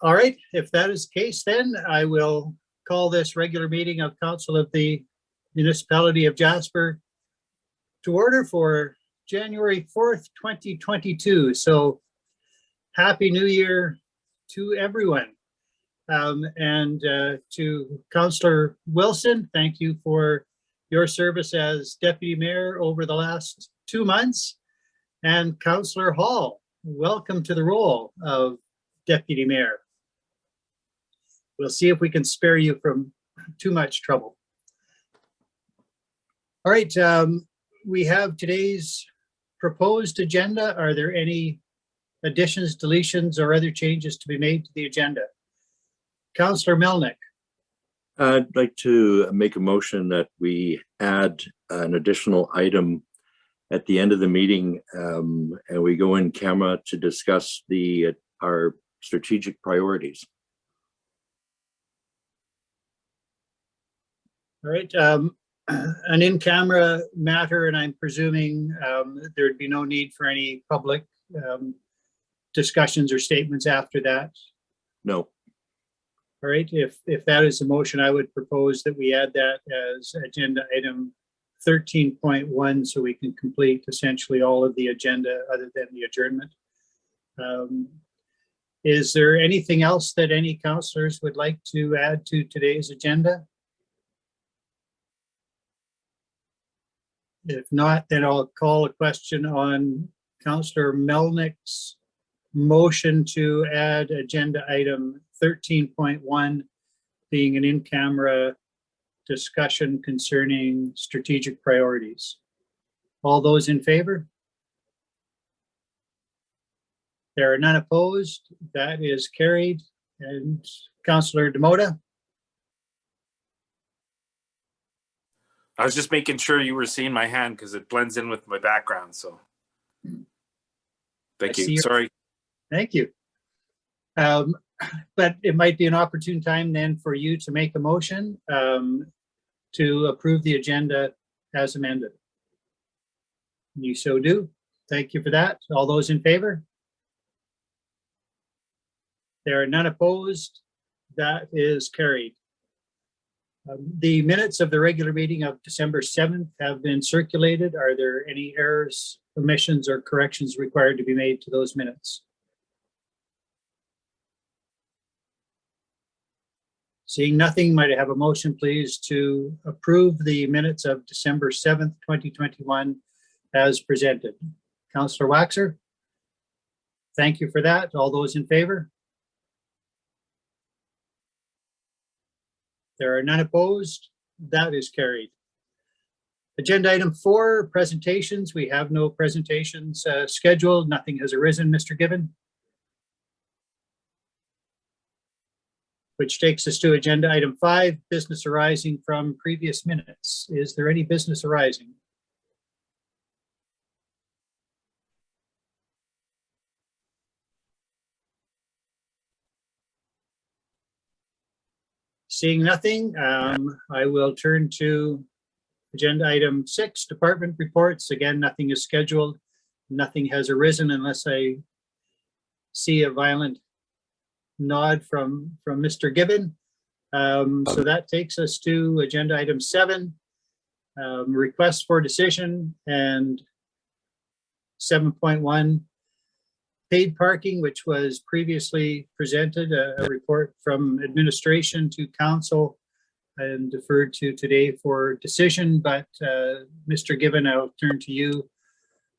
All right, if that is the case, then I will call this regular meeting of Council of the Municipality of Jasper to order for January 4th, 2022. So Happy New Year to everyone. And to Councillor Wilson, thank you for your service as Deputy Mayor over the last 2 months. And Councillor Hall, welcome to the role of Deputy Mayor. We'll see if we can spare you from too much trouble. All right, we have today's proposed agenda. Are there any additions, deletions, or other changes to be made to the agenda? Councillor Melnick. I'd like to make a motion that we add an additional item at the end of the meeting, and we go in camera to discuss our strategic priorities. All right, an in-camera matter, and I'm presuming there'd be no need for any public discussions or statements after that? No. All right, if that is the motion, I would propose that we add that as agenda item 13.1 so we can complete essentially all of the agenda other than the adjournment. Is there anything else that any councillors would like to add to today's agenda? If not, then I'll call a question on Councillor Melnick's motion to add agenda item 13.1 being an in-camera discussion concerning strategic priorities. All those in favor? There are none opposed. That is carried. And Councillor Demota? I was just making sure you were seeing my hand because it blends in with my background. So thank you. Sorry. Thank you. But it might be an opportune time then for you to make a motion to approve the agenda as amended. You so do. Thank you for that. All those in favor? There are none opposed. That is carried. The minutes of the regular meeting of December 7th have been circulated. Are there any errors, omissions, or corrections required to be made to those minutes? Seeing nothing, might I have a motion, please, to approve the minutes of December 7th, 2021 as presented? Councillor Waxer? Thank you for that. All those in favor? There are none opposed. That is carried. Agenda item 4, presentations. We have no presentations scheduled. Nothing has arisen, Mr. Gibbon. Which takes us to agenda item 5, business arising from previous minutes. Is there any business arising? Seeing nothing, I will turn to agenda item 6, department reports. Again, nothing is scheduled. Nothing has arisen unless I see a violent nod from Mr. Gibbon. So that takes us to agenda item 7, request for decision, and 7.1, paid parking, which was previously presented, a report from administration to council and deferred to today for decision. But Mr. Gibbon, I'll turn to you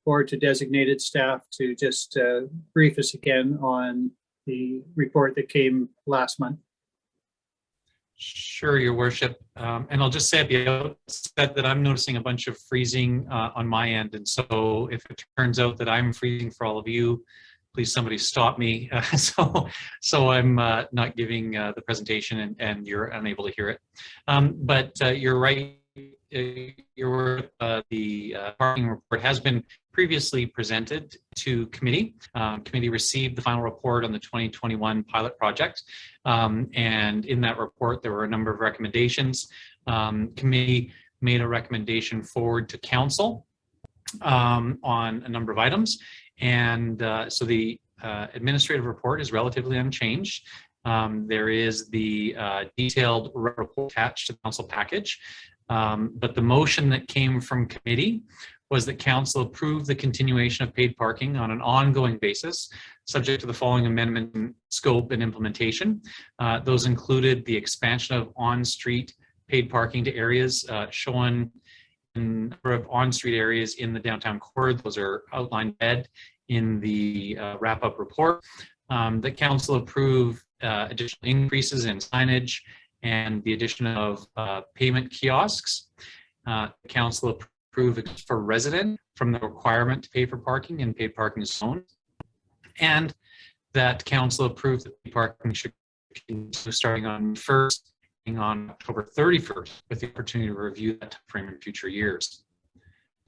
or to designated staff to just brief us again on the report that came last month. Sure, Your Worship. And I'll just say at the outset that I'm noticing a bunch of freezing on my end. And so if it turns out that I'm freezing for all of you, please somebody stop me so I'm not giving the presentation and you're unable to hear it. But you're right. The parking report has been previously presented to committee. Committee received the final report on the 2021 pilot project. And in that report, there were a number of recommendations. Committee made a recommendation forward to council on a number of items. And so the administrative report is relatively unchanged. There is the detailed report attached to the council package. But the motion that came from committee was that council approve the continuation of paid parking on an ongoing basis, subject to the following amendment in scope and implementation. Those included the expansion of on-street paid parking to areas shown in number of on-street areas in the downtown core. Those are outlined red in the wrap-up report. The council approve additional increases in signage and the addition of payment kiosks. Council approve for resident from the requirement to pay for parking in paid parking zone, and that council approved that paid parking should continue starting on first on October 31st, with the opportunity to review that timeframe in future years.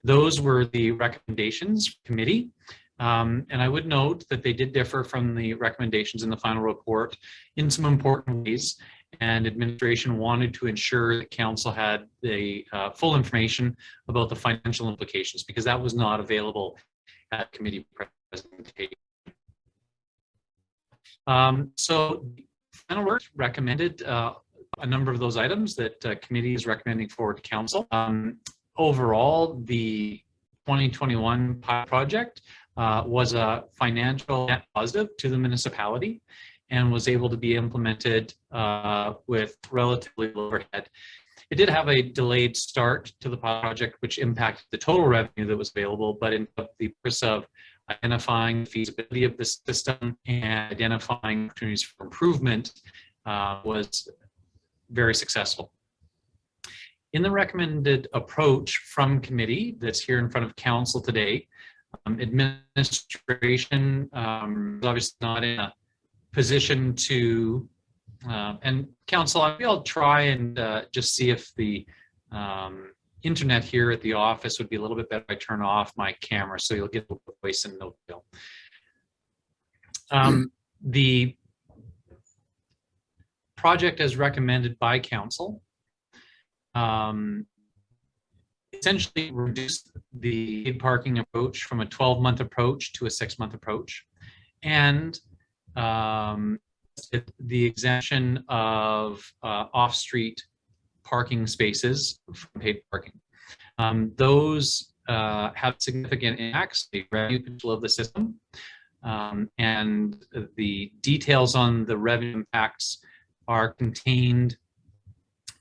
Those were the recommendations committee. And I would note that they did differ from the recommendations in the final report in some important ways, and administration wanted to ensure that council had the full information about the financial implications, because that was not available at committee presentation. So the final report recommended a number of those items that committee is recommending forward to council. Overall, the 2021 pilot project was a financial net positive to the municipality and was able to be implemented with relatively low overhead. It did have a delayed start to the pilot project, which impacted the total revenue that was available, but in the purpose of identifying the feasibility of the system and identifying opportunities for improvement was very successful. In the recommended approach from committee that's here in front of council today, administration is obviously not in a position to, and council, I'll try and just see if the internet here at the office would be a little bit better if I turn off my camera, so you'll get the voice and no bill. The project as recommended by council essentially reduced the paid parking approach from a 12-month approach to a 6-month approach, and the exemption of off-street parking spaces from paid parking. Those have significant impacts, the revenue potential of the system, and the details on the revenue impacts are contained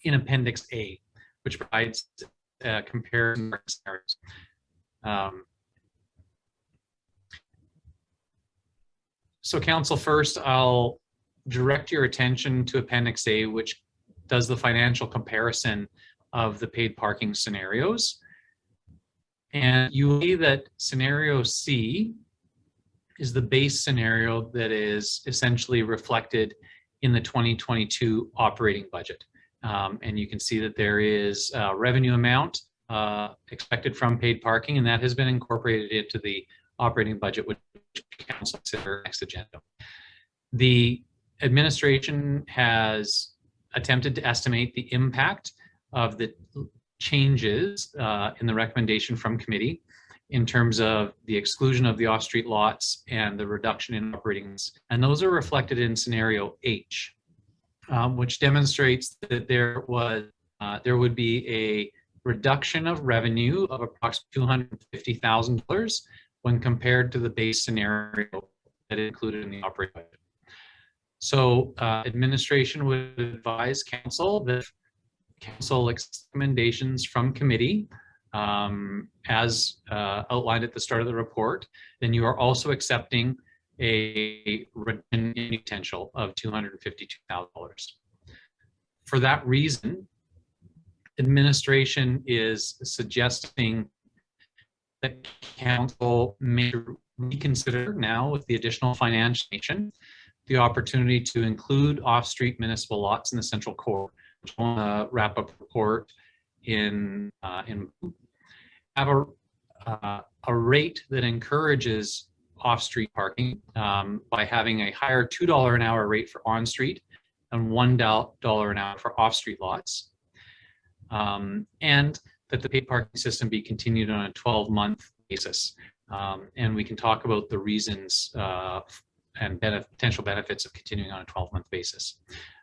in Appendix A, which provides comparison scenarios. So council, first, I'll direct your attention to Appendix A, which does the financial comparison of the paid parking scenarios. And you will see that scenario C is the base scenario that is essentially reflected in the 2022 operating budget. And you can see that there is a revenue amount expected from paid parking, and that has been incorporated into the operating budget, which council consider next agenda. The administration has attempted to estimate the impact of the changes in the recommendation from committee in terms of the exclusion of the off-street lots and the reduction in operating, and those are reflected in scenario H, which demonstrates that there would be a reduction of revenue of approximately $250,000 when compared to the base scenario that is included in the operating budget. So administration would advise council that council recommendations from committee as outlined at the start of the report, then you are also accepting a reduction in potential of $252,000. For that reason, administration is suggesting that council may reconsider now with the additional financial information the opportunity to include off-street municipal lots in the central core, which will wrap up report in have a rate that encourages off-street parking by having a higher $2 an hour rate for on-street and $1 an hour for off-street lots, and that the paid parking system be continued on a 12-month basis. And we can talk about the reasons potential benefits of continuing on a 12-month basis.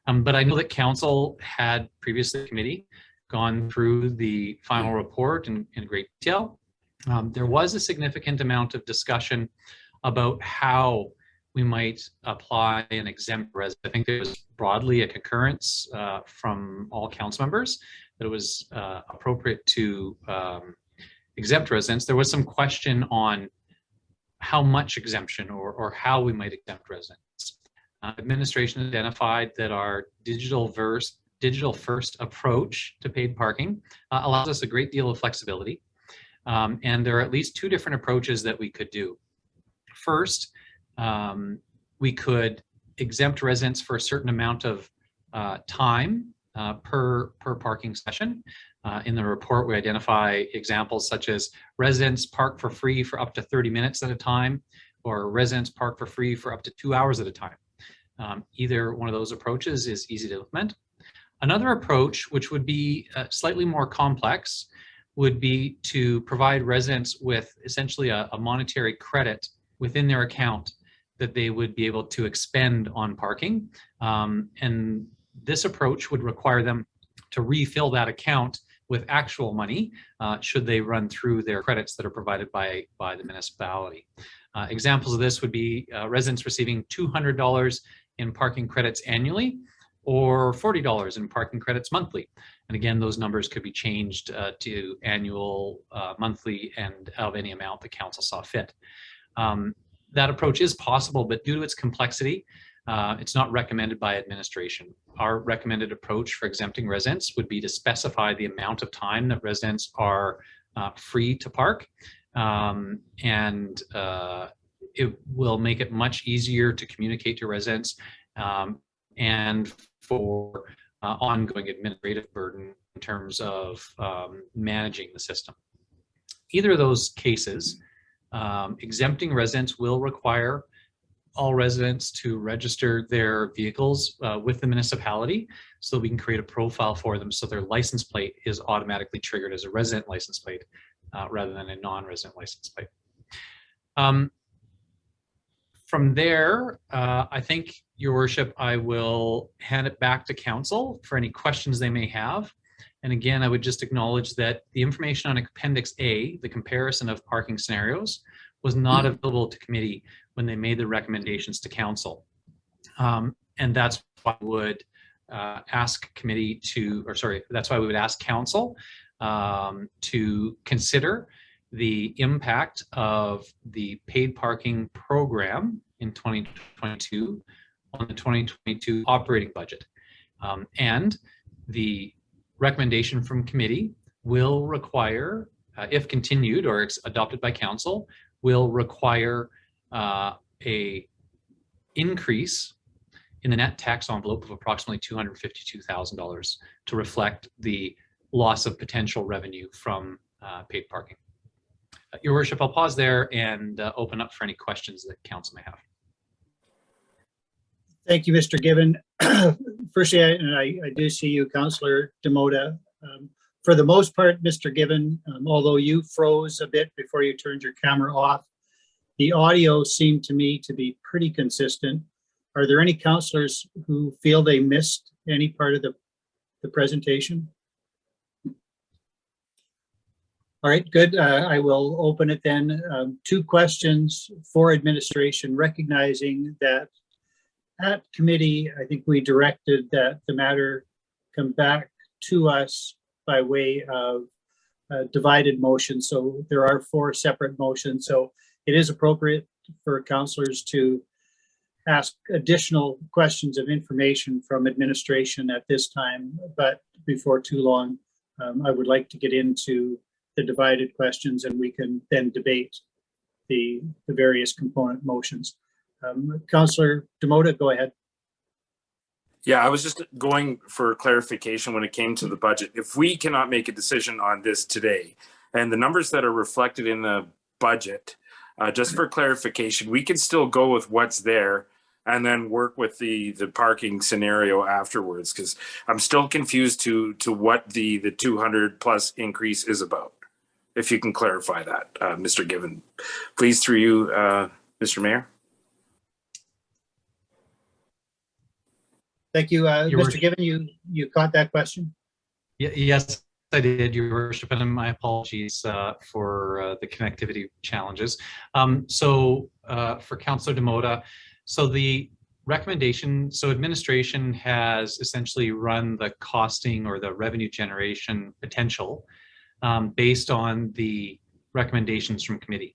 But I know that council had previously committee gone through the final report in great detail. There was a significant amount of discussion about how we might apply an exempt resident. I think there was broadly a concurrence from all council members that it was appropriate to exempt residents. There was some question on how much exemption or how we might exempt residents. Administration identified that our digital first approach to paid parking allows us a great deal of flexibility. And there are at least two different approaches that we could do. First, we could exempt residents for a certain amount of time per parking session. In the report, we identify examples such as residents park for free for up to 30 minutes at a time, or residents park for free for up to 2 hours at a time. Either one of those approaches is easy to implement. Another approach, which would be slightly more complex, would be to provide residents with essentially a monetary credit within their account that they would be able to expend on parking. And this approach would require them to refill that account with actual money should they run through their credits that are provided by the municipality. Examples of this would be residents receiving $200 in parking credits annually, or $40 in parking credits monthly. And again, those numbers could be changed to annual, monthly, and of any amount the council saw fit. That approach is possible, but due to its complexity, it's not recommended by administration. Our recommended approach for exempting residents would be to specify the amount of time that residents are free to park. It will make it much easier to communicate to residents and for ongoing administrative burden in terms of managing the system. Either of those cases, exempting residents will require all residents to register their vehicles with the municipality, so we can create a profile for them so their license plate is automatically triggered as a resident license plate rather than a non-resident license plate. From there, I think, Your Worship, I will hand it back to council for any questions they may have. And again, I would just acknowledge that the information on Appendix A, the comparison of parking scenarios, was not available to committee when they made the recommendations to council. And that's why I would ask committee to, or sorry, that's why we would ask council to consider the impact of the paid parking program in 2022 on the 2022 operating budget. And the recommendation from committee will require, if continued or adopted by council, will require a increase in the net tax envelope of approximately $252,000 to reflect the loss of potential revenue from paid parking. Your Worship, I'll pause there and open up for any questions that council may have. Thank you, Mr. Given. Firstly, I do see you, Councillor Demota. For the most part, Mr. Given, although you froze a bit before you turned your camera off, the audio seemed to me to be pretty consistent. Are there any councillors who feel they missed any part of the presentation? All right, good. I will open it then. Two questions for administration, recognizing that at committee, I think we directed that the matter come back to us by way of divided motion. So there are 4 separate motions. So it is appropriate for councillors to ask additional questions of information from administration at this time, but before too long, I would like to get into the divided questions and we can then debate the various component motions. Councillor Demota, go ahead. Yeah, I was just going for clarification when it came to the budget. If we cannot make a decision on this today, and the numbers that are reflected in the budget, just for clarification, we can still go with what's there and then work with the parking scenario afterwards, because I'm still confused to what the 200 plus increase is about. If you can clarify that, Mr. Given, please, through you, Mr. Mayor. Thank you. Your Mr. worship. Given, you caught that question? Yes, I did, Your Worship, and my apologies for the connectivity challenges. For Councillor Demota, so the recommendation, so administration has essentially run the costing or the revenue generation potential based on the recommendations from committee.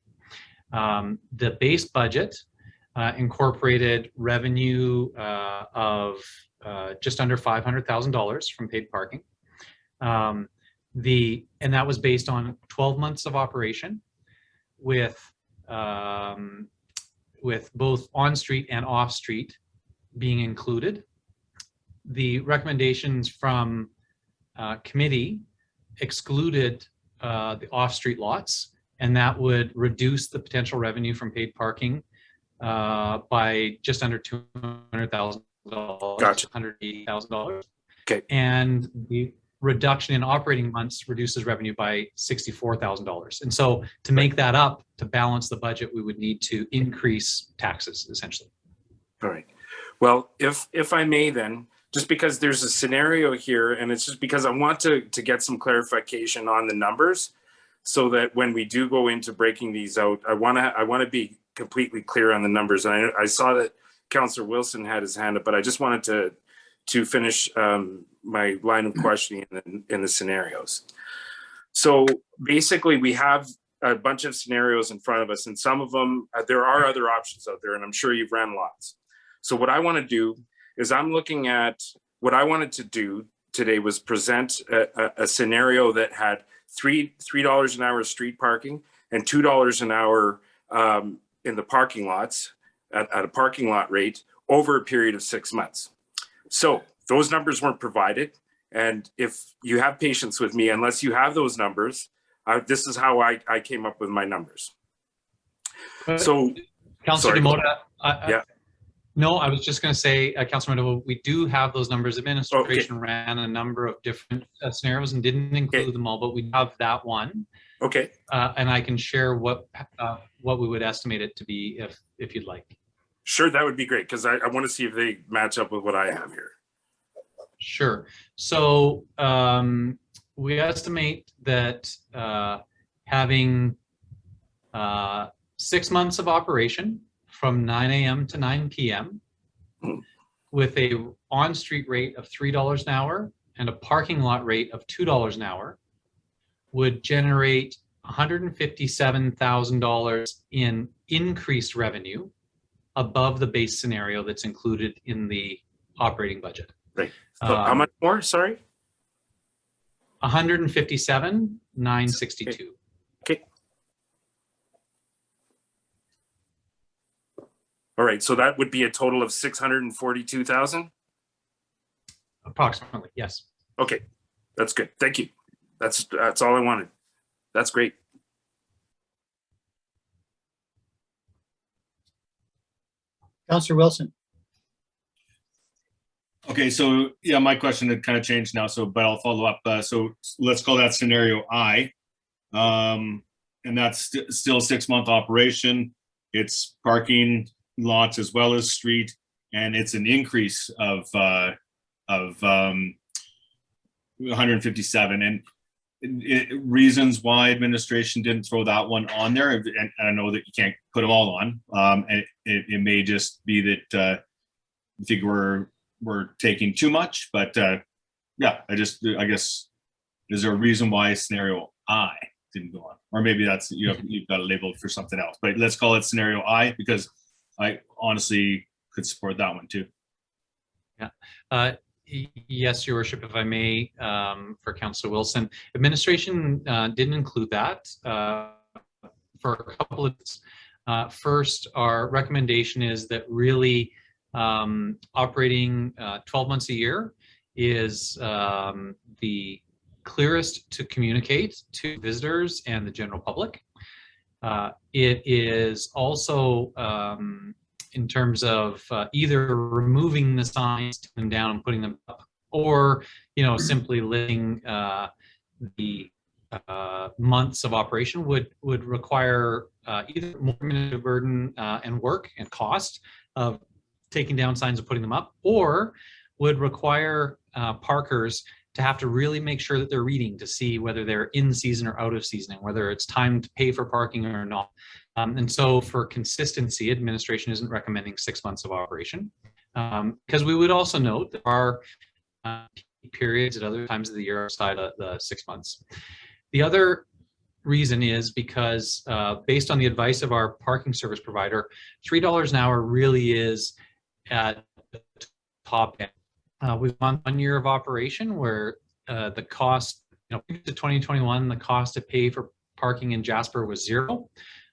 The base budget incorporated revenue of just under $500,000 from paid parking. And that was based on 12 months of operation with both on-street and off-street being included. The recommendations from committee excluded the off-street lots, and that would reduce the potential revenue from paid parking by just under $200,000, Gotcha. $180,000. Okay. And the reduction in operating months reduces revenue by $64,000. And so to make that up, to balance the budget, we would need to increase taxes, essentially. All right. Well, if I may then, just because there's a scenario here, and it's just because I want to get some clarification on the numbers, so that when we do go into breaking these out, I want to be completely clear on the numbers. And I saw that Councillor Wilson had his hand up, but I just wanted to finish my line of questioning in the scenarios. So basically, we have a bunch of scenarios in front of us, and some of them, there are other options out there, and I'm sure you've ran lots. So what I want to do is I'm looking at what I wanted to do today was present a scenario that had $3 an hour street parking and $2 an hour in the parking lots at a parking lot rate over a period of 6 months. So those numbers weren't provided. And if you have patience with me, unless you have those numbers, this is how I came up with my numbers. So, Councillor Demota, yeah. No, I was just going to say, Councillor Demota, we do have those numbers. Administration ran a number of different scenarios and didn't include them all, but we have that one. Okay. And I can share what we would estimate it to be if you'd like. Sure, that would be great, because I want to see if they match up with what I have here. Sure. So we estimate that having 6 months of operation from 9 a.m. to 9 p.m. with a on-street rate of $3 an hour and a parking lot rate of $2 an hour would generate $157,000 in increased revenue above the base scenario that's included in the operating budget. Right. So how much more? Sorry. $157,962. Okay. All right. So that would be a total of 642,000. Approximately, yes. Okay, that's good. Thank you. That's all I wanted. That's great. Councillor Wilson. Okay, so yeah, my question had kind of changed now, but I'll follow up. So let's call that scenario I, and that's still 6 month operation. It's parking lots as well as street, and it's an increase of 157. And reasons why administration didn't throw that one on there, and I know that you can't put them all on. And it may just be that I think we're taking too much, but yeah, I guess, is there a reason why scenario I didn't go on? Or maybe that's, you've got it labeled for something else, but let's call it scenario I, because I honestly could support that one too. Yeah. Yes, Your Worship, if I may, for Councillor Wilson. Administration didn't include that for a couple of reasons. First, our recommendation is that really operating 12 months a year is the clearest to communicate to visitors and the general public. It is also in terms of either removing the signs, taking them down and putting them up, or simply letting the months of operation would require either more administrative burden and work and cost of taking down signs and putting them up, or would require parkers to have to really make sure that they're reading to see whether they're in season or out of season, and whether it's time to pay for parking or not. And so for consistency, administration isn't recommending 6 months of operation, because we would also note there are periods at other times of the year outside of the 6 months. The other reason is because based on the advice of our parking service provider, $3 an hour really is at the top end. We've gone 1 year of operation where the cost, to 2021, the cost to pay for parking in Jasper was $0.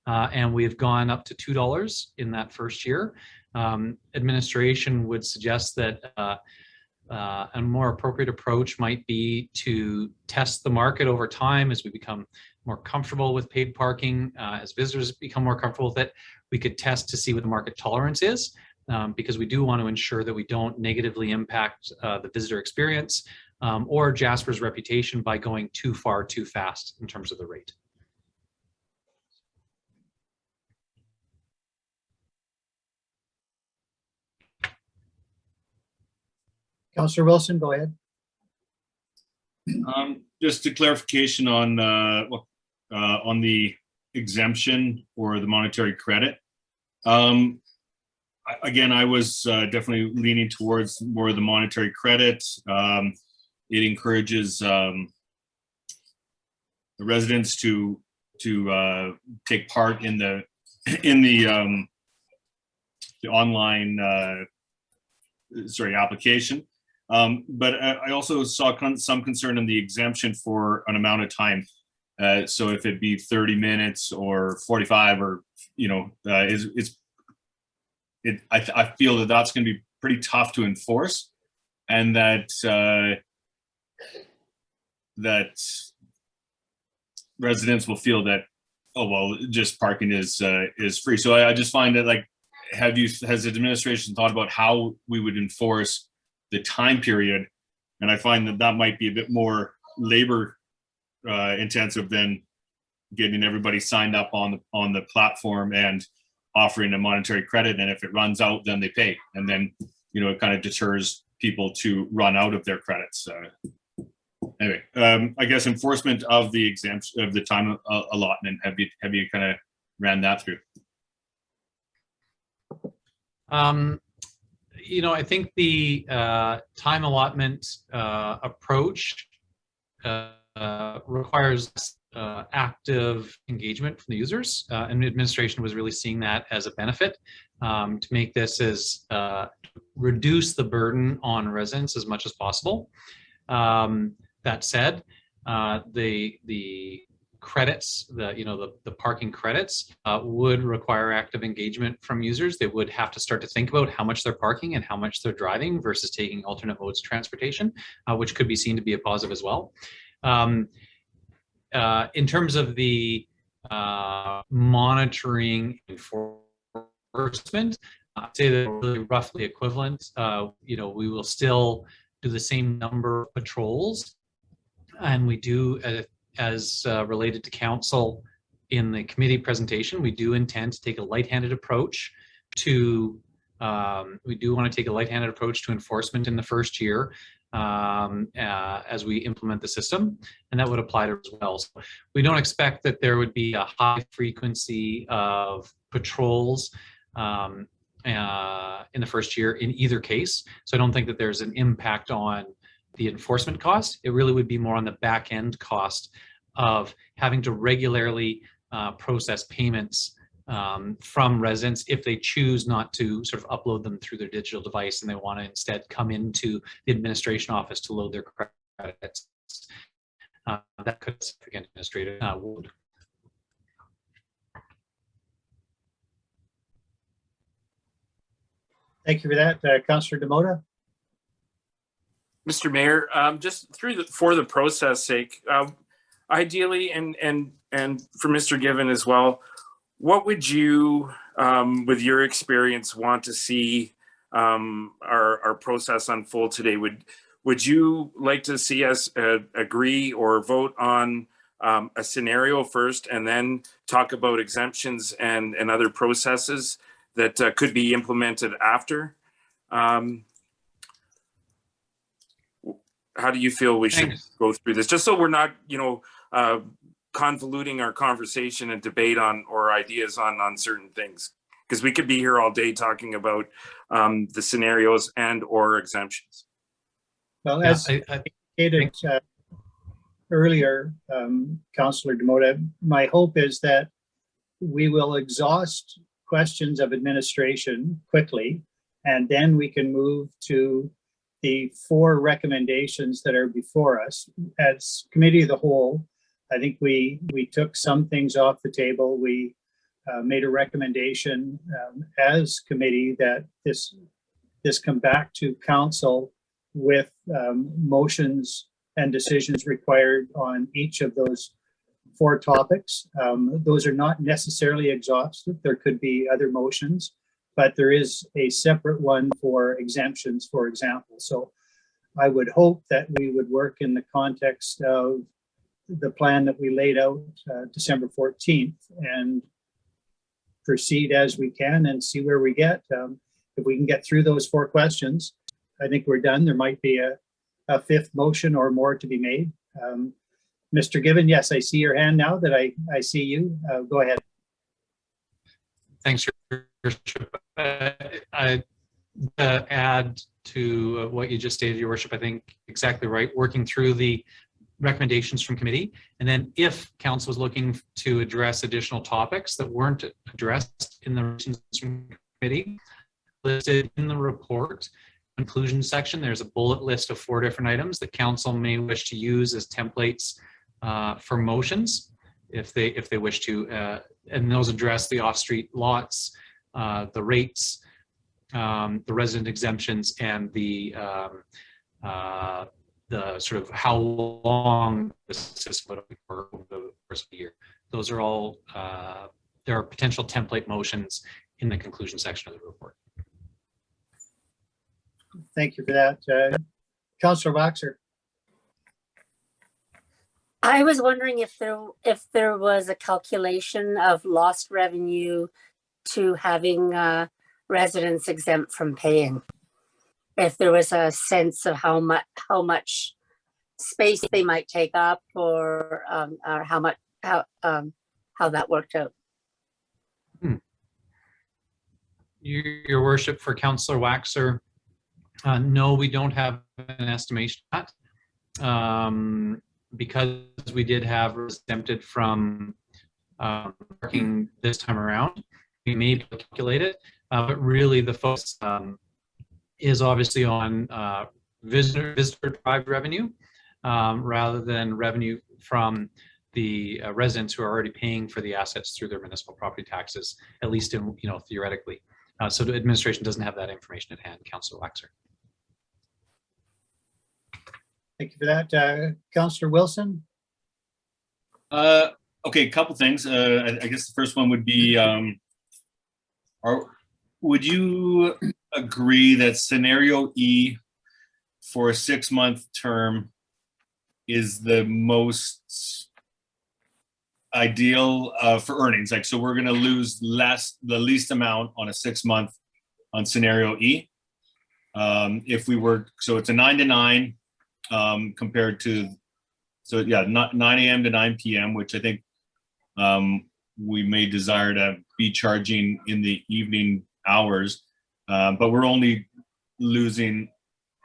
And we've gone up to $2 in that first year. Administration would suggest that a more appropriate approach might be to test the market over time as we become more comfortable with paid parking. As visitors become more comfortable with it, we could test to see what the market tolerance is, because we do want to ensure that we don't negatively impact the visitor experience or Jasper's reputation by going too far too fast in terms of the rate. Councillor Wilson, go ahead. Just a clarification on the exemption or the monetary credit. Again, I was definitely leaning towards more of the monetary credit. It encourages the residents to take part in the online application. But I also saw some concern in the exemption for an amount of time. So if it be 30 minutes or 45, or I feel that that's going to be pretty tough to enforce, and that residents will feel that, oh well, just parking is free. So I just find that, like, has the administration thought about how we would enforce the time period? And I find that that might be a bit more labor intensive than getting everybody signed up on the platform and offering a monetary credit. And if it runs out, then they pay. And then, it kind of deters people to run out of their credits. Anyway, I guess enforcement of the exemption of the time allotment, have you kind of ran that through? I think the time allotment approach requires active engagement from the users, and the administration was really seeing that as a benefit to make this as reduce the burden on residents as much as possible. That said, the credits, the parking credits would require active engagement from users. They would have to start to think about how much they're parking and how much they're driving versus taking alternate modes of transportation, which could be seen to be a positive as well. In terms of the monitoring enforcement, I'd say that really roughly equivalent. We will still do the same number of patrols, and we do, as related to council in the committee presentation, we do intend to take a light-handed approach to enforcement in the first year as we implement the system, and that would apply to as well. So we don't expect that there would be a high frequency of patrols in the first year in either case. So I don't think that there's an impact on the enforcement cost. It really would be more on the back end cost of having to regularly process payments from residents if they choose not to sort of upload them through their digital device and they want to instead come into the administration office to load their credits. That could significant administrative load. Thank you for that, Councillor Demota. Mr. Mayor, just for the process sake, ideally, and for Mr. Given as well, what would you, with your experience, want to see our process unfold today? Would you like to see us agree or vote on a scenario first, and then talk about exemptions and other processes that could be implemented after? how do you feel we should Thanks. go through this? Just so we're not, convoluting our conversation and debate on or ideas on certain things, because we could be here all day talking about the scenarios and or exemptions. Well, Yeah, as indicated earlier, Councillor Demota, my hope is that we will exhaust questions of administration quickly, and then we can move to the 4 recommendations that are before us. As committee of the whole, I think we took some things off the table. We made a recommendation as committee that this come back to council with motions and decisions required on each of those 4 topics. Those are not necessarily exhaustive. There could be other motions, but there is a separate one for exemptions, for example. So I would hope that we would work in the context of the plan that we laid out December 14th and proceed as we can and see where we get. If we can get through those 4 questions, I think we're done. There might be a 5th motion or more to be made. Mr. Gibbon, yes, I see your hand now that I see you. Go ahead. Thanks, Your Worship. I add to what you just stated, Your Worship. I think exactly right. Working through the recommendations from committee, and then if council is looking to address additional topics that weren't addressed in the recommendations from committee, listed in the report conclusion section, there's a bullet list of 4 different items that council may wish to use as templates for motions if they wish to, and those address the off-street lots, the rates, the resident exemptions, and the sort of how long the system would be for over the course of the year. Those are all, there are potential template motions in the conclusion section of the report. Thank you for that. Councillor Boxer. I was wondering if there was a calculation of lost revenue to having residents exempt from paying. If there was a sense of how much space they might take up, or how that worked out. Your Worship, for Councillor Waxer, no, we don't have an estimation of that. Because we did have exempted from parking this time around, we may be able to calculate it, but really the focus is obviously on visitor-derived revenue rather than revenue from the residents who are already paying for the assets through their municipal property taxes, at least in, theoretically. So the administration doesn't have that information at hand. Councillor Waxer. Thank you for that. Councillor Wilson? Okay, a couple things. I guess the first one would be, would you agree that scenario E for a 6-month term is the most ideal for earnings? Like, so we're going to lose the least amount on a 6-month on scenario E. If we were, so it's a 9 to 9 compared to, so yeah, 9 a.m. to 9 p.m., which I think we may desire to be charging in the evening hours, but we're only losing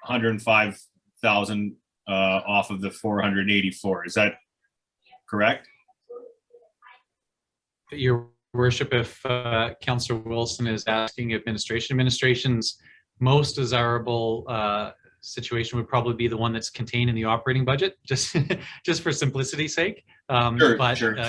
105,000 off of the 484. Is that correct? Your Worship, if Councillor Wilson is asking administration's most desirable situation would probably be the one that's contained in the operating budget, just for simplicity's sake. Sure.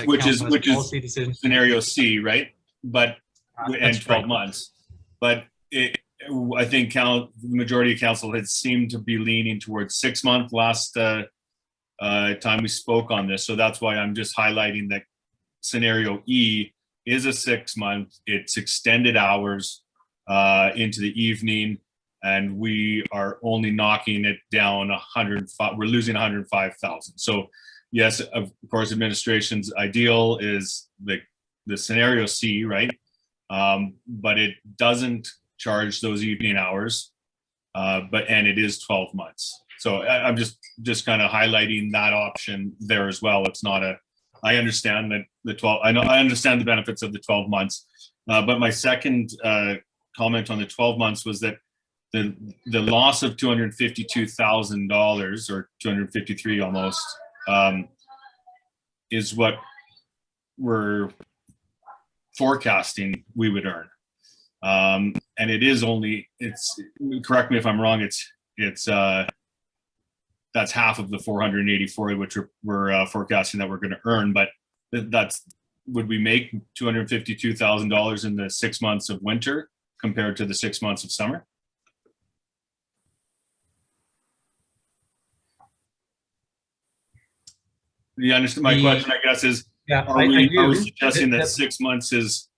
Which is scenario C, right? But and 12 months. But I think the majority of council had seemed to be leaning towards 6 month last time we spoke on this. So that's why I'm just highlighting that scenario E is a 6 month. It's extended hours into the evening, and we are only knocking it down 105. We're losing 105,000. So yes, of course, administration's ideal is the scenario C, right? But it doesn't charge those evening hours, and it is 12 months. So I'm just kind of highlighting that option there as well. It's not a, I understand that the 12, I understand the benefits of the 12 months. But my second comment on the 12 months was that the loss of $252,000 or 253 almost is what we're forecasting we would earn. And it is only, it's, correct me if I'm wrong, it's that's half of the 484, which we're forecasting that we're going to earn. But that's, would we make $252,000 in the 6 months of winter compared to the 6 months of summer? You understand my question, I guess, is, Yeah, are we suggesting that 6 months is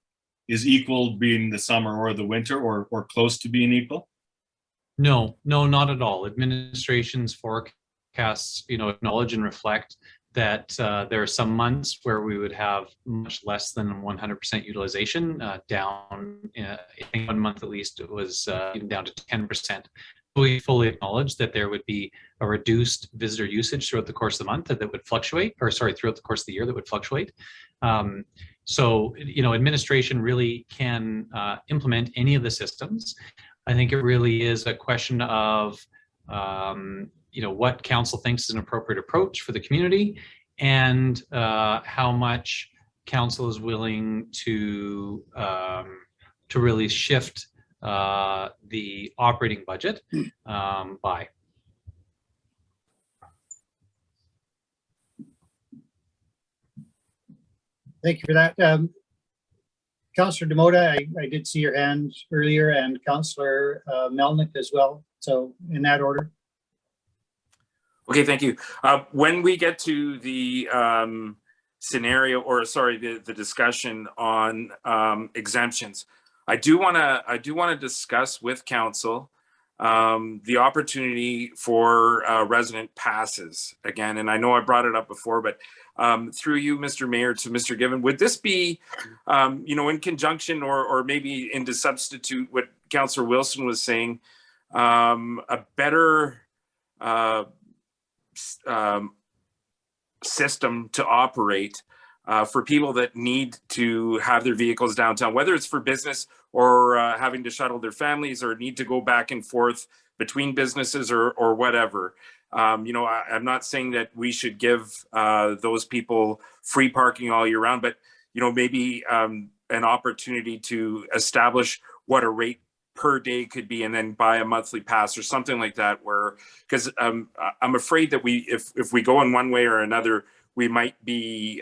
equal being the summer or the winter, or close to being equal? No, not at all. Administration's forecasts, acknowledge and reflect that there are some months where we would have much less than 100% utilization, down, I think 1 month at least, it was even down to 10%. We fully acknowledge that there would be a reduced visitor usage throughout the course of the month that would fluctuate, or sorry, throughout the course of the year that would fluctuate. So, administration really can implement any of the systems. I think it really is a question of, what council thinks is an appropriate approach for the community, and how much council is willing to really shift the operating budget by. Thank you for that. Councillor Demota, I did see your hand earlier, and Councillor Melnick as well. So in that order. Okay, thank you. When we get to the scenario, or sorry, the discussion on exemptions, I do want to discuss with council the opportunity for resident passes again. And I know I brought it up before, but through you, Mr. Mayor, to Mr. Given, would this be, in conjunction or maybe in to substitute what Councillor Wilson was saying, a better system to operate for people that need to have their vehicles downtown, whether it's for business or having to shuttle their families or need to go back and forth between businesses or whatever. I'm not saying that we should give those people free parking all year round, but maybe an opportunity to establish what a rate per day could be, and then buy a monthly pass or something like that. Where, because I'm afraid that if we go in one way or another, we might be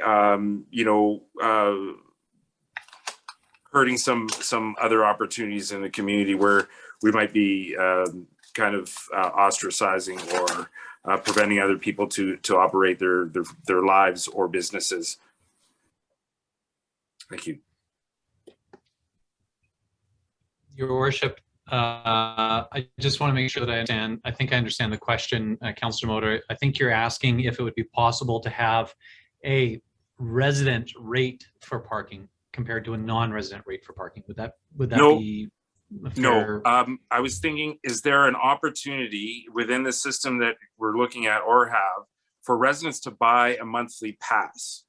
hurting some other opportunities in the community where we might be kind of ostracizing or preventing other people to operate their lives or businesses. Thank you. Your Worship, I just want to make sure that I understand. I think I understand the question, Councillor Motor. I think you're asking if it would be possible to have a resident rate for parking compared to a non-resident rate for parking. Would that be fair? No. I was thinking, is there an opportunity within the system that we're looking at or have for residents to buy a monthly pass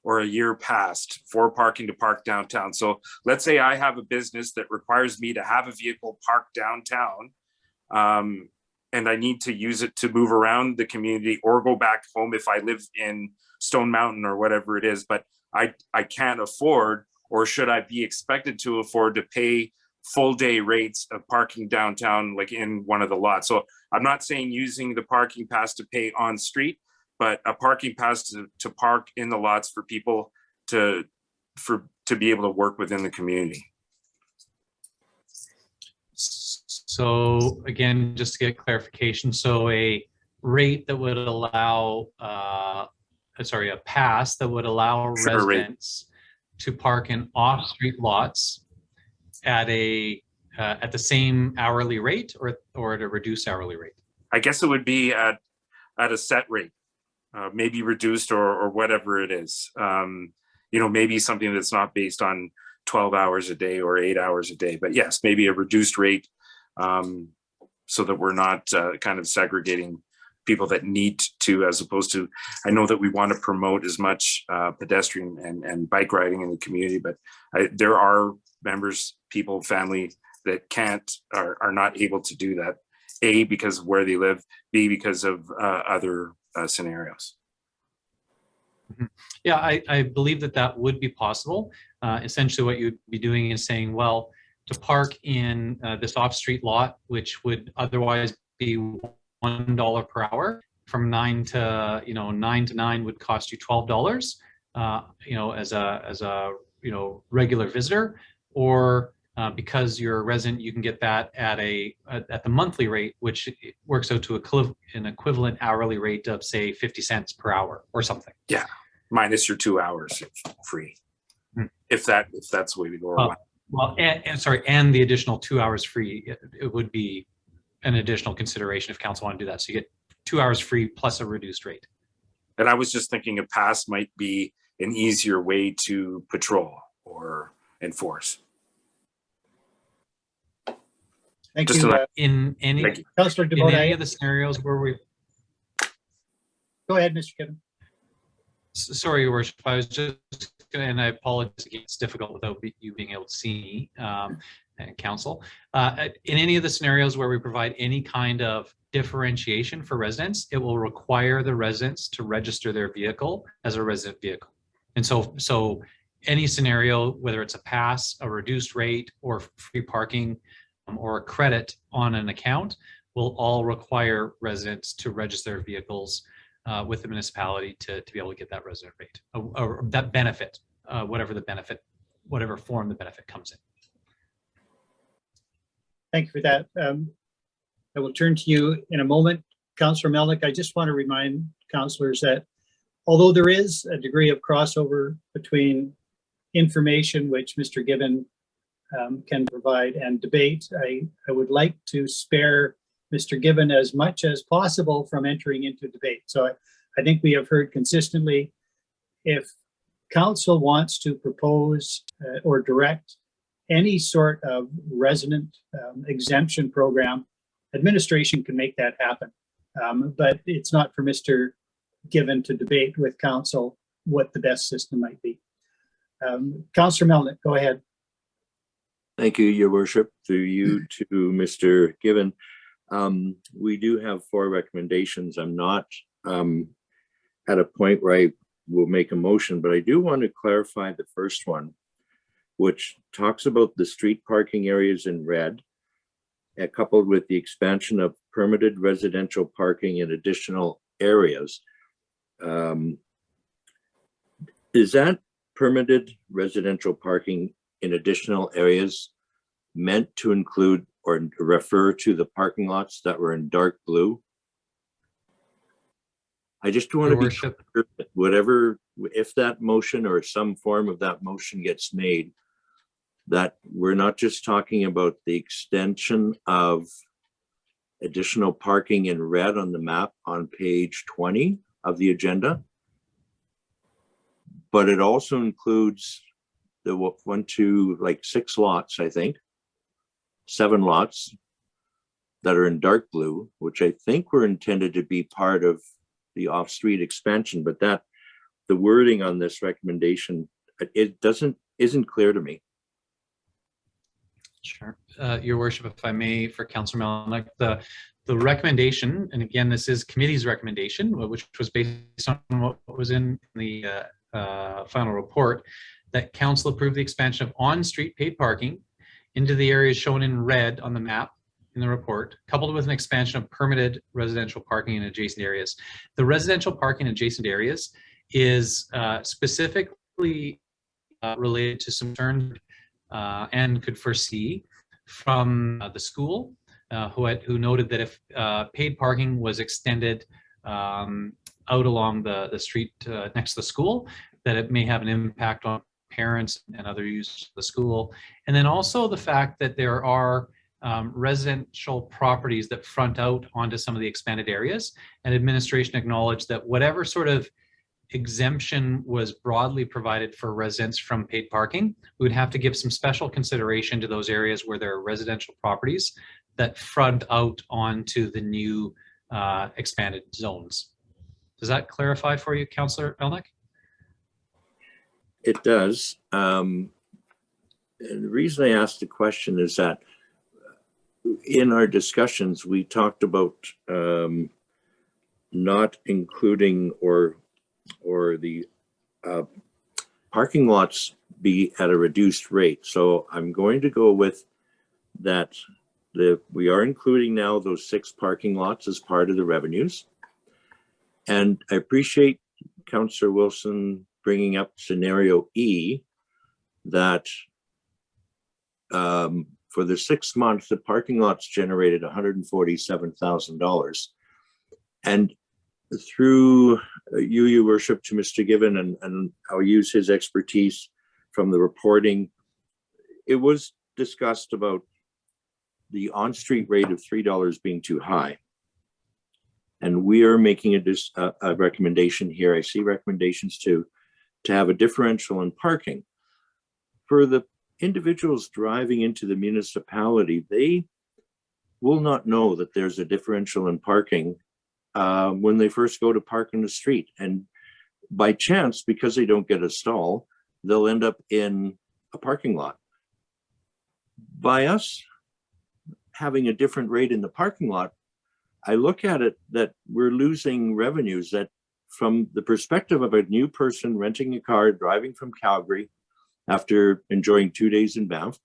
or a year pass for parking to park downtown? So let's say I have a business that requires me to have a vehicle parked downtown, and I need to use it to move around the community or go back home if I live in Stone Mountain or whatever it is, but I can't afford, or should I be expected to afford, to pay full day rates of parking downtown, like in one of the lots. So I'm not saying using the parking pass to pay on street, but a parking pass to park in the lots for people to be able to work within the community. So again, just to get clarification, so a rate that would allow, a pass that would allow residents to park in off-street lots at the same hourly rate, or at a reduced hourly rate? I guess it would be at a set rate. Maybe reduced or whatever it is, maybe something that's not based on 12 hours a day or 8 hours a day, but yes, maybe a reduced rate, so that we're not kind of segregating people that need to, as opposed to, I know that we want to promote as much pedestrian and bike riding in the community, but there are members, people, family that are not able to do that. A, because of where they live, B, because of other scenarios. Yeah, I believe that would be possible. Essentially what you'd be doing is saying, well, to park in this off-street lot, which would otherwise be $1 per hour, from 9 to 9 would cost you $12, as a regular visitor, or because you're a resident, you can get that at the monthly rate, which works out to an equivalent hourly rate of, say, 50 cents per hour or something. Yeah, minus your 2 hours free, if that's the way to go. And the additional 2 hours free, it would be an additional consideration if council want to do that. So you get 2 hours free plus a reduced rate. And I was just thinking a pass might be an easier way to patrol or enforce. Thank Just you, In any Councillor in any DeBoer. of the scenarios where we Go ahead, Mr. Gibbon. Sorry, Your Worship, I was just going to, and I apologize again, it's difficult without you being able to see me, and council. In any of the scenarios where we provide any kind of differentiation for residents, it will require the residents to register their vehicle as a resident vehicle. And so any scenario, whether it's a pass, a reduced rate, or free parking, or a credit on an account, will all require residents to register their vehicles with the municipality to be able to get that resident rate, or that benefit, whatever form the benefit comes in. Thank you for that. I will turn to you in a moment. Councillor Melnick, I just want to remind councillors that although there is a degree of crossover between information which Mr. Gibbon can provide and debate, I would like to spare Mr. Gibbon as much as possible from entering into debate. So I think we have heard consistently, if council wants to propose or direct any sort of resident exemption program, administration can make that happen. But it's not for Mr. Gibbon to debate with council what the best system might be. Councillor Melnick, go ahead. Thank you, Your Worship. Through you to Mr. Gibbon. We do have 4 recommendations. I'm not at a point where I will make a motion, but I do want to clarify the first one, which talks about the street parking areas in red, coupled with the expansion of permitted residential parking in additional areas. Is that permitted residential parking in additional areas meant to include or refer to the parking lots that were in dark blue? I just want to be clear that whatever, if that motion or some form of that motion gets made, that we're not just talking about the extension of additional parking in red on the map on page 20 of the agenda, but it also includes the 6 lots, I think, 7 lots that are in dark blue, which I think were intended to be part of the off-street expansion, but that the wording on this recommendation, it isn't clear to me. Sure. Your Worship, if I may, for Councillor Melnick, the recommendation, and again, this is committee's recommendation, which was based on what was in the final report, that council approved the expansion of on-street paid parking into the areas shown in red on the map in the report, coupled with an expansion of permitted residential parking in adjacent areas. The residential parking in adjacent areas is specifically related to some concerns and could foresee from the school, who noted that if paid parking was extended out along the street next to the school, that it may have an impact on parents and other users of the school. And then also the fact that there are residential properties that front out onto some of the expanded areas, and administration acknowledged that whatever sort of exemption was broadly provided for residents from paid parking, we would have to give some special consideration to those areas where there are residential properties that front out onto the new expanded zones. Does that clarify for you, Councillor Melnick? It does. And the reason I asked the question is that in our discussions, we talked about not including or the parking lots be at a reduced rate. So I'm going to go with that. We are including now those 6 parking lots as part of the revenues. And I appreciate Councillor Wilson bringing up scenario E, that for the 6 months, the parking lots generated $147,000. And through you, your worship, to Mr. Given, and I'll use his expertise from the reporting, it was discussed about the on-street rate of $3 being too high. And we are making a recommendation here. I see recommendations to have a differential in parking. For the individuals driving into the municipality, they will not know that there's a differential in parking when they first go to park in the street. And by chance, because they don't get a stall, they'll end up in a parking lot. By us having a different rate in the parking lot, I look at it that we're losing revenues that, from the perspective of a new person renting a car, driving from Calgary after enjoying 2 days in Banff,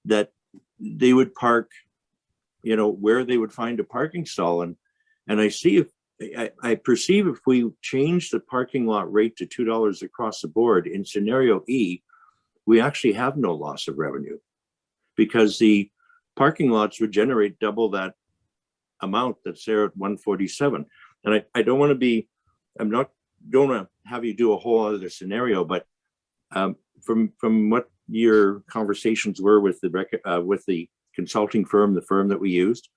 that they would park, where they would find a parking stall. And I see I perceive if we change the parking lot rate to $2 across the board in scenario E, we actually have no loss of revenue, because the parking lots would generate double that amount that's there at 147. And I don't want to be, don't want to have you do a whole other scenario, but from what your conversations were with the consulting firm, the firm that we used,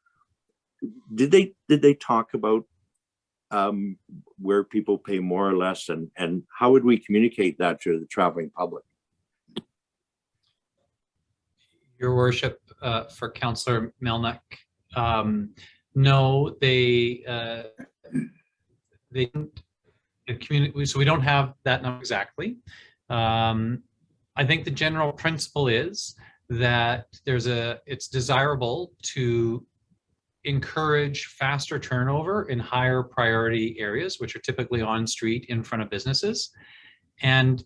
did they talk about where people pay more or less, and how would we communicate that to the traveling public? Your worship, for Councillor Melnick, no, they didn't communicate, so we don't have that number exactly. I think the general principle is that it's desirable to encourage faster turnover in higher priority areas, which are typically on street in front of businesses. And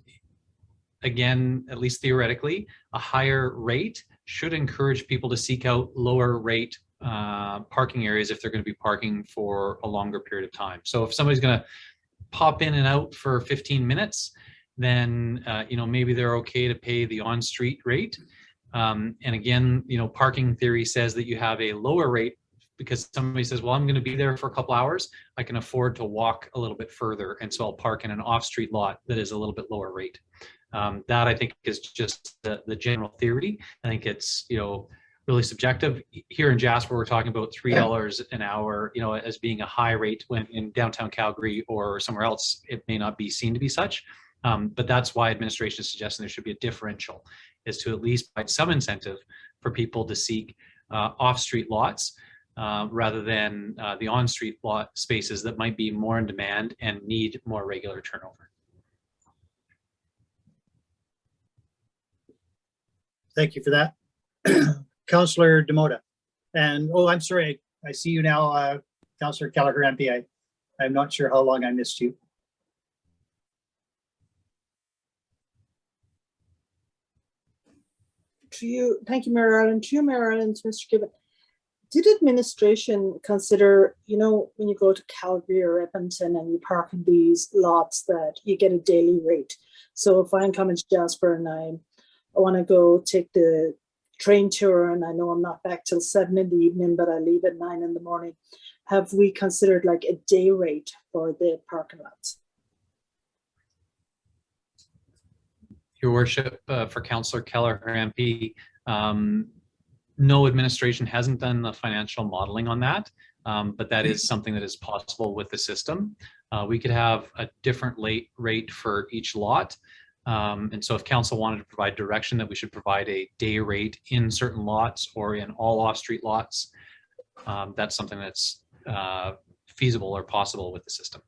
again, at least theoretically, a higher rate should encourage people to seek out lower rate parking areas if they're going to be parking for a longer period of time. So if somebody's going to pop in and out for 15 minutes, then maybe they're okay to pay the on-street rate. And again, parking theory says that you have a lower rate because somebody says, well, I'm going to be there for a couple hours. I can afford to walk a little bit further, and so I'll park in an off-street lot that is a little bit lower rate. That I think is just the general theory. I think it's really subjective. Here in Jasper, we're talking about $3 an hour, as being a high rate, when in downtown Calgary or somewhere else, it may not be seen to be such. But that's why administration is suggesting there should be a differential, is to at least provide some incentive for people to seek off-street lots rather than the on-street lot spaces that might be more in demand and need more regular turnover. Thank you for that. Councillor Demota. And, I'm sorry, I see you now, Councillor Kelleher MP. I'm not sure how long I missed you. Thank you, Mayor Allen. To you, Mayor Allen, to Mr. Gibbon. Did administration consider, when you go to Calgary or Edmonton and you park in these lots, that you get a daily rate? So if I'm coming to Jasper and I want to go take the train tour, and I know I'm not back till 7 in the evening, but I leave at 9 in the morning, have we considered like a day rate for the parking lots? Your worship, for Councillor Kelleher MP, no, administration hasn't done the financial modeling on that, but that is something that is possible with the system. We could have a different rate for each lot. And so if council wanted to provide direction that we should provide a day rate in certain lots or in all off-street lots, that's something that's feasible or possible with the system.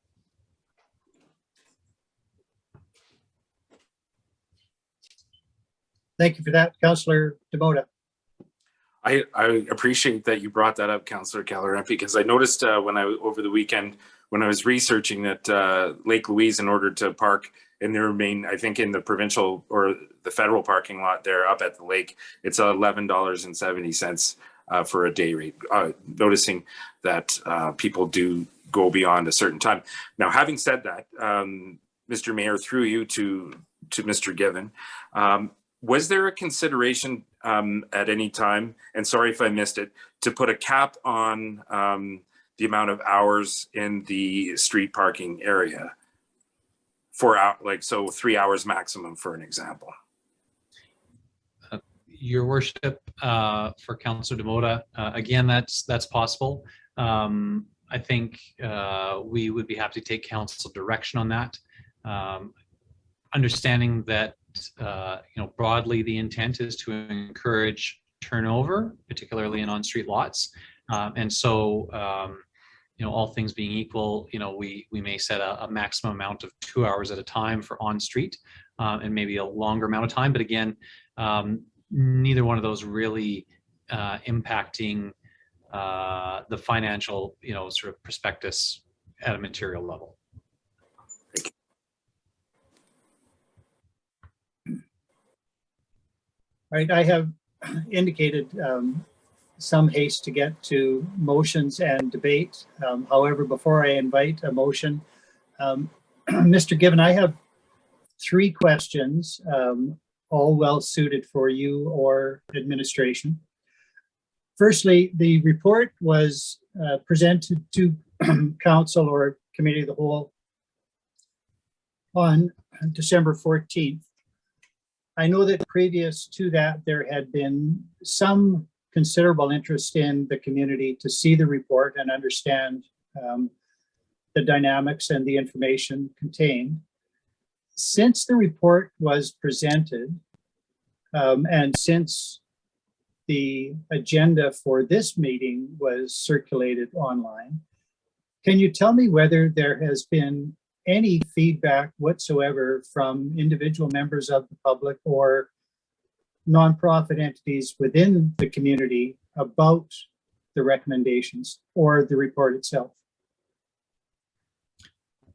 Thank you for that, Councillor Demota. I appreciate that you brought that up, Councillor Calorant, because I noticed over the weekend when I was researching that Lake Louise, in order to park in their main, I think in the provincial or the federal parking lot there up at the lake, it's $11.70 for a day rate. Noticing that people do go beyond a certain time. Now, having said that, Mr. Mayor, through you to Mr. Given, was there a consideration at any time, and sorry if I missed it, to put a cap on the amount of hours in the street parking area for so 3 hours maximum, for an example? Your worship, for Councillor Demota, again, that's possible. I think we would be happy to take council direction on that, understanding that broadly the intent is to encourage turnover, particularly in on-street lots, and so all things being equal, we may set a maximum amount of 2 hours at a time for on-street, and maybe a longer amount of time. But again, neither one of those really impacting the financial, sort of prospectus at a material level. All right, I have indicated some haste to get to motions and debate. However, before I invite a motion, Mr. Given, I have 3 questions, all well suited for you or administration. Firstly, the report was presented to council or committee of the whole on December 14th. I know that previous to that, there had been some considerable interest in the community to see the report and understand the dynamics and the information contained. Since the report was presented, and since the agenda for this meeting was circulated online, can you tell me whether there has been any feedback whatsoever from individual members of the public or nonprofit entities within the community about the recommendations or the report itself?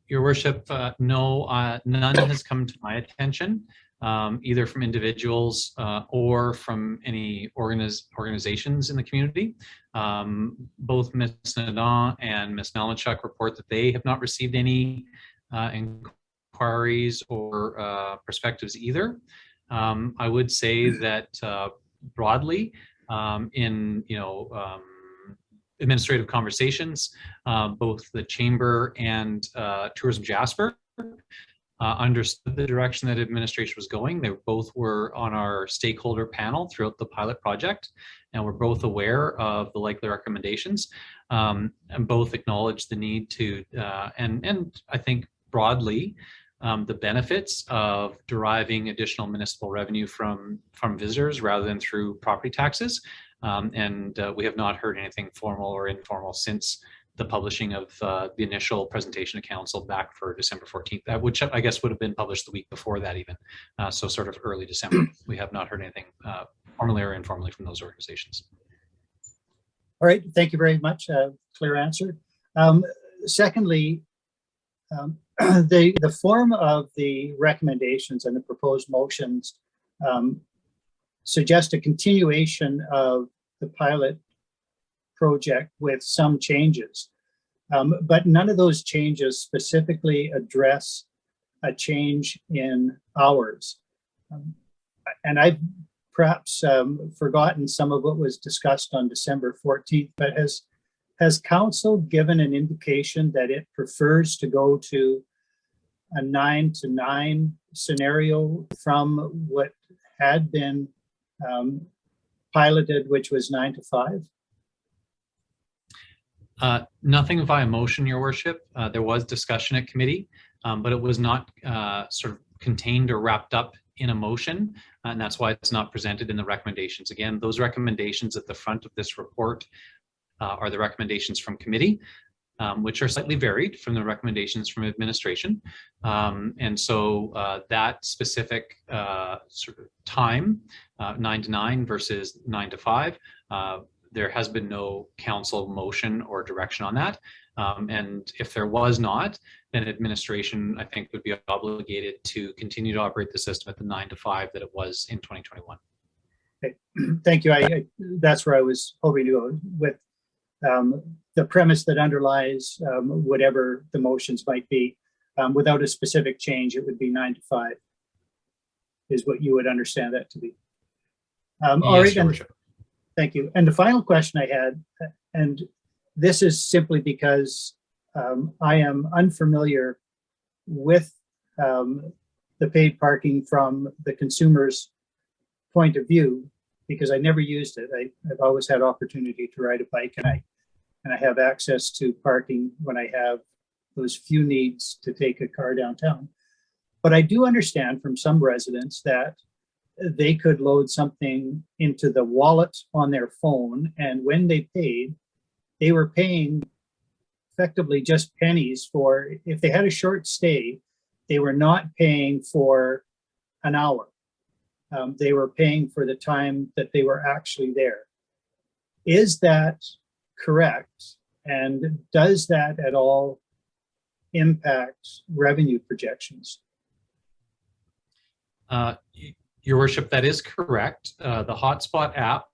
Your worship, no, none has come to my attention, either from individuals or from any organizations in the community. Both Ms. Nadan and Ms. Malinchuk report that they have not received any inquiries or perspectives either. I would say that broadly, in administrative conversations, both the Chamber and Tourism Jasper understood the direction that administration was going. They both were on our stakeholder panel throughout the pilot project, and we're both aware of the likely recommendations, and both acknowledge the need to, and I think broadly, the benefits of deriving additional municipal revenue from visitors rather than through property taxes. And we have not heard anything formal or informal since the publishing of the initial presentation to council back for December 14th, which I guess would have been published the week before that even. So sort of early December. We have not heard anything formally or informally from those organizations. All right, thank you very much. Clear answer. Secondly, the form of the recommendations and the proposed motions suggest a continuation of the pilot project with some changes, but none of those changes specifically address a change in hours. And I've perhaps forgotten some of what was discussed on December 14th, but has council given an indication that it prefers to go to a 9 to 9 scenario from what had been piloted, which was 9 to 5? Nothing via motion, Your Worship. There was discussion at committee, but it was not sort of contained or wrapped up in a motion, and that's why it's not presented in the recommendations. Again, those recommendations at the front of this report are the recommendations from committee, which are slightly varied from the recommendations from administration. And so that specific sort of time, 9 to 9 versus 9 to 5, there has been no council motion or direction on that. And if there was not, then administration, I think, would be obligated to continue to operate the system at the 9 to 5 that it was in 2021. Okay. Thank you. That's where I was hoping to go with the premise that underlies whatever the motions might be. Without a specific change, it would be 9 to 5 is what you would understand that to be. All right, Your Worship. thank you. And the final question I had, and this is simply because I am unfamiliar with the paid parking from the consumer's point of view, because I never used it. I've always had opportunity to ride a bike, and I have access to parking when I have those few needs to take a car downtown. But I do understand from some residents that they could load something into the wallet on their phone, and when they paid, they were paying effectively just pennies for, if they had a short stay, they were not paying for an hour. They were paying for the time that they were actually there. Is that correct? And does that at all impact revenue projections? Your Worship, that is correct. The Hotspot app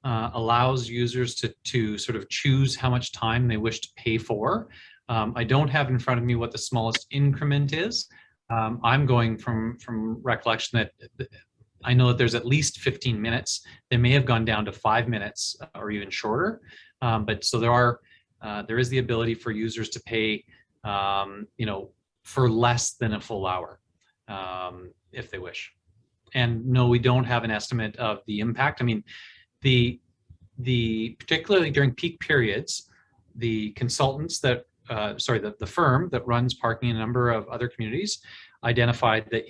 allows users to sort of choose how much time they wish to pay for. I don't have in front of me what the smallest increment is. I'm going from recollection that I know that there's at least 15 minutes. They may have gone down to 5 minutes or even shorter. But so there is the ability for users to pay, for less than a full hour, if they wish. And no, we don't have an estimate of the impact. I mean, the particularly during peak periods, the consultants that, the firm that runs parking in a number of other communities identified that,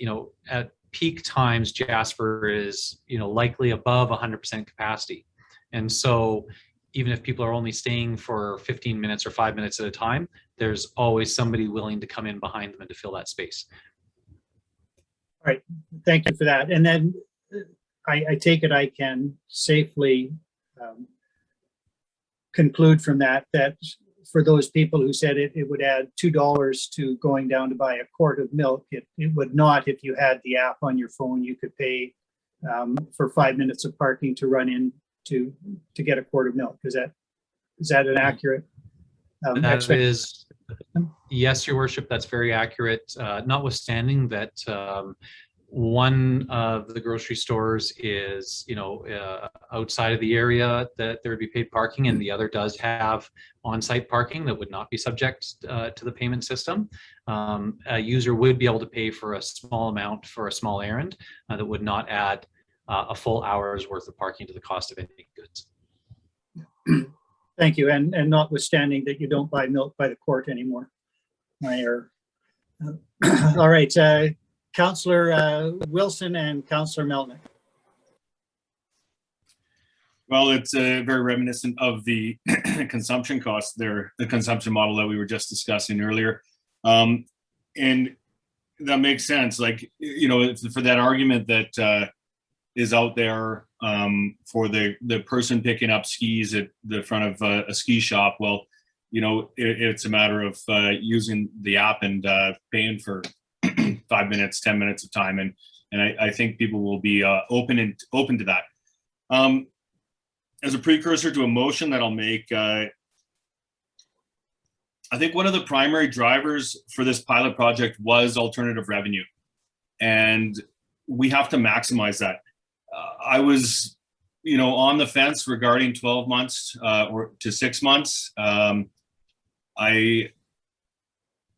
at peak times, Jasper is, likely above 100% capacity. And so even if people are only staying for 15 minutes or 5 minutes at a time, there's always somebody willing to come in behind them and to fill that space. All right, thank you for that. And then I take it I can safely conclude from that for those people who said it would add $2 to going down to buy a quart of milk, it would not. If you had the app on your phone, you could pay for 5 minutes of parking to run in to get a quart of milk. Is that an accurate that is, yes, Your Worship, that's very accurate. Notwithstanding that one of the grocery stores is, outside of the area that there would be paid parking, and the other does have on-site parking that would not be subject to the payment system. A user would be able to pay for a small amount for a small errand that would not add a full hour's worth of parking to the cost of any goods. Thank you. And notwithstanding that you don't buy milk by the quart anymore. My error. All right, Councillor Wilson and Councillor Melnick. Well, it's very reminiscent of the consumption costs there, the consumption model that we were just discussing earlier. And that makes sense. Like, for that argument that is out there for the person picking up skis at the front of a ski shop. Well, it's a matter of using the app and paying for 5 minutes, 10 minutes of time. And I think people will be open to that. As a precursor to a motion that I'll make, I think one of the primary drivers for this pilot project was alternative revenue. And we have to maximize that. I was, on the fence regarding 12 months or to 6 months. I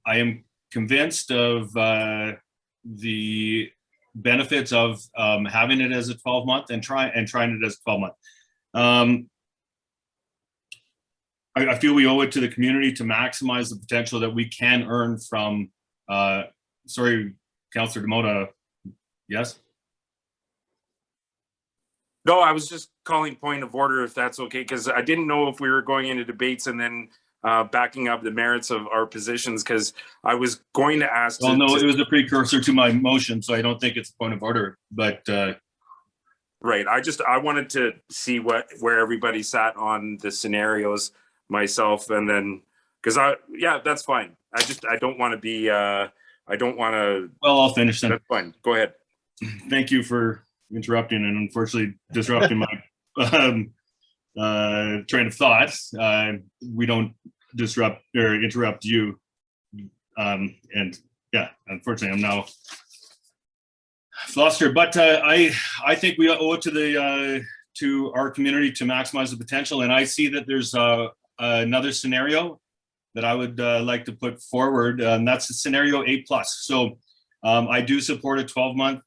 am convinced of the benefits of having it as a 12-month and trying it as a 12-month. I feel we owe it to the community to maximize the potential that we can earn from. Sorry, Councillor Demota. Yes. No, I was just calling point of order if that's okay, because I didn't know if we were going into debates and then backing up the merits of our positions, because I was going to ask. Well, no, it was a precursor to my motion, so I don't think it's a point of order, but right. I wanted to see where everybody sat on the scenarios myself, and then because yeah, that's fine. I don't want to be I don't want to. Well, I'll finish then. That's fine. Go ahead. Thank you for interrupting and unfortunately disrupting my train of thought. We don't disrupt or interrupt you. And yeah, unfortunately, I'm now flustered. But I think we owe it to our community to maximize the potential. And I see that there's another scenario that I would like to put forward, and that's the scenario 8+. So I do support a 12-month.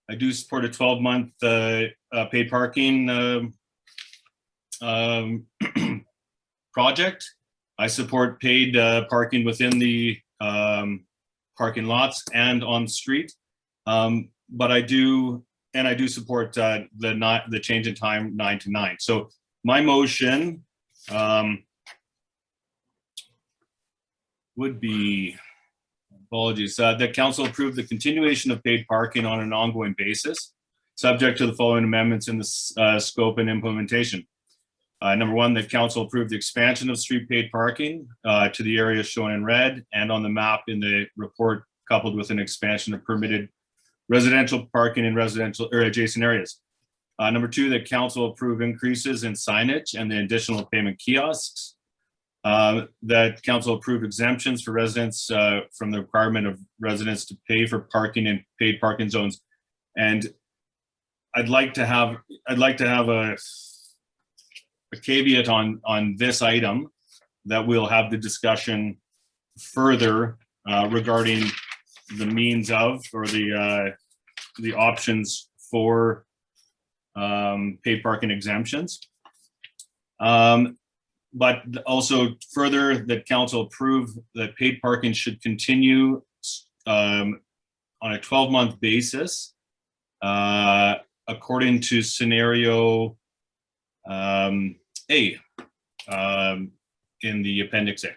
I do support a 12-month paid parking project. I support paid parking within the parking lots and on the street. But I do support the change in time 9 to 9. So my motion would be, apologies, that council approve the continuation of paid parking on an ongoing basis, subject to the following amendments in the scope and implementation. Number 1, that council approve the expansion of street paid parking to the areas shown in red and on the map in the report, coupled with an expansion of permitted residential parking in residential or adjacent areas. Number 2, that council approve increases in signage and the additional payment kiosks. That council approve exemptions for residents from the requirement of residents to pay for parking in paid parking zones. And I'd like to have a caveat on this item, that we'll have the discussion further regarding the means of, or the options for paid parking exemptions. But also further, that council approve that paid parking should continue on a 12-month basis according to scenario A in the appendix A.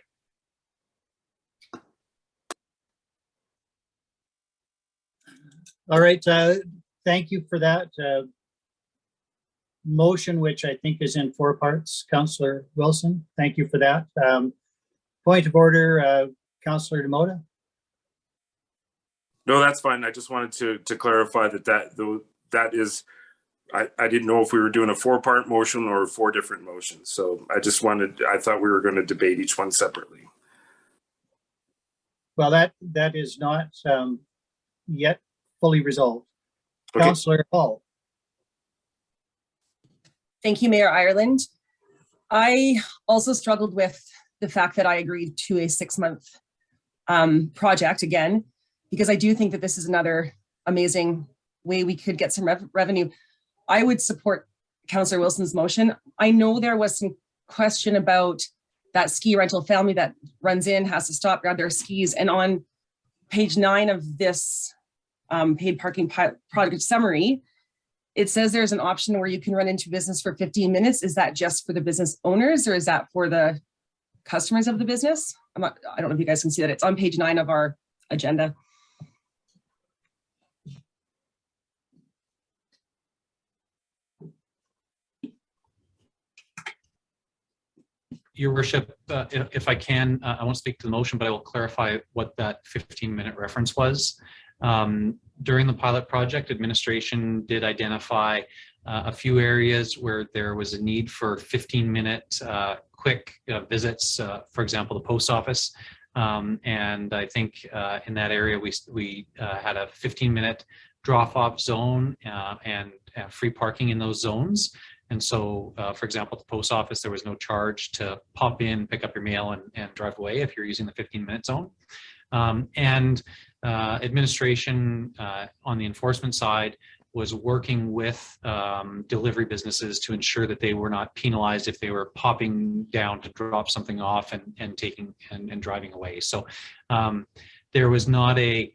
All right, thank you for that motion, which I think is in 4 parts. Councillor Wilson, thank you for that. Point of order, Councillor Demota. No, that's fine. I just wanted to clarify that is, I didn't know if we were doing a 4-part motion or 4 different motions. So I thought we were going to debate each one separately. Well, that is not yet fully resolved. Okay. Councillor Hall. Thank you, Mayor Ireland. I also struggled with the fact that I agreed to a 6-month project again, because I do think that this is another amazing way we could get some revenue. I would support Councillor Wilson's motion. I know there was some question about that ski rental family that runs in, has to stop, grab their skis. And on page 9 of this paid parking project summary, it says there's an option where you can run into business for 15 minutes. Is that just for the business owners, or is that for the customers of the business? I don't know if you guys can see that. It's on page 9 of our agenda. Your worship, if I can, I won't speak to the motion, but I will clarify what that 15-minute reference was. During the pilot project, administration did identify a few areas where there was a need for 15-minute quick visits, for example, the post office. And I think in that area, we had a 15-minute drop-off zone and free parking in those zones. And so, for example, at the post office, there was no charge to pop in, pick up your mail, and drive away if you're using the 15-minute zone. Administration on the enforcement side was working with delivery businesses to ensure that they were not penalized if they were popping down to drop something off and taking and driving away. So there was not a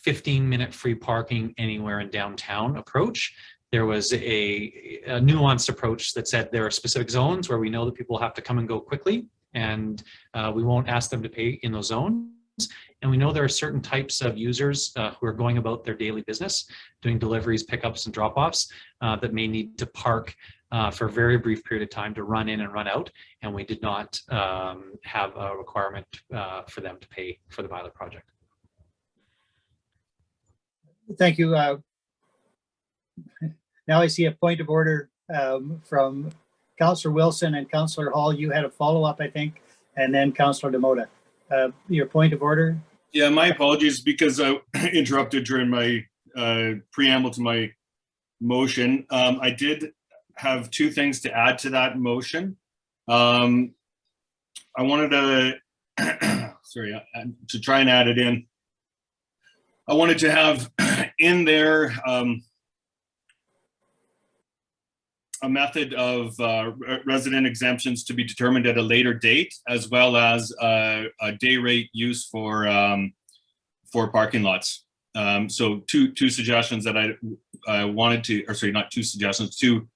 15-minute free parking anywhere in downtown approach. There was a nuanced approach that said there are specific zones where we know that people have to come and go quickly, and we won't ask them to pay in those zones. And we know there are certain types of users who are going about their daily business, doing deliveries, pickups, and drop-offs that may need to park for a very brief period of time to run in and run out. And we did not have a requirement for them to pay for the pilot project. Thank you. Now I see a point of order from Councillor Wilson and Councillor Hall. You had a follow-up, I think, and then Councillor Demota. Your point of order? Yeah, my apologies because I interrupted during my preamble to my motion. I did have two things to add to that motion. I wanted to, sorry, to try and add it in. I wanted to have in there a method of resident exemptions to be determined at a later date, as well as a day rate use for parking lots. So two suggestions that I wanted to, or sorry, not two suggestions, two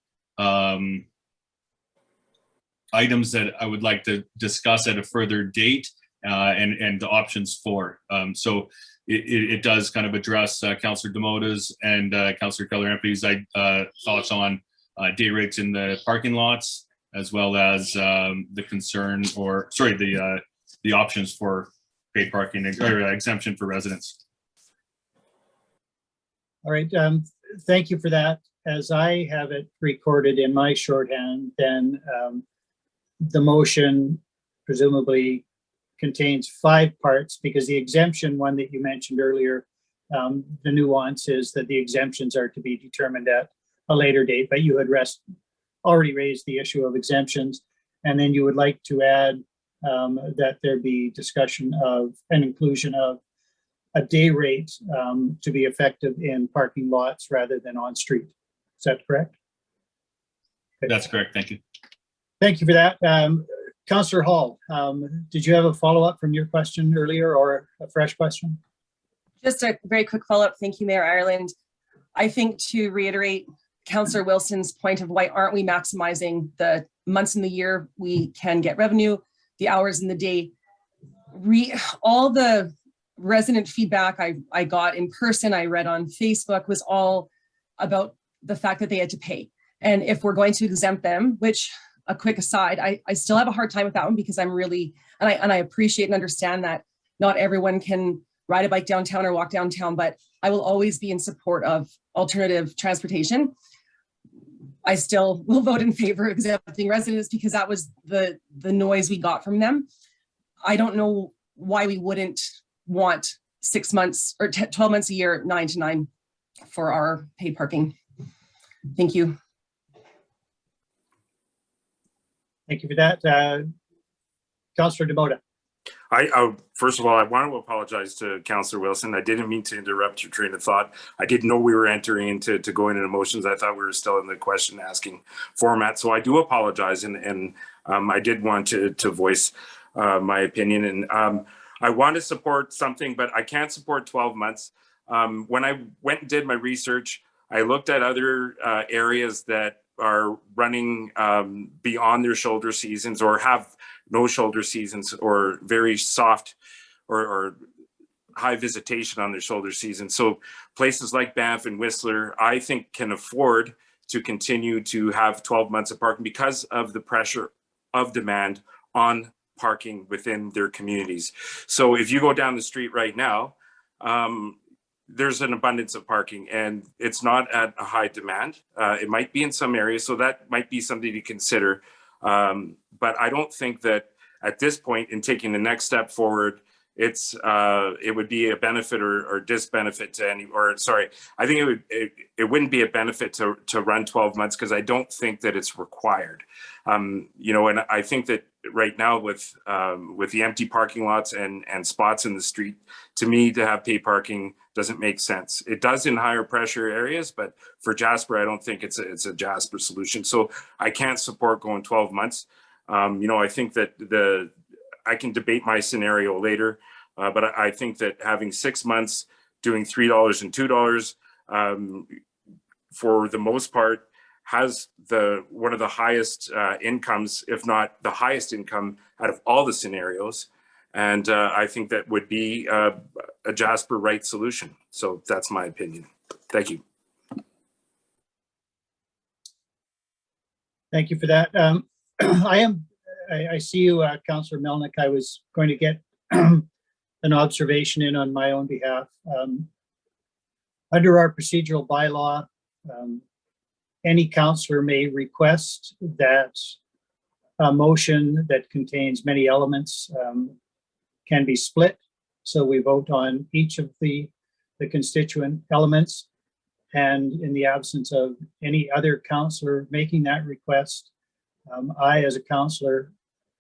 items that I would like to discuss at a further date, and the options for. So it does kind of address Councillor Demota's and Councillor Keller-Anthony's thoughts on day rates in the parking lots, as well as the concern, or sorry, the options for paid parking or exemption for residents. All right, thank you for that. As I have it recorded in my shorthand, then the motion presumably contains 5 parts, because the exemption one that you mentioned earlier, the nuance is that the exemptions are to be determined at a later date, but you had already raised the issue of exemptions, and then you would like to add that there be discussion of an inclusion of a day rate to be effective in parking lots rather than on street. Is that correct? Okay. That's correct. Thank you. Thank you for that. Councillor Hall, did you have a follow-up from your question earlier, or a fresh question? Just a very quick follow-up. Thank you, Mayor Ireland. I think to reiterate Councillor Wilson's point of why aren't we maximizing the months in the year we can get revenue, the hours in the day. All the resident feedback I got in person, I read on Facebook, was all about the fact that they had to pay. And if we're going to exempt them, which, a quick aside, I still have a hard time with that one, because I'm really, and I appreciate and understand that not everyone can ride a bike downtown or walk downtown, but I will always be in support of alternative transportation. I still will vote in favor of exempting residents, because that was the noise we got from them. I don't know why we wouldn't want 6 months or 12 months a year, 9 to 9 for our paid parking. Thank you. Thank you for that. Councillor Demota. First of all, I want to apologize to Councillor Wilson. I didn't mean to interrupt your train of thought. I didn't know we were entering into going into motions. I thought we were still in the question asking format. So I do apologize, and I did want to voice my opinion. And I want to support something, but I can't support 12 months. When I went and did my research, I looked at other areas that are running beyond their shoulder seasons, or have no shoulder seasons, or very soft or high visitation on their shoulder season. So places like Banff and Whistler, I think, can afford to continue to have 12 months of parking because of the pressure of demand on parking within their communities. So if you go down the street right now, there's an abundance of parking, and it's not at a high demand. It might be in some areas, so that might be something to consider. But I don't think that at this point, in taking the next step forward, it would be a benefit or disbenefit to any, or sorry, I think it wouldn't be a benefit to run 12 months, because I don't think that it's required. You know, and I think that right now with the empty parking lots and spots in the street, to me, to have paid parking doesn't make sense. It does in higher pressure areas, but for Jasper, I don't think it's a Jasper solution. So I can't support going 12 months. You know, I think that I can debate my scenario later, but I think that having 6 months doing $3 and $2, for the most part, has one of the highest incomes, if not the highest income out of all the scenarios. And I think that would be a Jasper right solution. So that's my opinion. Thank you. Thank you for that. I see you, Councillor Melnick. I was going to get an observation in on my own behalf. Under our procedural bylaw, any councillor may request that a motion that contains many elements can be split. So we vote on each of the constituent elements. And in the absence of any other councillor making that request, I, as a councillor,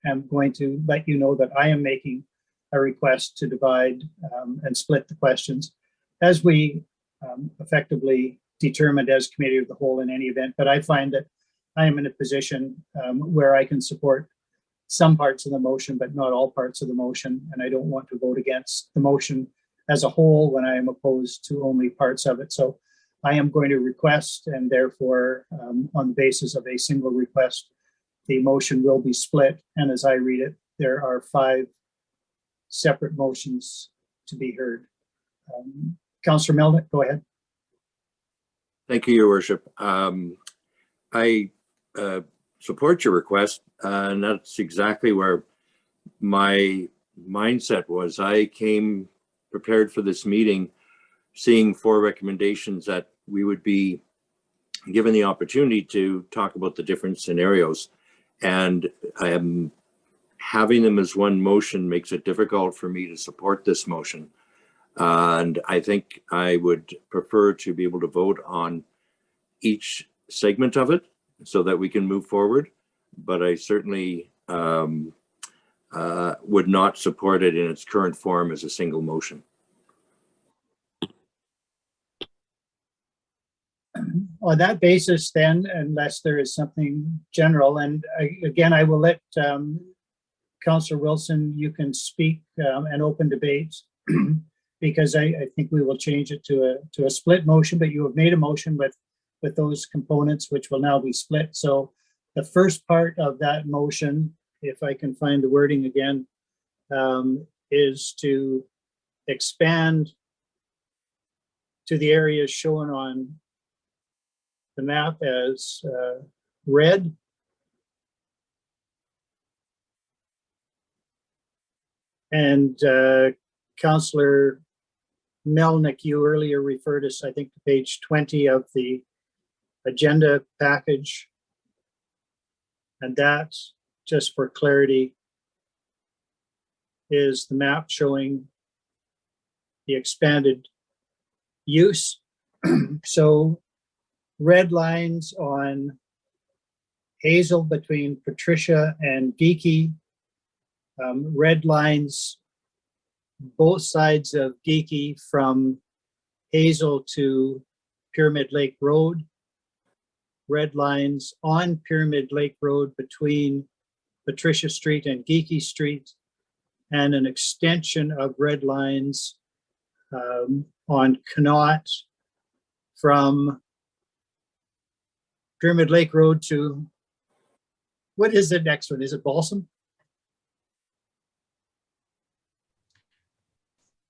am going to let you know that I am making a request to divide and split the questions as we effectively determined as committee of the whole in any event. But I find that I am in a position where I can support some parts of the motion, but not all parts of the motion. And I don't want to vote against the motion as a whole when I am opposed to only parts of it. So I am going to request, and therefore, on the basis of a single request, the motion will be split. And as I read it, there are 5 separate motions to be heard. Councillor Melnick, go ahead. Thank you, Your Worship. I support your request, and that's exactly where my mindset was. I came prepared for this meeting, seeing 4 recommendations that we would be given the opportunity to talk about the different scenarios. And having them as one motion makes it difficult for me to support this motion. And I think I would prefer to be able to vote on each segment of it so that we can move forward. But I certainly would not support it in its current form as a single motion. On that basis, then, unless there is something general, and again, I will let Councillor Wilson, you can speak and open debate, because I think we will change it to a split motion, but you have made a motion with those components, which will now be split. So the first part of that motion, if I can find the wording again, is to expand to the areas shown on the map as red. And Councillor Melnick, you earlier referred us, I think, to page 20 of the agenda package. And that, just for clarity, is the map showing the expanded use. So red lines on Hazel between Patricia and Geeky, red lines both sides of Geeky from Hazel to Pyramid Lake Road, red lines on Pyramid Lake Road between Patricia Street and Geeky Street, and an extension of red lines on Connaught from Pyramid Lake Road to, what is the next one? Is it Balsam?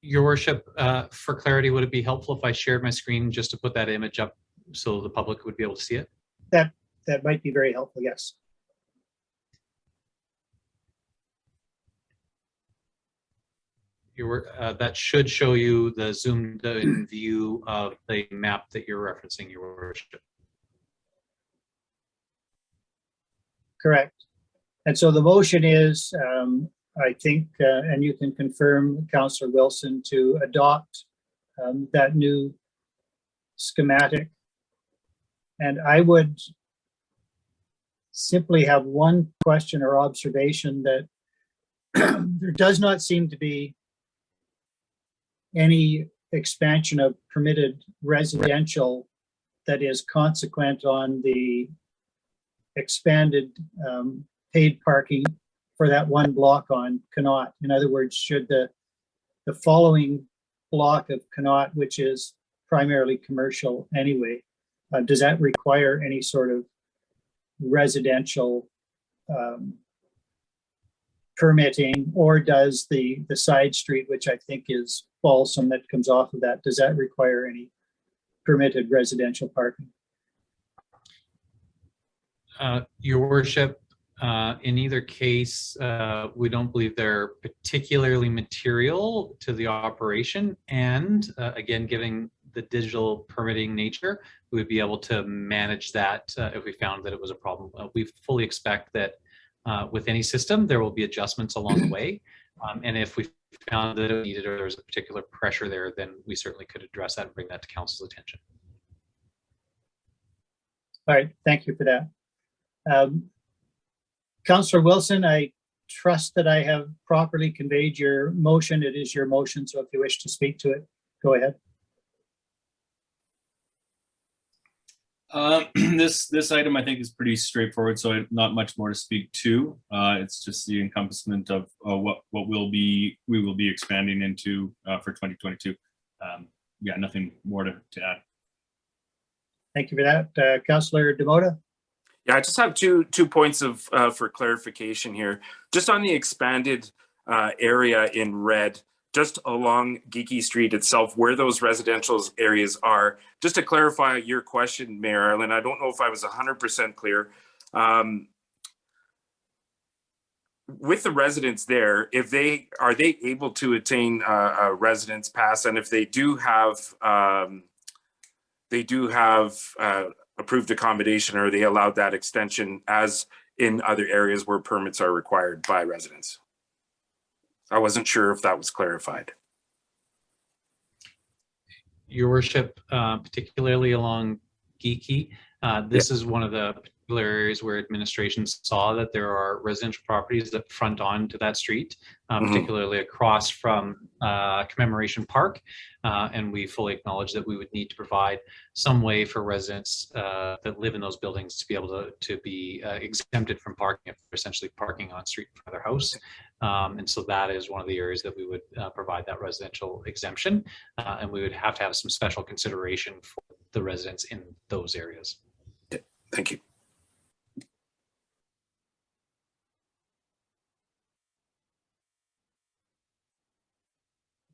Your Worship, for clarity, would it be helpful if I shared my screen just to put that image up so the public would be able to see it? That might be very helpful, yes. That should show you the zoomed in view of the map that you're referencing, Your Worship. Correct. And so the motion is, I think, and you can confirm, Councillor Wilson, to adopt that new schematic. And I would simply have one question or observation that there does not seem to be any expansion of permitted residential that is consequent on the expanded paid parking for that one block on Connaught. In other words, should the following block of Connaught, which is primarily commercial anyway, does that require any sort of residential permitting, or does the side street, which I think is Balsam that comes off of that, does that require any permitted residential parking? Your worship, in either case, we don't believe they're particularly material to the operation. And again, given the digital permitting nature, we would be able to manage that if we found that it was a problem. We fully expect that with any system, there will be adjustments along the way. And if we found that it needed or there was a particular pressure there, then we certainly could address that and bring that to council's attention. All right, thank you for that. Councillor Wilson, I trust that I have properly conveyed your motion. It is your motion, so if you wish to speak to it, go ahead. This item I think is pretty straightforward, so not much more to speak to. It's just the encompassment of what we will be expanding into for 2022. Yeah, nothing more to add. Thank you for that. Councillor Demota? Yeah, I just have two points of for clarification here. Just on the expanded area in red, just along Geeky Street itself, where those residential areas are. Just to clarify your question, Mayor Ireland, I don't know if I was 100% clear. With the residents there, if are they able to attain a residence pass, and if they do have approved accommodation, or they allowed that extension as in other areas where permits are required by residents? I wasn't sure if that was clarified. Your worship, particularly along Geeky, this is one of the particular areas where administration saw that there are residential properties that front onto that street, particularly across from Commemoration Park. And we fully acknowledge that we would need to provide some way for residents that live in those buildings to be able to be exempted from parking if they're essentially parking on street for their house. And so that is one of the areas that we would provide that residential exemption. And we would have to have some special consideration for the residents in those areas. Yeah, thank you.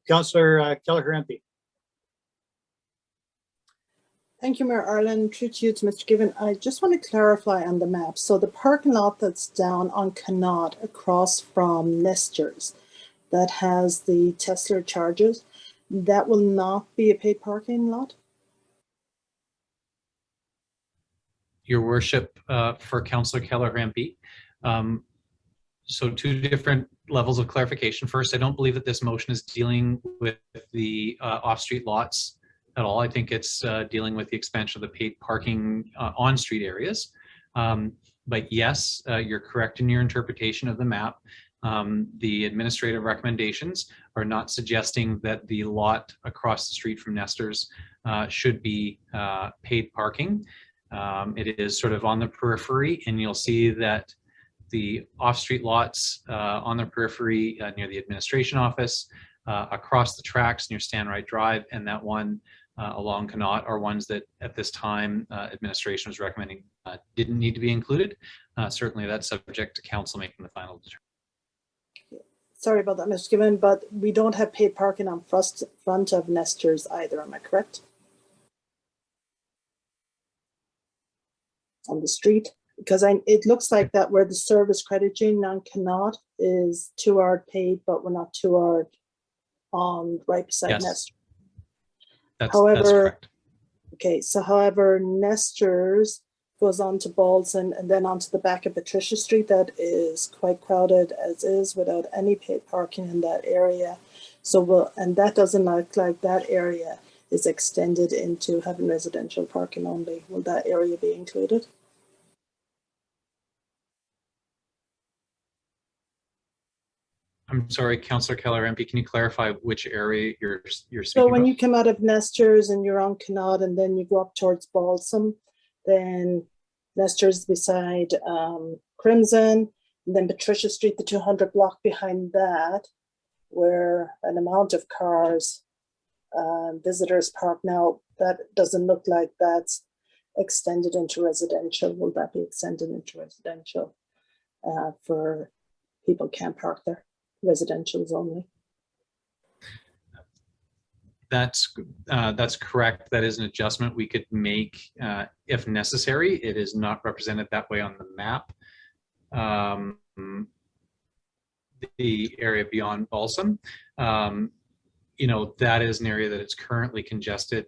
Councillor Kelleher-Empey. Thank you, Mayor Ireland. Through to you, to Mr. Given. I just want to clarify on the map. So the parking lot that's down on Connaught across from Nestor's that has the Tesla charges, that will not be a paid parking lot? Your worship, for Councillor Kelleher-Empey, so two different levels of clarification. First, I don't believe that this motion is dealing with the off-street lots at all. I think it's dealing with the expansion of the paid parking on-street areas. But yes, you're correct in your interpretation of the map. The administrative recommendations are not suggesting that the lot across the street from Nestor's should be paid parking. It is sort of on the periphery, and you'll see that the off-street lots on the periphery near the administration office, across the tracks near Stanwright Drive, and that one along Connaught are ones that at this time administration was recommending didn't need to be included. Certainly that's subject to council making the final determination. Sorry about that, Mr. Given, but we don't have paid parking on front of Nestor's either, am I correct? On the street? Because it looks like that where the service credit union on Connaught is 2 hour paid, but we're not 2 hour on right beside Yes. Nestor. That's However, correct. However, Nestor's goes on to Balsam and then onto the back of Patricia Street that is quite crowded as is without any paid parking in that area. So and that doesn't look like that area is extended into having residential parking only. Will that area be included? I'm sorry, Councillor Kelleher-Empey, can you clarify which area you're speaking So when about? you come out of Nestor's and you're on Connaught and then you go up towards Balsam, then Nestor's beside Crimson, and then Patricia Street, the 200 block behind that, where an amount of cars visitors park now, that doesn't look like that's extended into residential. Will that be extended into residential for people can't park there? Residentials only. That's correct. That is an adjustment we could make if necessary. It is not represented that way on the map. The area beyond Balsam, you know, that is an area that is currently congested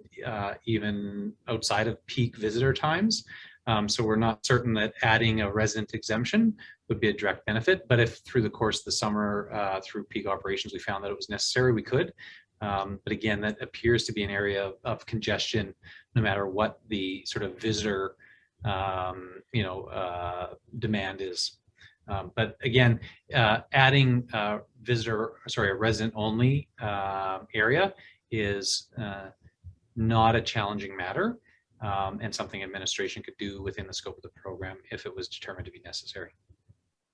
even outside of peak visitor times. So we're not certain that adding a resident exemption would be a direct benefit, but if through the course of the summer, through peak operations, we found that it was necessary, we could. But again, that appears to be an area of congestion, no matter what the sort of visitor, demand is. But again, adding a resident only area is not a challenging matter, and something administration could do within the scope of the program if it was determined to be necessary.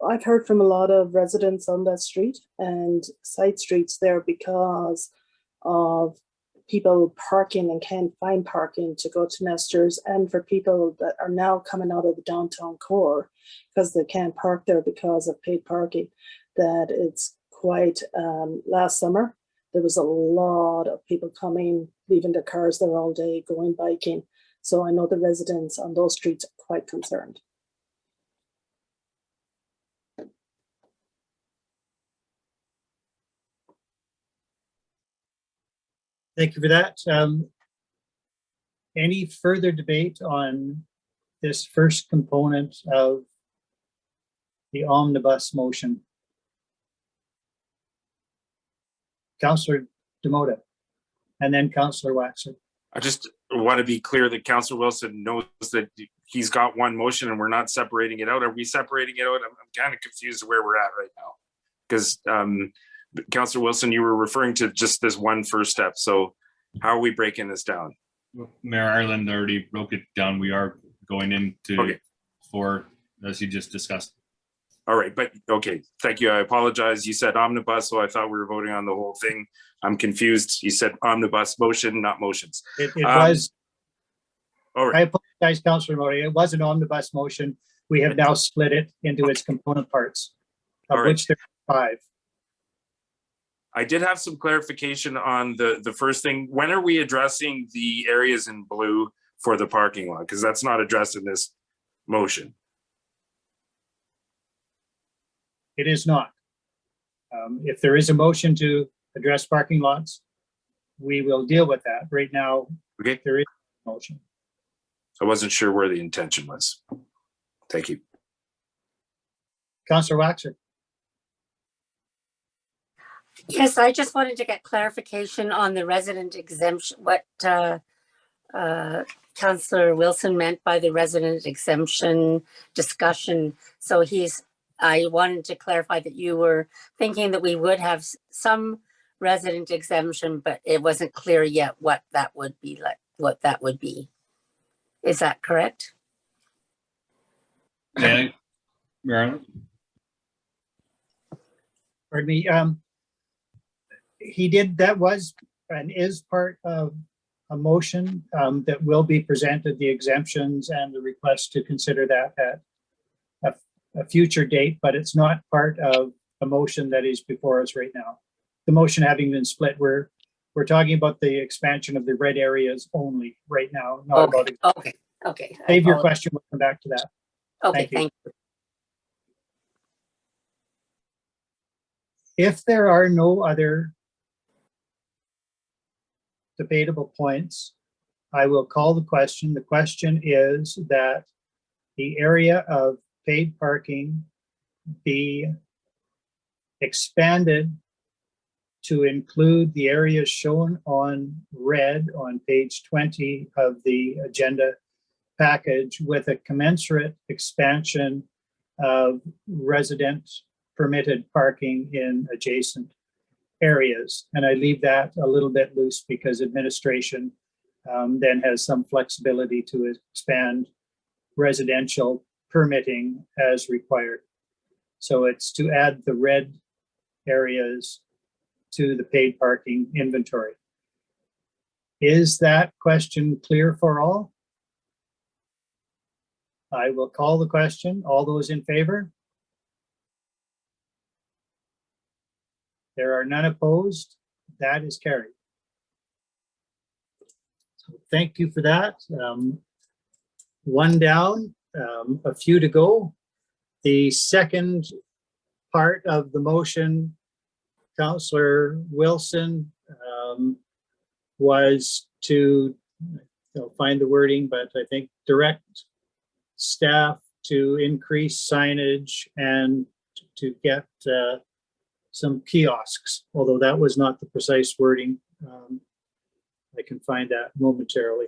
I've heard from a lot of residents on that street and side streets there because of people parking and can't find parking to go to Nestor's, and for people that are now coming out of the downtown core because they can't park there because of paid parking, that it's quite, last summer, there was a lot of people coming, leaving their cars there all day, going biking. So I know the residents on those streets are quite concerned. Thank you for that. Any further debate on this first component of the omnibus motion? Councillor Demota, and then Councillor Waxer. I just want to be clear that Councillor Wilson knows that he's got one motion and we're not separating it out. Are we separating it out? I'm kind of confused where we're at right now. Because Councillor Wilson, you were referring to just this one first step. So how are we breaking this down? Mayor Ireland already broke it down. We are going into for, as you just discussed. All right, but okay, thank you. I apologize. You said omnibus, so I thought we were voting on the whole thing. I'm confused. You said omnibus motion, not motions. It was. All right. I apologize, Councillor Modi. It was an omnibus motion. We have now split it into its component parts, of which there are 5. I did have some clarification on the first thing. When are we addressing the areas in blue for the parking lot? Because that's not addressed in this motion. It is not. If there is a motion to address parking lots, we will deal with that. Right now, Okay. there is a motion. So I wasn't sure where the intention was. Thank you. Councillor Waxer. Yes, I just wanted to get clarification on the resident exemption, what Councillor Wilson meant by the resident exemption discussion. So I wanted to clarify that you were thinking that we would have some resident exemption, but it wasn't clear yet what that would be like, what that would be. Is that correct? Yeah, Mayor Ireland? Pardon me. He did, that was and is part of a motion that will be presented, the exemptions and the request to consider that at a future date, but it's not part of a motion that is before us right now. The motion having been split, we're talking about the expansion of the red areas only right now, not about. Okay. Save your question, we'll come back to that. Okay, thank you. If there are no other debatable points, I will call the question. The question is that the area of paid parking be expanded to include the areas shown on red on page 20 of the agenda package, with a commensurate expansion of resident permitted parking in adjacent areas. And I leave that a little bit loose because administration then has some flexibility to expand residential permitting as required. So it's to add the red areas to the paid parking inventory. Is that question clear for all? I will call the question. All those in favor? There are none opposed. That is carried. So thank you for that. One down, a few to go. The second part of the motion, Councillor Wilson, was to, find the wording, but I think direct staff to increase signage and to get some kiosks, although that was not the precise wording. I can find that momentarily.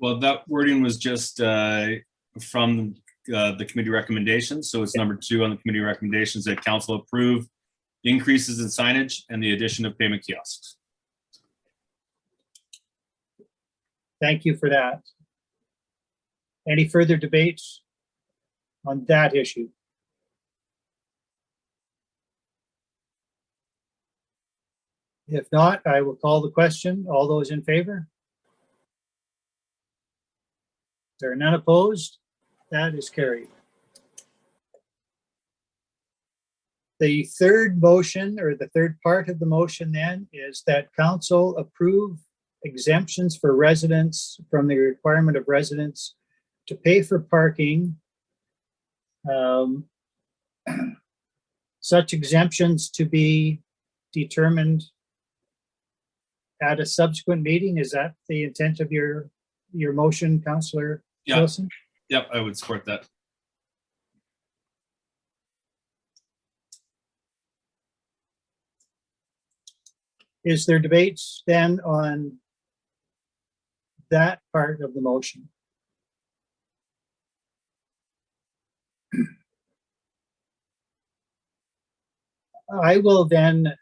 Well, that wording was just from the committee recommendations. So it's number 2 on the committee recommendations that council approve increases in signage and the addition of payment kiosks. Thank you for that. Any further debates on that issue? If not, I will call the question. All those in favor? There are none opposed. That is carried. The third motion, or the third part of the motion then, is that council approve exemptions for residents from the requirement of residents to pay for parking. Such exemptions to be determined at a subsequent meeting. Is that the intent of your motion, Councillor Wilson? Yep, I would support that. Is there debates then on that part of the motion? I will then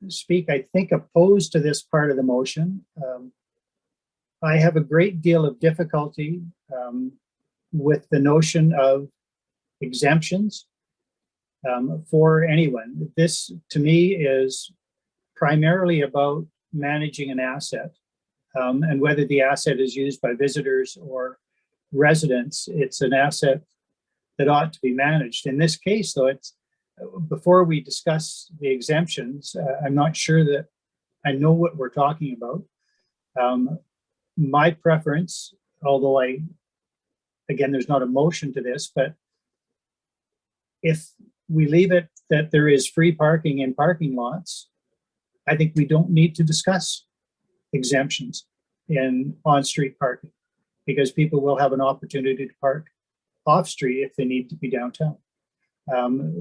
speak, I think, opposed to this part of the motion. I have a great deal of difficulty with the notion of exemptions for anyone. This, to me, is primarily about managing an asset, and whether the asset is used by visitors or residents, it's an asset that ought to be managed. In this case, though, it's before we discuss the exemptions, I'm not sure that I know what we're talking about. My preference, although again, there's not a motion to this, but if we leave it that there is free parking in parking lots, I think we don't need to discuss exemptions in on-street parking, because people will have an opportunity to park off-street if they need to be downtown.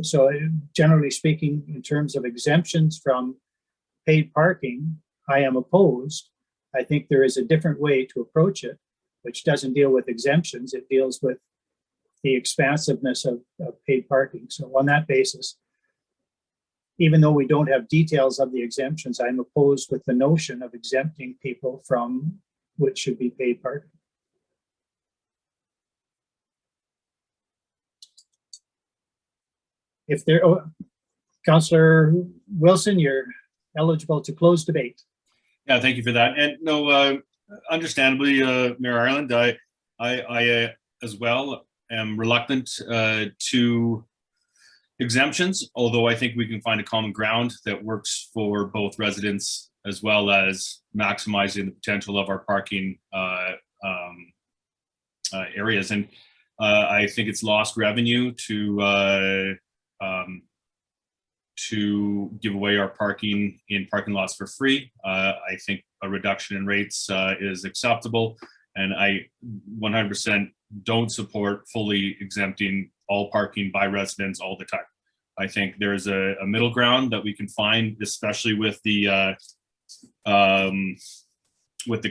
So generally speaking, in terms of exemptions from paid parking, I am opposed. I think there is a different way to approach it, which doesn't deal with exemptions. It deals with the expansiveness of paid parking. So on that basis, even though we don't have details of the exemptions, I'm opposed with the notion of exempting people from what should be paid parking. If there, Councillor Wilson, you're eligible to close debate. Yeah, thank you for that. And no, understandably, Mayor Ireland, I as well am reluctant to exemptions, although I think we can find a common ground that works for both residents as well as maximizing the potential of our parking areas. And I think it's lost revenue to give away our parking in parking lots for free. I think a reduction in rates is acceptable, and I 100% don't support fully exempting all parking by residents all the time. I think there's a middle ground that we can find, especially with the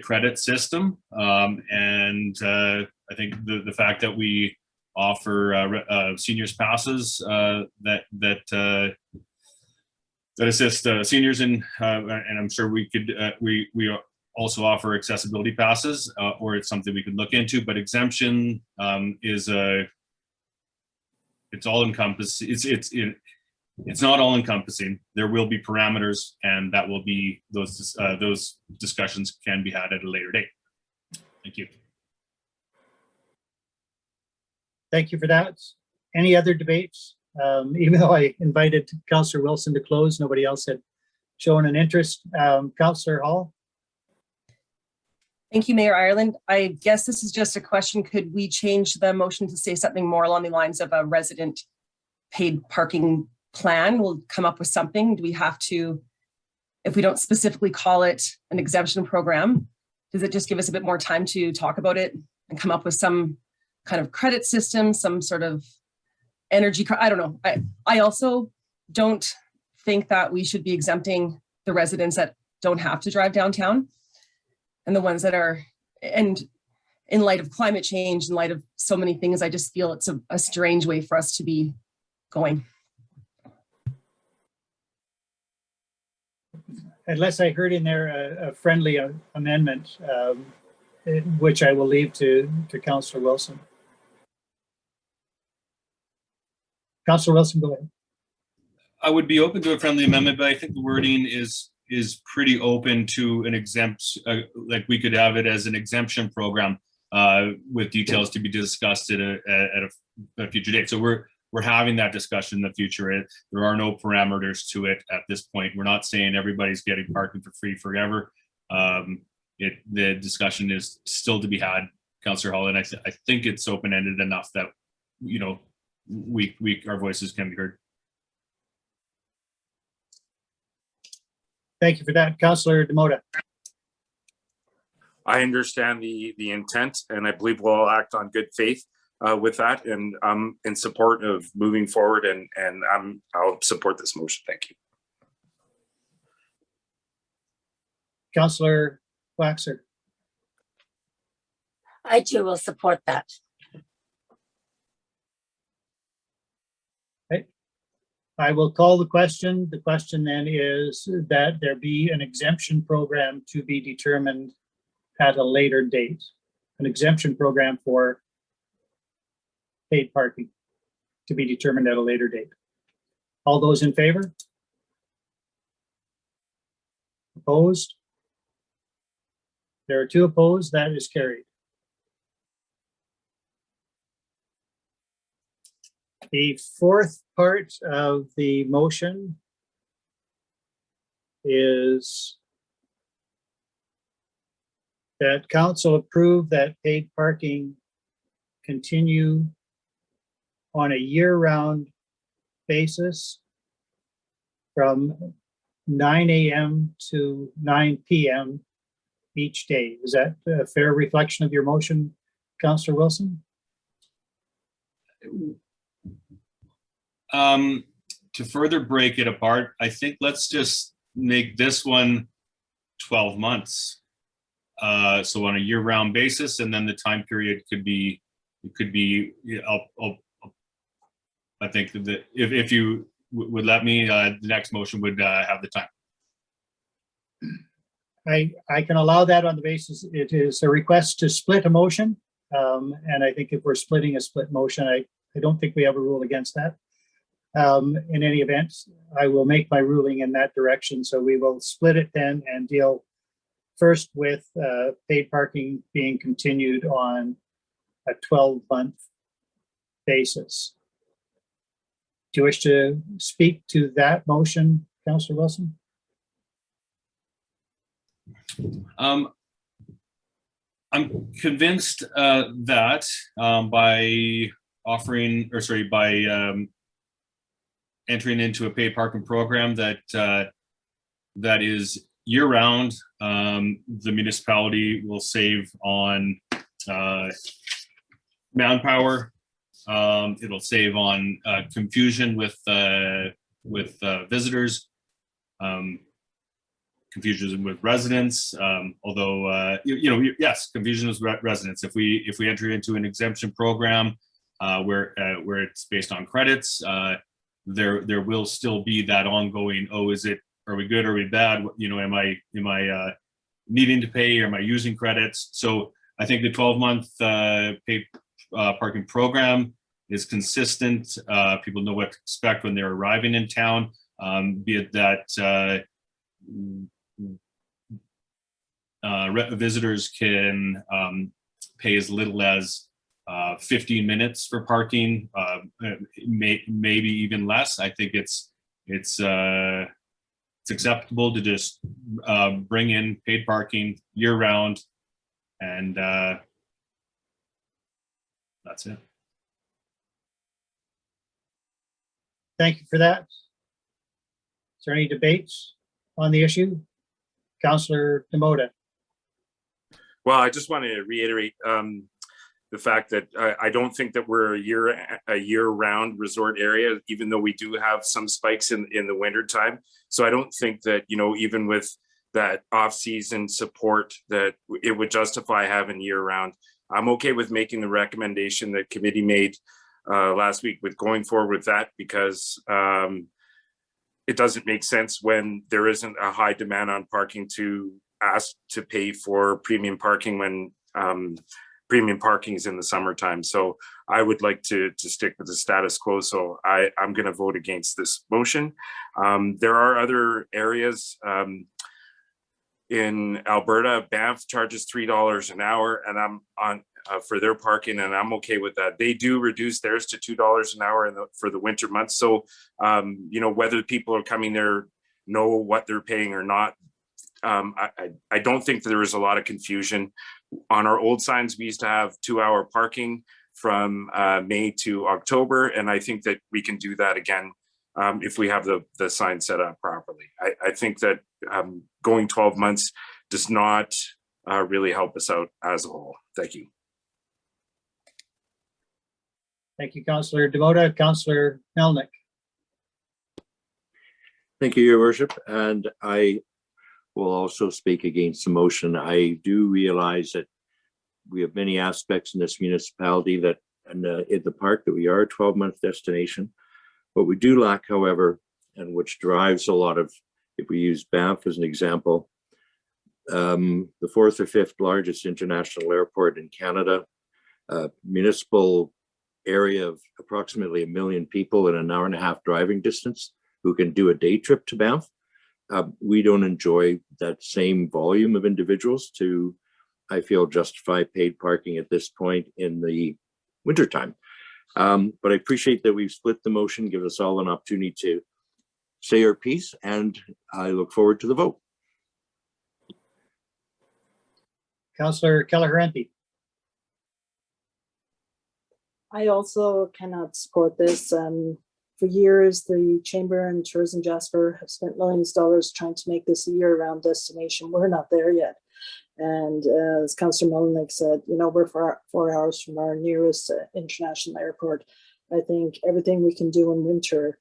credit system, and I think the fact that we offer seniors passes that assist seniors in, and I'm sure we could we also offer accessibility passes, or it's something we could look into. But exemption is it's all encompassing. it's not all encompassing. There will be parameters, and that will be those discussions can be had at a later date. Thank you. Thank you for that. Any other debates? Even though I invited Councillor Wilson to close, nobody else had shown an interest. Councillor Hall? Thank you, Mayor Ireland. I guess this is just a question. Could we change the motion to say something more along the lines of a resident paid parking plan? We'll come up with something. Do we have to, if we don't specifically call it an exemption program, does it just give us a bit more time to talk about it and come up with some kind of credit system, some sort of energy? I don't know. I also don't think that we should be exempting the residents that don't have to drive downtown and the ones that are, and in light of climate change, in light of so many things, I just feel it's a strange way for us to be going. Unless I heard in there a friendly amendment, which I will leave to Councillor Wilson. Councillor Wilson, go ahead. I would be open to a friendly amendment, but I think the wording is pretty open to an exempt, like we could have it as an exemption program with details to be discussed at a future date. So we're having that discussion in the future. There are no parameters to it at this point. We're not saying everybody's getting parking for free forever. The discussion is still to be had, Councillor Hall, and I think it's open-ended enough that, you know, our voices can be heard. Thank you for that. Councillor Demota. I understand the intent, and I believe we'll act on good faith with that, and I'm in support of moving forward, and I'll support this motion. Thank you. Councillor Waxer. I too will support that. Okay. I will call the question. The question then is that there be an exemption program to be determined at a later date. An exemption program for paid parking to be determined at a later date. All those in favor? Opposed? There are 2 opposed. That is carried. The 4th part of the motion is that council approve that paid parking continue on a year-round basis from 9 a.m. to 9 p.m. each day. Is that a fair reflection of your motion, Councillor Wilson? To further break it apart, I think let's just make this one 12 months. So on a year-round basis, and then the time period could be, I think that if you would let me, the next motion would have the time. I can allow that on the basis it is a request to split a motion. And I think if we're splitting a split motion, I don't think we have a rule against that. In any event, I will make my ruling in that direction. So we will split it then and deal first with paid parking being continued on a 12-month basis. Do you wish to speak to that motion, Councillor Wilson? I'm convinced that by offering, or sorry, by entering into a paid parking program that that is year-round, the municipality will save on manpower. It'll save on confusion with visitors, confusion with residents. Although yes, confusion with residents. If we enter into an exemption program where it's based on credits, there will still be that ongoing. Oh, are we good? Are we bad? Am I needing to pay? Am I using credits? So I think the 12-month paid parking program is consistent. People know what to expect when they're arriving in town, be it that visitors can pay as little as 15 minutes for parking, maybe even less. I think it's acceptable to just bring in paid parking year round, and that's it. Thank you for that. Is there any debates on the issue? Councillor Demota. Well, I just want to reiterate the fact that I don't think that we're a year-round resort area, even though we do have some spikes in the winter time. So I don't think that, you know, even with that off-season support, that it would justify having year-round. I'm okay with making the recommendation that committee made last week with going forward with that, because it doesn't make sense when there isn't a high demand on parking to ask to pay for premium parking when premium parking is in the summertime. So I would like to stick with the status quo. So I'm going to vote against this motion. There are other areas in Alberta. Banff charges $3 an hour, and I'm on for their parking, and I'm okay with that. They do reduce theirs to $2 an hour for the winter months. So you know, whether people are coming there know what they're paying or not. I don't think there is a lot of confusion. On our old signs, we used to have 2-hour parking from May to October, and I think that we can do that again if we have the sign set up properly. I think that going 12 months does not really help us out as a whole. Thank you. Thank you, Councillor Demota. Councillor Melnick. Thank you, Your Worship. And I will also speak against the motion. I do realize that we have many aspects in this municipality that, and in the park, that we are a 12-month destination. What we do lack, however, and which drives a lot of, if we use Banff as an example, the 4th or 5th largest international airport in Canada, municipal area of approximately 1 million people in an hour-and-a-half driving distance who can do a day trip to Banff. We don't enjoy that same volume of individuals to, I feel, justify paid parking at this point in the wintertime. But I appreciate that we've split the motion, give us all an opportunity to say our piece, and I look forward to the vote. Councillor Kelleher-Enty. I also cannot support this. For years, the Chamber and Tourism Jasper have spent millions of dollars trying to make this a year-round destination. We're not there yet. And as Councillor Melnick said, you know, we're 4 hours from our nearest international airport. I think everything we can do in winter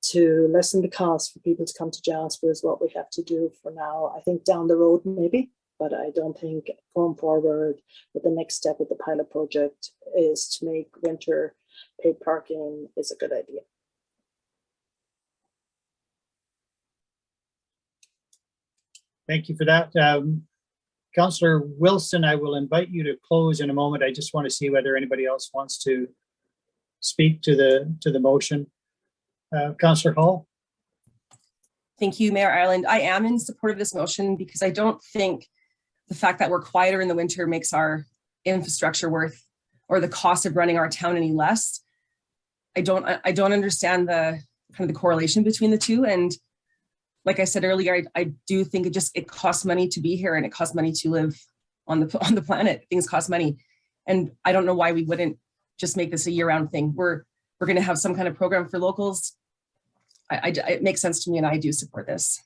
to lessen the cost for people to come to Jasper is what we have to do for now. I think down the road, maybe, but I don't think going forward with the next step of the pilot project is to make winter paid parking is a good idea. Thank you for that. Councillor Wilson, I will invite you to close in a moment. I just want to see whether anybody else wants to speak to the motion. Councillor Hall. Thank you, Mayor Ireland. I am in support of this motion because I don't think the fact that we're quieter in the winter makes our infrastructure worth, or the cost of running our town, any less. I don't understand the kind of the correlation between the two. And like I said earlier, I do think it costs money to be here, and it costs money to live on the planet. Things cost money. And I don't know why we wouldn't just make this a year-round thing. We're going to have some kind of program for locals. It makes sense to me, and I do support this.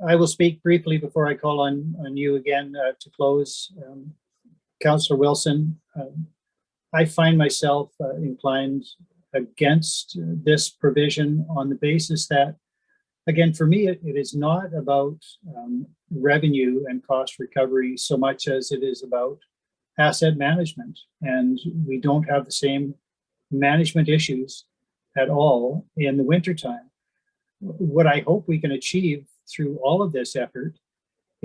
I will speak briefly before I call on you again to close. Councillor Wilson, I find myself inclined against this provision on the basis that, again, for me, it is not about revenue and cost recovery so much as it is about asset management. And we don't have the same management issues at all in the wintertime. What I hope we can achieve through all of this effort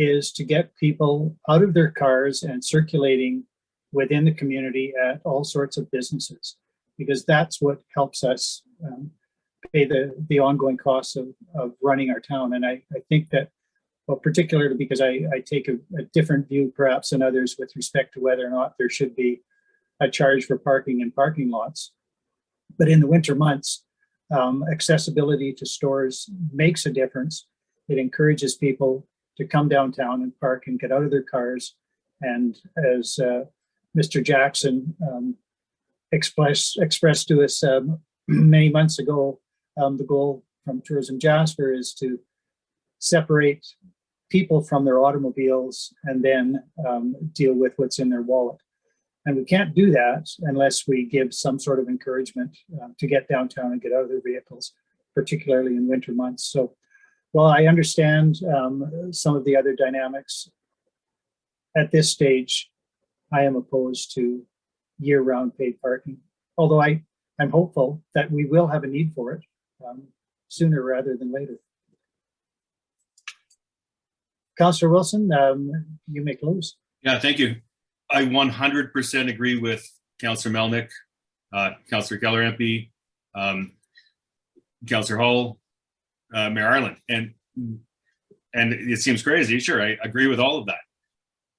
is to get people out of their cars and circulating within the community at all sorts of businesses, because that's what helps us pay the ongoing costs of running our town. And I think that, well, particularly because I take a different view perhaps than others with respect to whether or not there should be a charge for parking in parking lots. But in the winter months, accessibility to stores makes a difference. It encourages people to come downtown and park and get out of their cars. And as Mr. Jackson expressed to us many months ago, the goal from Tourism Jasper is to separate people from their automobiles and then deal with what's in their wallet. And we can't do that unless we give some sort of encouragement to get downtown and get out of their vehicles, particularly in winter months. So while I understand some of the other dynamics, at this stage, I am opposed to year-round paid parking. Although I'm hopeful that we will have a need for it sooner rather than later. Councillor Wilson, you may close. Yeah, thank you. I 100% agree with Councillor Melnick, Councillor Keller MP, Councillor Hull, Mayor Ireland, and it seems crazy. Sure, I agree with all of that.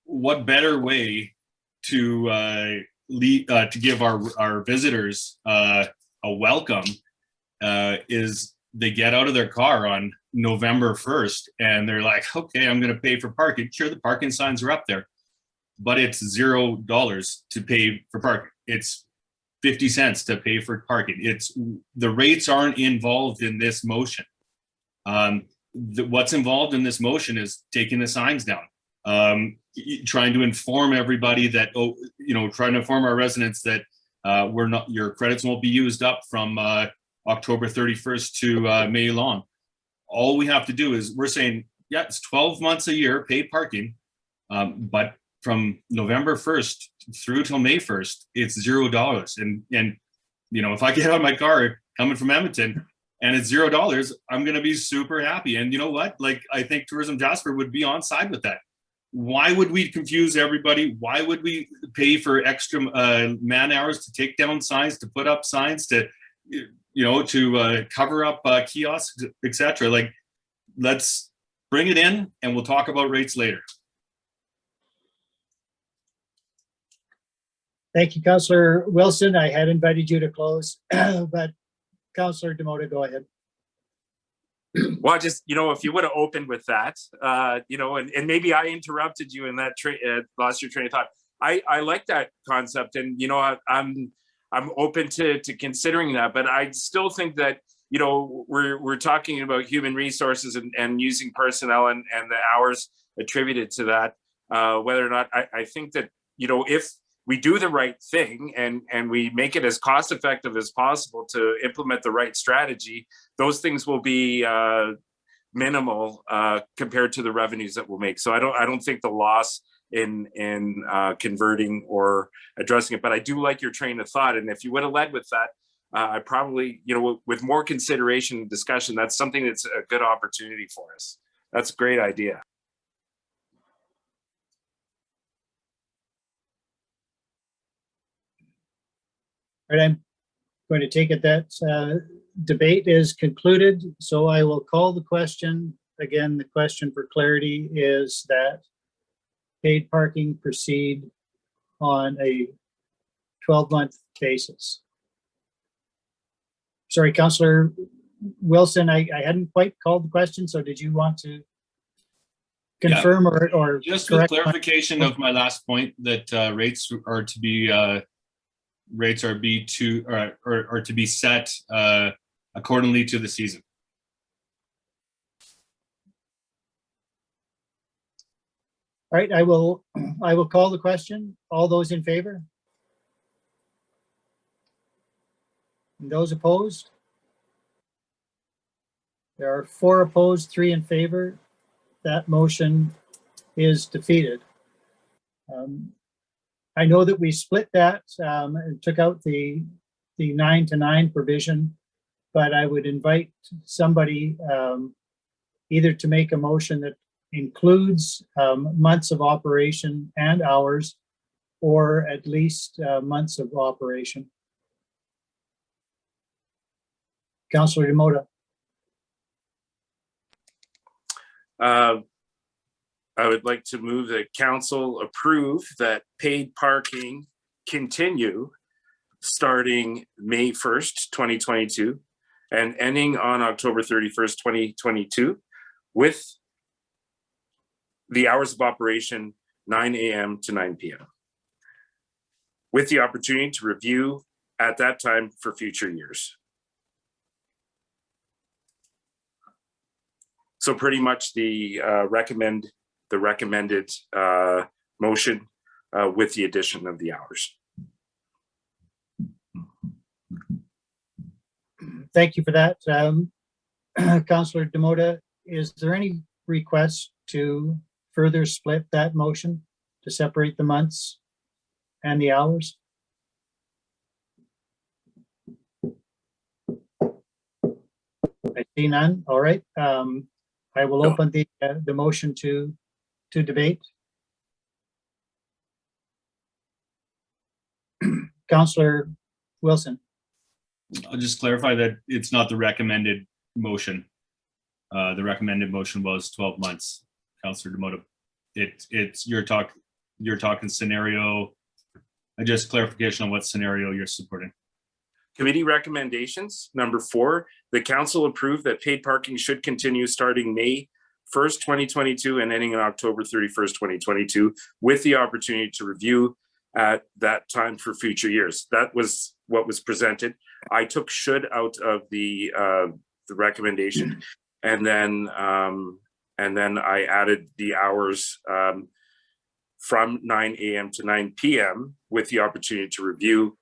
What better way to give our visitors a welcome is they get out of their car on November 1st and they're like, okay, I'm going to pay for parking. Sure, the parking signs are up there, but it's $0 to pay for parking. It's 50 cents to pay for parking. It's the rates aren't involved in this motion. What's involved in this motion is taking the signs down, trying to inform everybody that, trying to inform our residents that your credits won't be used up from October 31st to May long. All we have to do is we're saying, yeah, it's 12 months a year paid parking, but from November 1st through till May 1st, it's $0. And if I get out of my car coming from Edmonton and it's $0, I'm going to be super happy. And you know what? Like, I think Tourism Jasper would be on side with that. Why would we confuse everybody? Why would we pay for extra man hours to take down signs, to put up signs, to cover up kiosks, etc.? Like, let's bring it in and we'll talk about rates later. Thank you, Councillor Wilson. I had invited you to close, but Councillor Demota, go ahead. Well, just, if you would have opened with that, and maybe I interrupted you in that lost your train of thought. I like that concept, and I'm open to considering that, but I still think that we're talking about human resources and using personnel and the hours attributed to that. Whether or not I think that if we do the right thing and we make it as cost effective as possible to implement the right strategy, those things will be minimal compared to the revenues that we'll make. So I don't think the loss in converting or addressing it, but I do like your train of thought. And if you would have led with that, I probably, with more consideration and discussion, that's something that's a good opportunity for us. That's a great idea. All right, I'm going to take it that debate is concluded. So I will call the question. Again, the question for clarity is that paid parking proceed on a 12-month basis. Sorry, Councillor Wilson, I hadn't quite called the question. So did you want to confirm or just with clarification of my last point that rates are to be to be set accordingly to the season. All right, I will call the question. All those in favor? And those opposed? There are 4 opposed, 3 in favor. That motion is defeated. I know that we split that and took out the 9 to 9 provision, but I would invite somebody either to make a motion that includes months of operation and hours, or at least months of operation. Councillor Demota. I would like to move that council approve that paid parking continue starting May 1st, 2022 and ending on October 31st, 2022 with the hours of operation 9 a.m. to 9 p.m. with the opportunity to review at that time for future years. So pretty much the recommended motion with the addition of the hours. Thank you for that. Councillor Demota, is there any request to further split that motion to separate the months and the hours? I see none. All right. I will open the motion to debate. Councillor Wilson. I'll just clarify that it's not the recommended motion. The recommended motion was 12 months, Councillor Demota. It's you're talking scenario. Just clarification on what scenario you're supporting. Committee recommendations, number 4, the council approved that paid parking should continue starting May 1st, 2022 and ending on October 31st, 2022, with the opportunity to review at that time for future years. That was what was presented. I took should out of the recommendation, and then I added the hours from 9 a.m. to 9 p.m. with the opportunity to review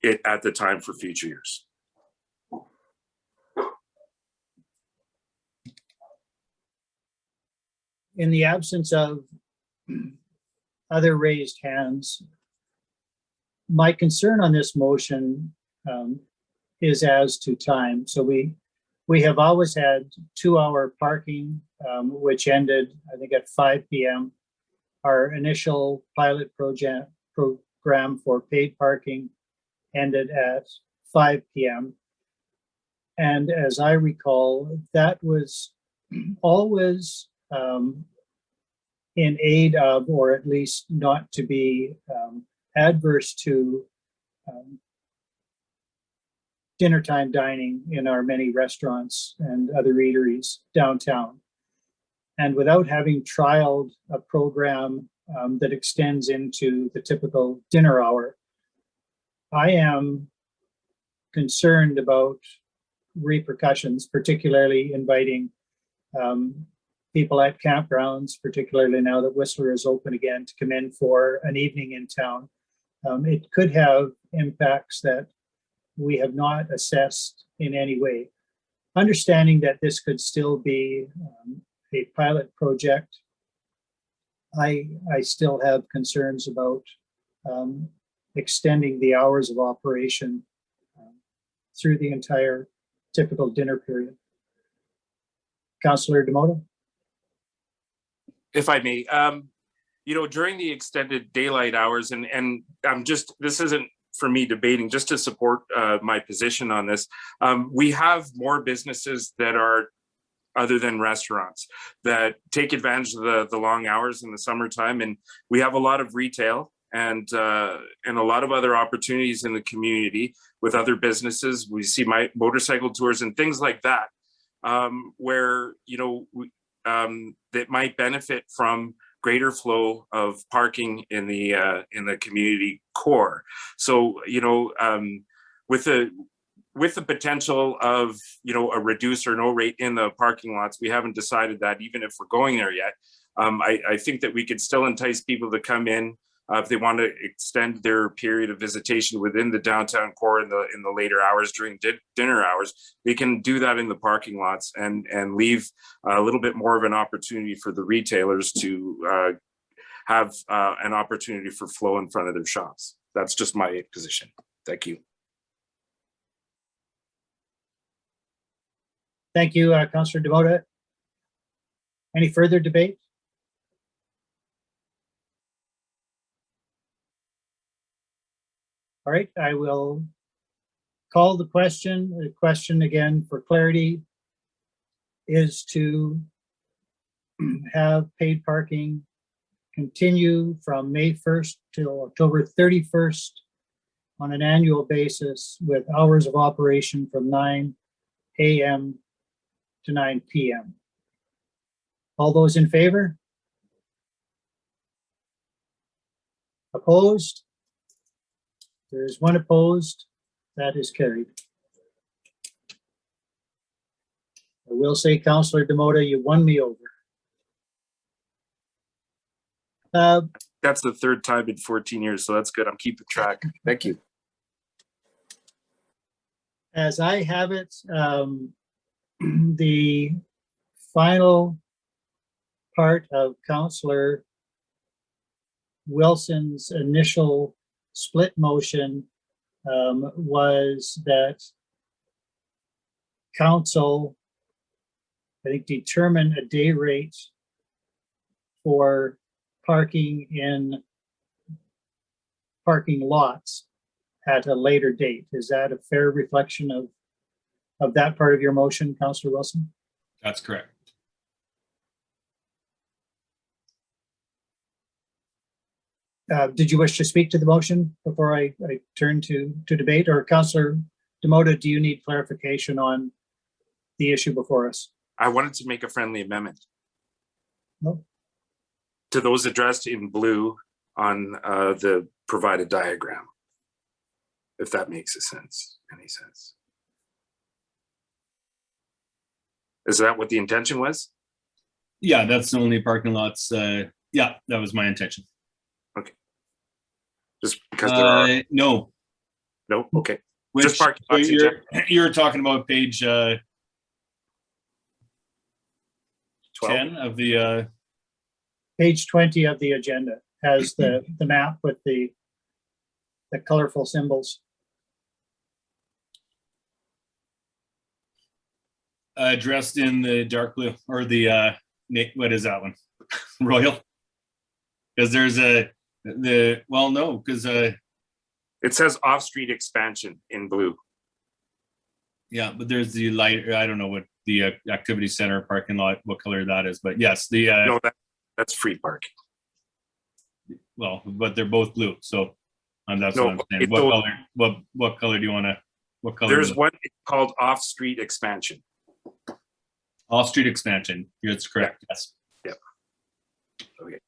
it at the time for future years. In the absence of other raised hands, my concern on this motion is as to time. So we have always had 2-hour parking, which ended, I think, at 5 p.m. Our initial pilot program for paid parking ended at 5 p.m. And as I recall, that was always in aid of, or at least not to be adverse to dinner time dining in our many restaurants and other eateries downtown. And without having trialed a program that extends into the typical dinner hour, I am concerned about repercussions, particularly inviting people at campgrounds, particularly now that Whistler is open again, to come in for an evening in town. It could have impacts that we have not assessed in any way. Understanding that this could still be a pilot project, I still have concerns about extending the hours of operation through the entire typical dinner period. Councillor Demota? If I may, during the extended daylight hours, and I'm just, this isn't for me debating, just to support my position on this, we have more businesses that are other than restaurants that take advantage of the long hours in the summertime, and we have a lot of retail and a lot of other opportunities in the community with other businesses. We see my motorcycle tours and things like that, where that might benefit from greater flow of parking in the community core. So with the potential of a reduce or no rate in the parking lots, we haven't decided that even if we're going there yet. I think that we could still entice people to come in if they want to extend their period of visitation within the downtown core in the later hours during dinner hours. They can do that in the parking lots and leave a little bit more of an opportunity for the retailers to have an opportunity for flow in front of their shops. That's just my position. Thank you. Thank you, Councillor Demota. Any further debate? All right, I will call the question. The question again for clarity is to have paid parking continue from May 1st till October 31st on an annual basis with hours of operation from 9 a.m. to 9 p.m. All those in favor? Opposed? There is one opposed. That is carried. I will say, Councillor Demota, you won me over. That's the third time in 14 years, so that's good. I'm keeping track. Thank you. As I have it, the final part of Councillor Wilson's initial split motion was that council, I think, determine a day rate for parking in parking lots at a later date. Is that a fair reflection of that part of your motion, Councillor Wilson? That's correct. Did you wish to speak to the motion before I turn to debate? Or Councillor Demota, do you need clarification on the issue before us? I wanted to make a friendly amendment. No. To those addressed in blue on the provided diagram, if that makes any sense. Is that what the intention was? Yeah, that's the only parking lots. Yeah, that was my intention. Okay. Just because there are no. Okay. Which, just parking so lots. You're talking about page 12 10 of the Page 20 of the agenda has the map with the colorful symbols. Dressed in the dark blue, or the what is that one? Royal. Because there's because it says off-street expansion in blue. yeah, but there's the light. I don't know what the activity center parking lot, what color that is, but yes, the No, that's free parking. well, but they're both blue, so that's No, what I'm saying. What color? What color do you want to? What color? There's one called off-street expansion. Off-street expansion. That's correct. Yeah. Yes. Yep. Okay.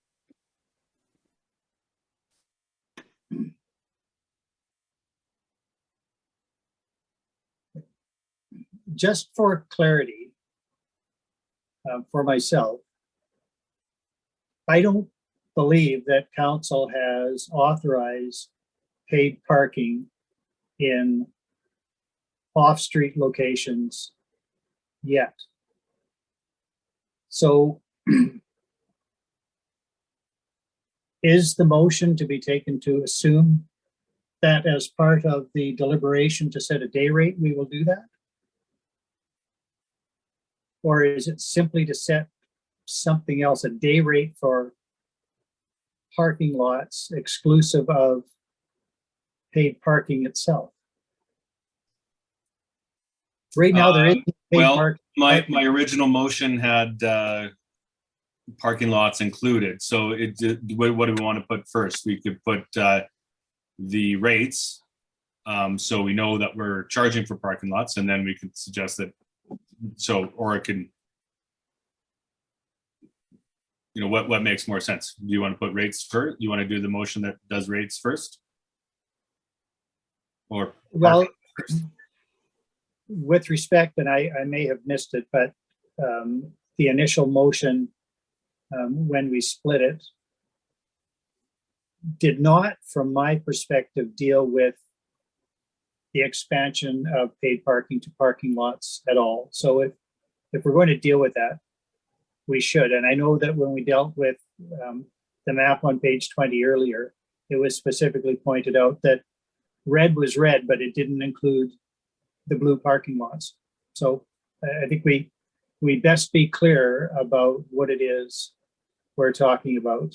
Just for clarity, for myself, I don't believe that council has authorized paid parking in off-street locations yet. So is the motion to be taken to assume that as part of the deliberation to set a day rate, we will do that? Or is it simply to set something else, a day rate for parking lots exclusive of paid parking itself? Right now, there is paid parking. My original motion had parking lots included. So what do we want to put first? We could put the rates, so we know that we're charging for parking lots, and then we could suggest that. So, or it can, what makes more sense? Do you want to put rates first? You want to do the motion that does rates first? Or well, with respect, and I may have missed it, but the initial motion, when we split it, did not, from my perspective, deal with the expansion of paid parking to parking lots at all. So if we're going to deal with that, we should. And I know that when we dealt with the map on page 20 earlier, it was specifically pointed out that red was red, but it didn't include the blue parking lots. So I think we best be clear about what it is we're talking about.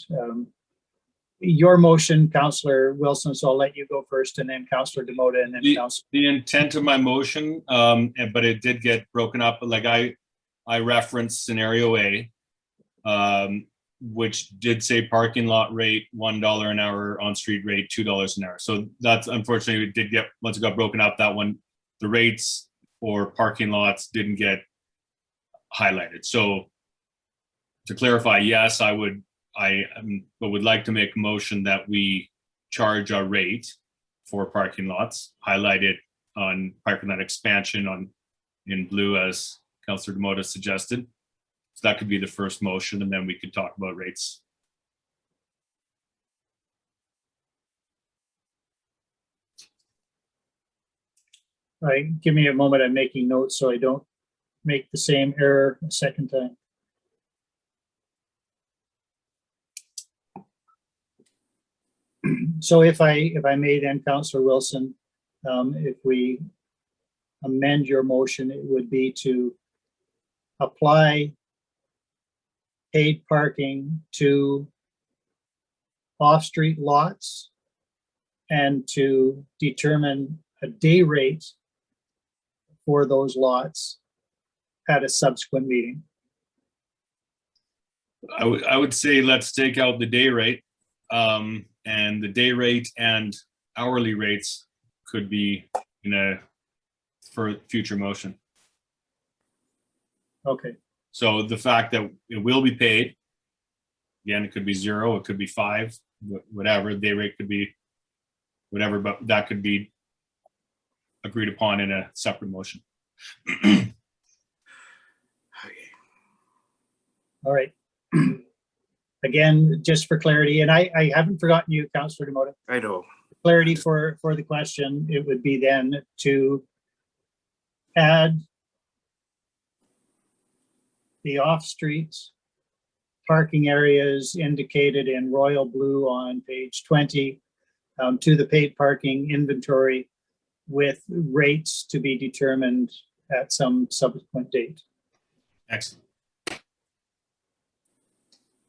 your motion, Councillor Wilson, so I'll let you go first, and then Councillor Demota, and then Councillor. The intent of my motion, but it did get broken up. Like I referenced scenario A, which did say parking lot rate $1 an hour, on street rate $2 an hour. So that's unfortunately, it did get, once it got broken up, that one, the rates for parking lots didn't get highlighted. So to clarify, yes, I would like to make a motion that we charge our rate for parking lots, highlight it on parking lot expansion in blue as Councillor Demota suggested. So that could be the first motion, and then we could talk about rates. All right, give me a moment. I'm making notes so I don't make the same error a second time. So if I may then, Councillor Wilson, if we amend your motion, it would be to apply paid parking to off-street lots and to determine a day rate for those lots at a subsequent meeting. I would say let's take out the day rate, and the day rate and hourly rates could be for future motion. Okay. So the fact that it will be paid, again, it could be 0, it could be 5, whatever, day rate could be whatever, but that could be agreed upon in a separate motion. All right. Again, just for clarity, and I haven't forgotten you, Councillor Demota. I know. Clarity for the question, it would be then to add the off-street parking areas indicated in royal blue on page 20 to the paid parking inventory with rates to be determined at some subsequent date. Excellent.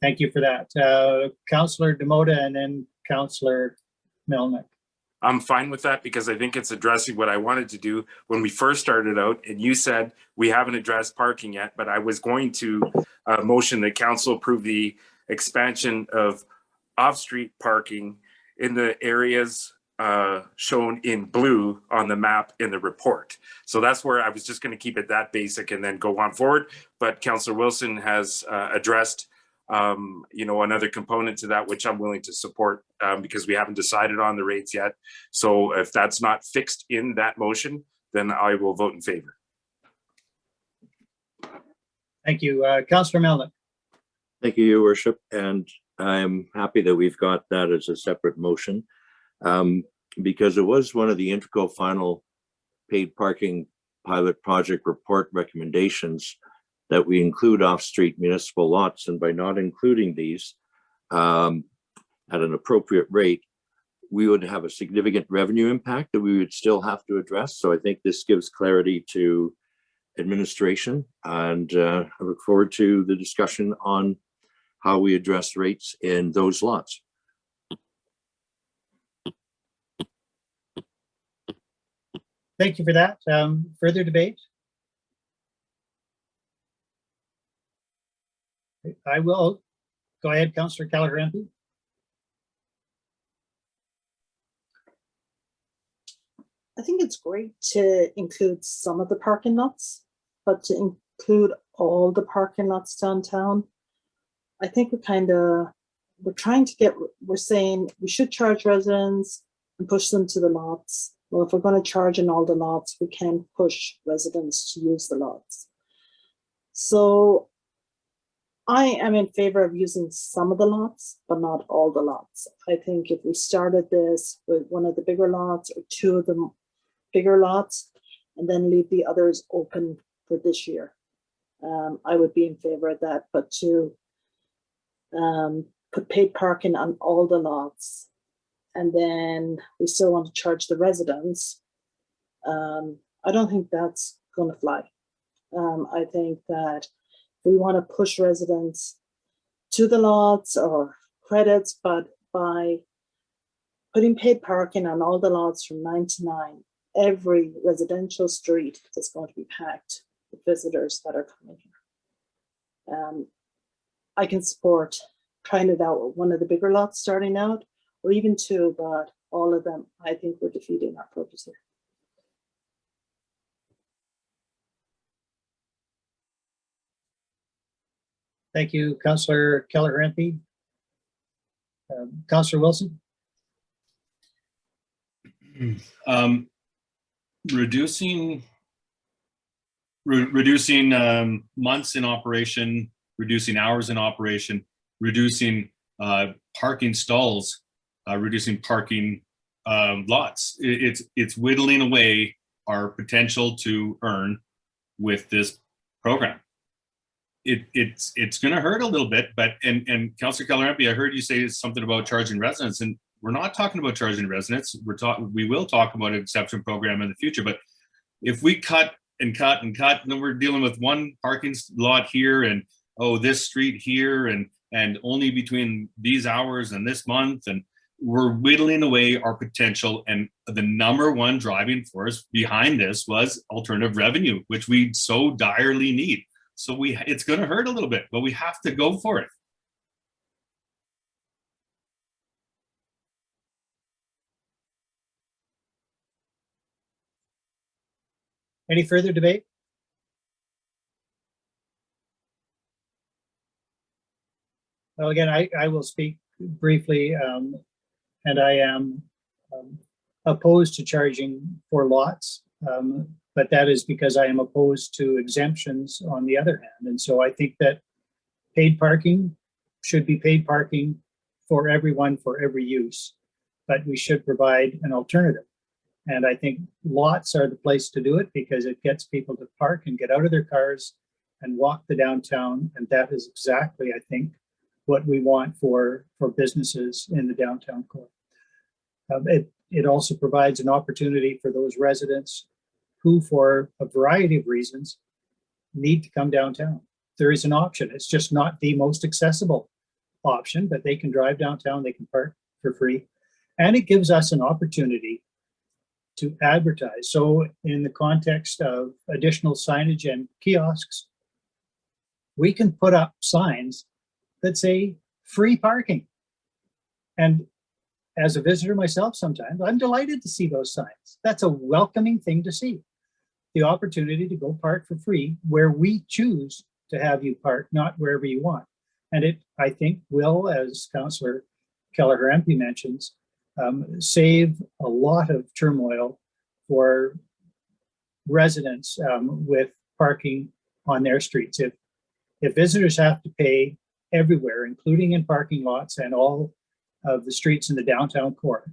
Thank you for that. Councillor Demota and then Councillor Melnick. I'm fine with that because I think it's addressing what I wanted to do when we first started out. And you said we haven't addressed parking yet, but I was going to motion that council approve the expansion of off-street parking in the areas shown in blue on the map in the report. So that's where I was just going to keep it that basic and then go on forward. But Councillor Wilson has addressed another component to that, which I'm willing to support because we haven't decided on the rates yet. So if that's not fixed in that motion, then I will vote in favor. Thank you. Councillor Melnick. Thank you, Your Worship. And I'm happy that we've got that as a separate motion because it was one of the integral final paid parking pilot project report recommendations that we include off-street municipal lots, and by not including these at an appropriate rate, we would have a significant revenue impact that we would still have to address. So I think this gives clarity to administration, and I look forward to the discussion on how we address rates in those lots. Thank you for that. Further debate? I will. Go ahead, Councillor Callagher-Empey. I think it's great to include some of the parking lots, but to include all the parking lots downtown, I think we're saying we should charge residents and push them to the lots. Well, if we're going to charge in all the lots, we can push residents to use the lots. So I am in favor of using some of the lots, but not all the lots. I think if we started this with one of the bigger lots or two of the bigger lots, and then leave the others open for this year, I would be in favor of that. But to put paid parking on all the lots, and then we still want to charge the residents, I don't think that's going to fly. I think that we want to push residents to the lots or credits, but by putting paid parking on all the lots from 9 to 9, every residential street is going to be packed with visitors that are coming here. I can support trying it out with one of the bigger lots starting out, or even two, but all of them, I think we're defeating our purpose here. Thank you, Councillor Keller-Hempe. Councillor Wilson? Reducing months in operation, reducing hours in operation, reducing parking stalls, reducing parking lots. It's whittling away our potential to earn with this program. It's going to hurt a little bit, but and Councillor Keller-Hempe, I heard you say something about charging residents, and we're not talking about charging residents. We will talk about an exception program in the future, but if we cut and cut and cut, then we're dealing with one parking lot here and this street here and only between these hours and this month, and we're whittling away our potential. And the number one driving force behind this was alternative revenue, which we so direly need. So it's going to hurt a little bit, but we have to go for it. Any further debate? Well, again, I will speak briefly, and I am opposed to charging for lots, but that is because I am opposed to exemptions on the other hand. And so I think that paid parking should be paid parking for everyone for every use, but we should provide an alternative. And I think lots are the place to do it because it gets people to park and get out of their cars and walk the downtown. And that is exactly, I think, what we want for businesses in the downtown core. It also provides an opportunity for those residents who, for a variety of reasons, need to come downtown. There is an option. It's just not the most accessible option, but they can drive downtown, they can park for free. And it gives us an opportunity to advertise. So in the context of additional signage and kiosks, we can put up signs that say free parking. And as a visitor myself sometimes, I'm delighted to see those signs. That's a welcoming thing to see. The opportunity to go park for free where we choose to have you park, not wherever you want. And it, I think, will, as Councillor Keller-Hempe mentions, save a lot of turmoil for residents with parking on their streets. If visitors have to pay everywhere, including in parking lots and all of the streets in the downtown core,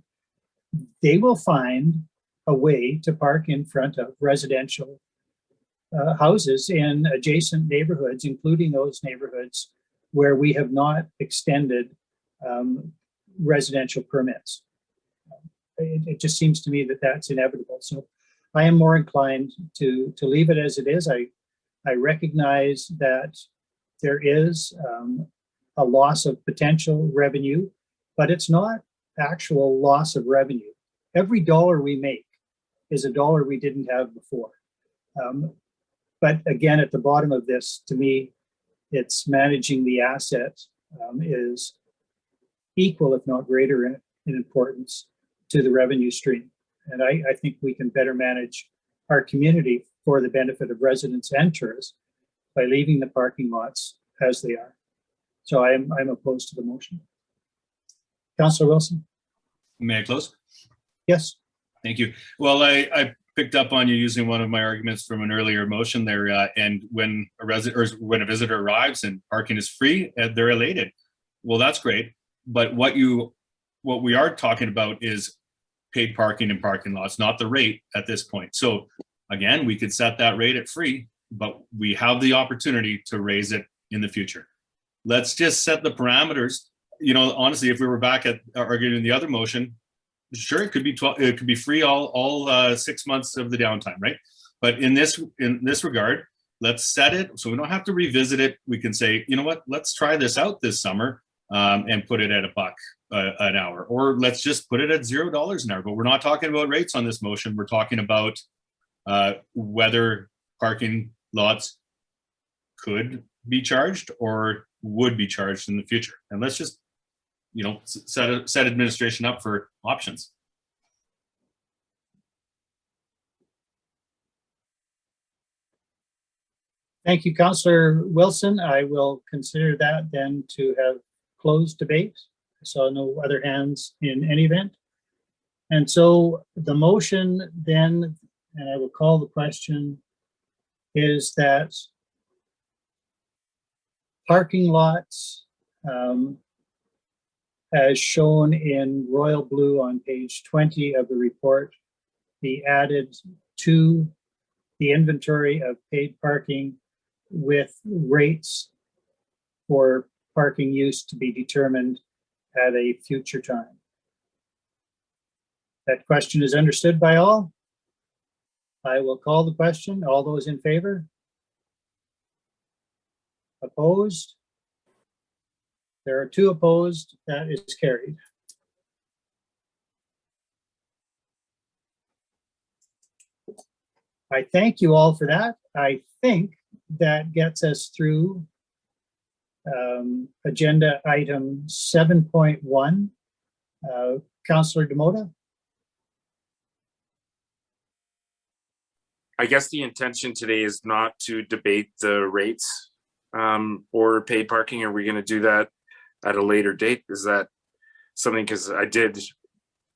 they will find a way to park in front of residential houses in adjacent neighborhoods, including those neighborhoods where we have not extended residential permits. It just seems to me that that's inevitable. So I am more inclined to leave it as it is. I recognize that there is a loss of potential revenue, but it's not actual loss of revenue. Every dollar we make is a dollar we didn't have before. But again, at the bottom of this, to me, it's managing the asset is equal, if not greater in importance to the revenue stream. And I think we can better manage our community for the benefit of residents and tourists by leaving the parking lots as they are. So I'm opposed to the motion. Councillor Wilson? May I close? Yes. Thank you. Well, I picked up on you using one of my arguments from an earlier motion there. And when a visitor arrives and parking is free, they're elated. Well, that's great. But what we are talking about is paid parking in parking lots, not the rate at this point. So again, we could set that rate at free, but we have the opportunity to raise it in the future. Let's just set the parameters. You know, honestly, if we were back at arguing the other motion, sure, it could be 12. It could be free all 6 months of the downtime, right? But in this regard, let's set it so we don't have to revisit it. We can say, you know what, let's try this out this summer and put it at $1 an hour, or let's just put it at $0 an hour. But we're not talking about rates on this motion. We're talking about whether parking lots could be charged or would be charged in the future. And let's just, you know, set administration up for options. Thank you, Councillor Wilson. I will consider that then to have closed debate. I saw no other hands in any event. And so the motion then, and I will call the question, is that parking lots, as shown in royal blue on page 20 of the report, be added to the inventory of paid parking with rates for parking use to be determined at a future time. That question is understood by all. I will call the question. All those in favor? Opposed? There are 2 opposed. That is carried. I thank you all for that. I think that gets us through agenda item 7.1. Councillor Demota? I guess the intention today is not to debate the rates or paid parking. Are we going to do that at a later date? Is that something, because I did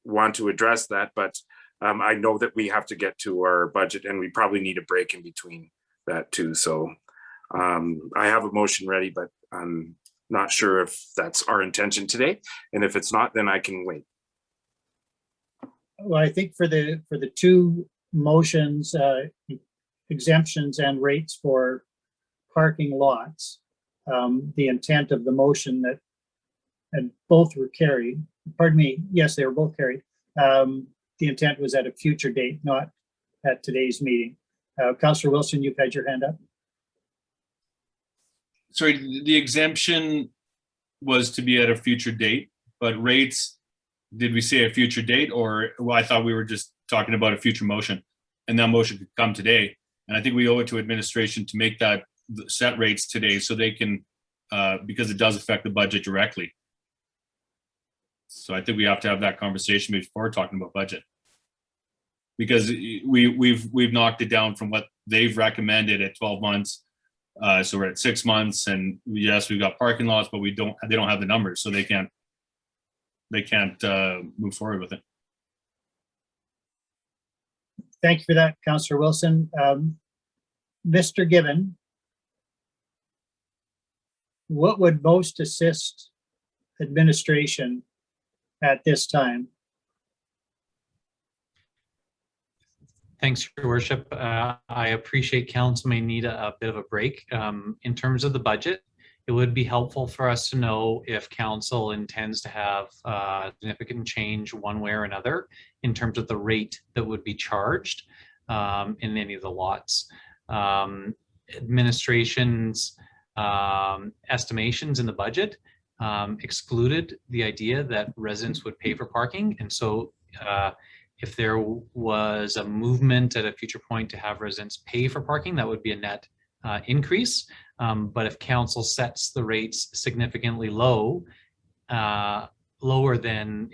want to address that, but I know that we have to get to our budget and we probably need a break in between that too. So I have a motion ready, but I'm not sure if that's our intention today. And if it's not, then I can wait. Well, I think for the 2 motions, exemptions and rates for parking lots, the intent of the motion that, and both were carried, pardon me, yes, they were both carried. The intent was at a future date, not at today's meeting. Councillor Wilson, you've had your hand up. Sorry, the exemption was to be at a future date, but rates, did we say a future date, or, well, I thought we were just talking about a future motion, and that motion could come today. And I think we owe it to administration to make that set rates today so they can, because it does affect the budget directly. So I think we have to have that conversation before talking about budget. Because we've knocked it down from what they've recommended at 12 months. So we're at 6 months, and yes, we've got parking lots, but they don't have the numbers, so they can't move forward with it. Thank you for that, Councillor Wilson. Mr. Gibbon, what would most assist administration at this time? Thanks, Your Worship. I appreciate council may need a bit of a break. In terms of the budget, it would be helpful for us to know if council intends to have significant change one way or another in terms of the rate that would be charged in any of the lots. Administration's estimations in the budget excluded the idea that residents would pay for parking. And so if there was a movement at a future point to have residents pay for parking, that would be a net increase. But if council sets the rates significantly lower than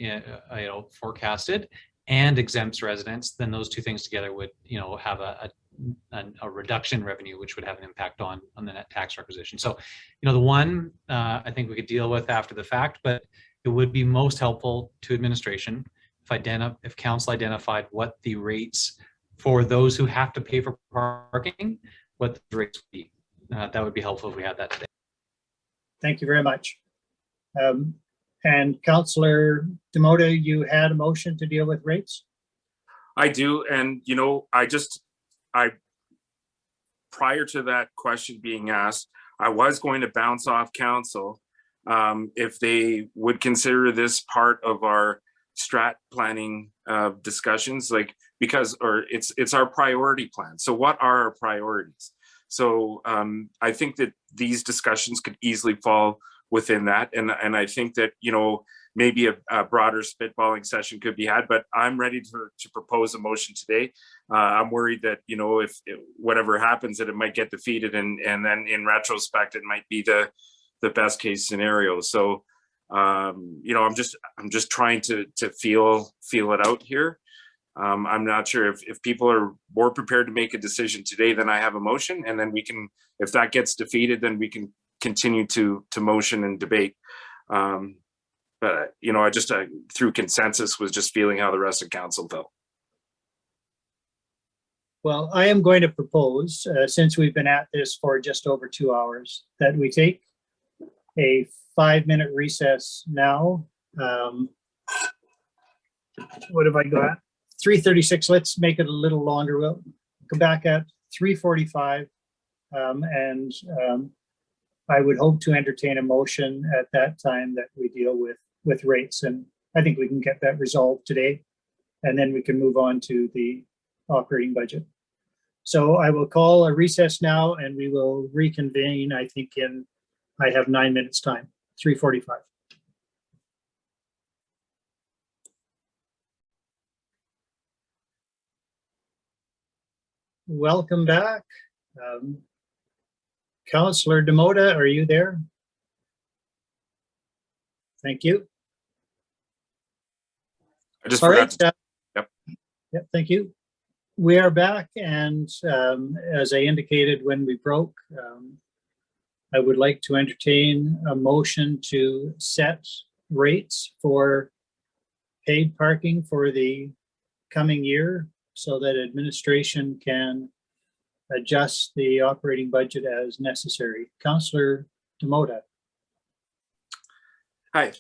forecasted, and exempts residents, then those 2 things together would have a reduction in revenue, which would have an impact on the net tax requisition. So the one I think we could deal with after the fact, but it would be most helpful to administration if council identified what the rates for those who have to pay for parking, what the rates would be. That would be helpful if we had that today. Thank you very much. And Councillor Demota, you had a motion to deal with rates? I do. And, prior to that question being asked, I was going to bounce off council if they would consider this part of our strat planning discussions, because it's our priority plan. So what are our priorities? So I think that these discussions could easily fall within that. And I think that, maybe a broader spitballing session could be had, but I'm ready to propose a motion today. I'm worried that, you know, if whatever happens, that it might get defeated, and then in retrospect, it might be the best case scenario. So, you know, I'm just trying to feel it out here. I'm not sure if people are more prepared to make a decision today, then I have a motion, and then we can, if that gets defeated, then we can continue to motion and debate. But, you know, I just, through consensus, was just feeling how the rest of council felt. Well, I am going to propose, since we've been at this for just over 2 hours, that we take a 5-minute recess now. What have I got? 3:36. Let's make it a little longer. We'll come back at 3:45. And I would hope to entertain a motion at that time that we deal with rates. And I think we can get that resolved today. And then we can move on to the operating budget. So I will call a recess now, and we will reconvene, I think, I have 9 minutes time, 3:45. Welcome back. Councillor Demota, are you there? Thank you. I just All forgot right. to. Yep, thank you. We are back, and as I indicated when we broke, I would like to entertain a motion to set rates for paid parking for the coming year so that administration can adjust the operating budget as necessary. Councillor Demota. Hi,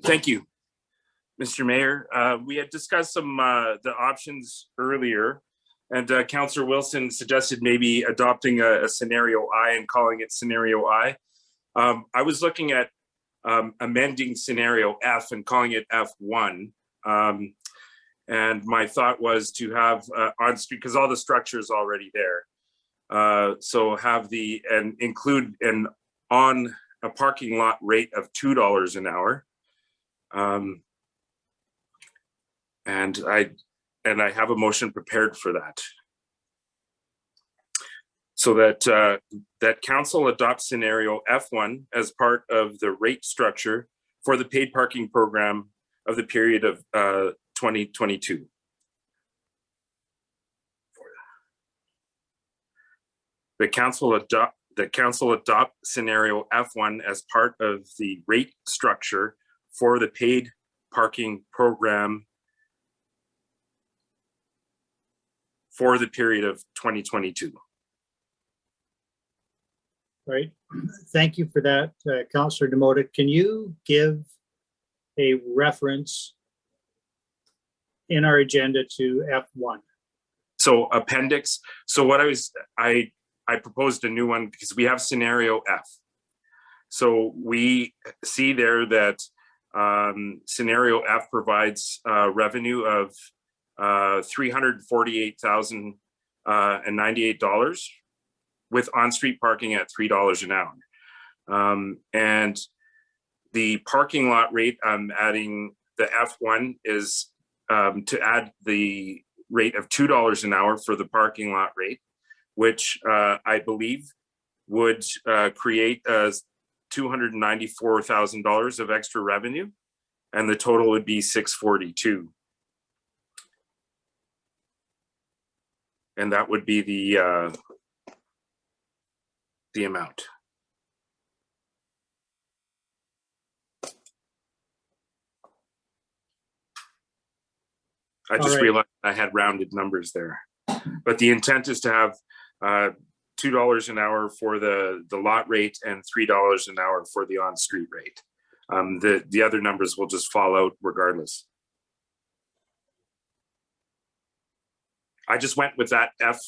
thank you, Mr. Mayor. We had discussed some the options earlier, and Councillor Wilson suggested maybe adopting a scenario I and calling it scenario I. I was looking at amending scenario F and calling it F1. And my thought was to have on street, because all the structure is already there. So have and include on a parking lot rate of $2 an hour. And I have a motion prepared for that. So that that council adopts scenario F1 as part of the rate structure for the paid parking program of the period of 2022. The council adopt scenario F1 as part of the rate structure for the paid parking program for the period of 2022. Right. Thank you for that, Councillor Demota. Can you give a reference in our agenda to F1? So appendix. So what I proposed a new one because we have scenario F. So we see there that scenario F provides revenue of $348,098 with on-street parking at $3 an hour. And the parking lot rate, I'm adding the F1 is to add the rate of $2 an hour for the parking lot rate, which I believe would create $294,000 of extra revenue, and the total would be $642,000. And that would be the amount. I just realized I had rounded numbers there, but the intent is to have $2 an hour for the lot rate and $3 an hour for the on-street rate. The other numbers will just fall out regardless. I just went with that F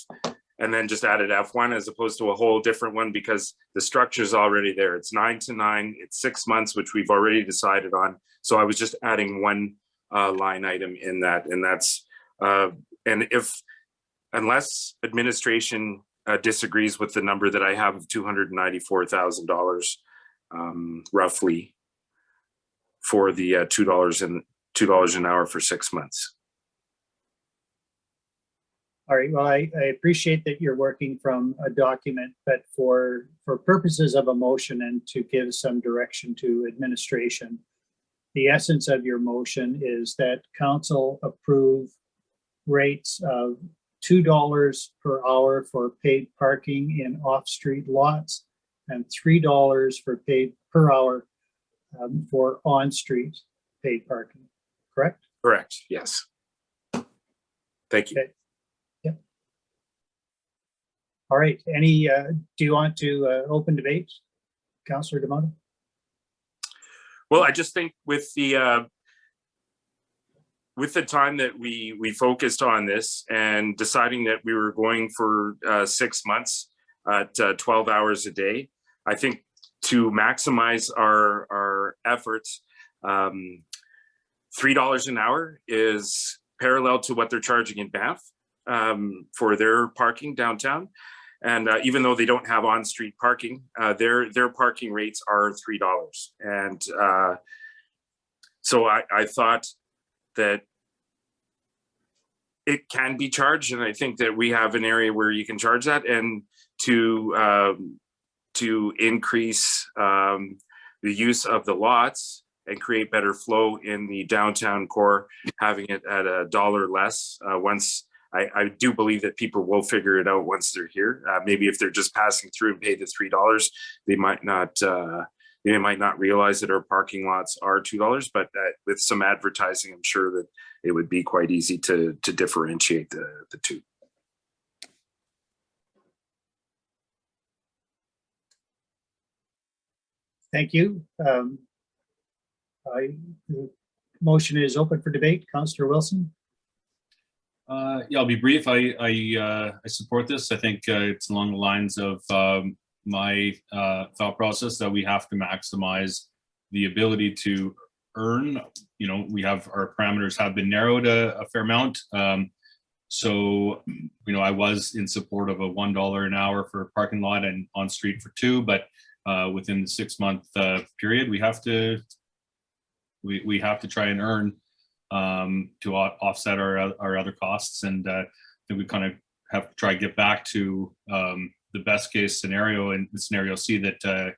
and then just added F1 as opposed to a whole different one because the structure is already there. It's 9 to 9, it's 6 months, which we've already decided on. So I was just adding one line item in that, and that's and unless administration disagrees with the number that I have of $294,000 roughly, for the $2 an hour for 6 months. All right, well, I appreciate that you're working from a document, but for purposes of a motion and to give some direction to administration, the essence of your motion is that council approve rates of $2 per hour for paid parking in off-street lots and $3 for paid per hour for on-street paid parking, correct? Correct, yes. Thank you. Okay. Yep. All right, do you want to open debate, Councillor D'Amato? Well, I just think with the time that we focused on this and deciding that we were going for 6 months at 12 hours a day, I think to maximize our efforts, $3 an hour is parallel to what they're charging in Banff for their parking downtown. And even though they don't have on-street parking, their parking rates are $3. And so I thought that it can be charged, and I think that we have an area where you can charge that, and to increase the use of the lots and create better flow in the downtown core, having it at $1 less once. I do believe that people will figure it out once they're here. Maybe if they're just passing through and pay the $3, they might not realize that our parking lots are $2. But with some advertising, I'm sure that it would be quite easy to differentiate the two. Thank you. The motion is open for debate. Councillor Wilson. Yeah, I'll be brief. I support this. I think it's along the lines of my thought process that we have to maximize the ability to earn. You know, we have our parameters have been narrowed a fair amount. So, you know, I was in support of a $1 an hour for a parking lot and on street for $2, but within the 6 month period, we have to try and earn to offset our other costs, and I think we kind of have to try to get back to the best case scenario and scenario C that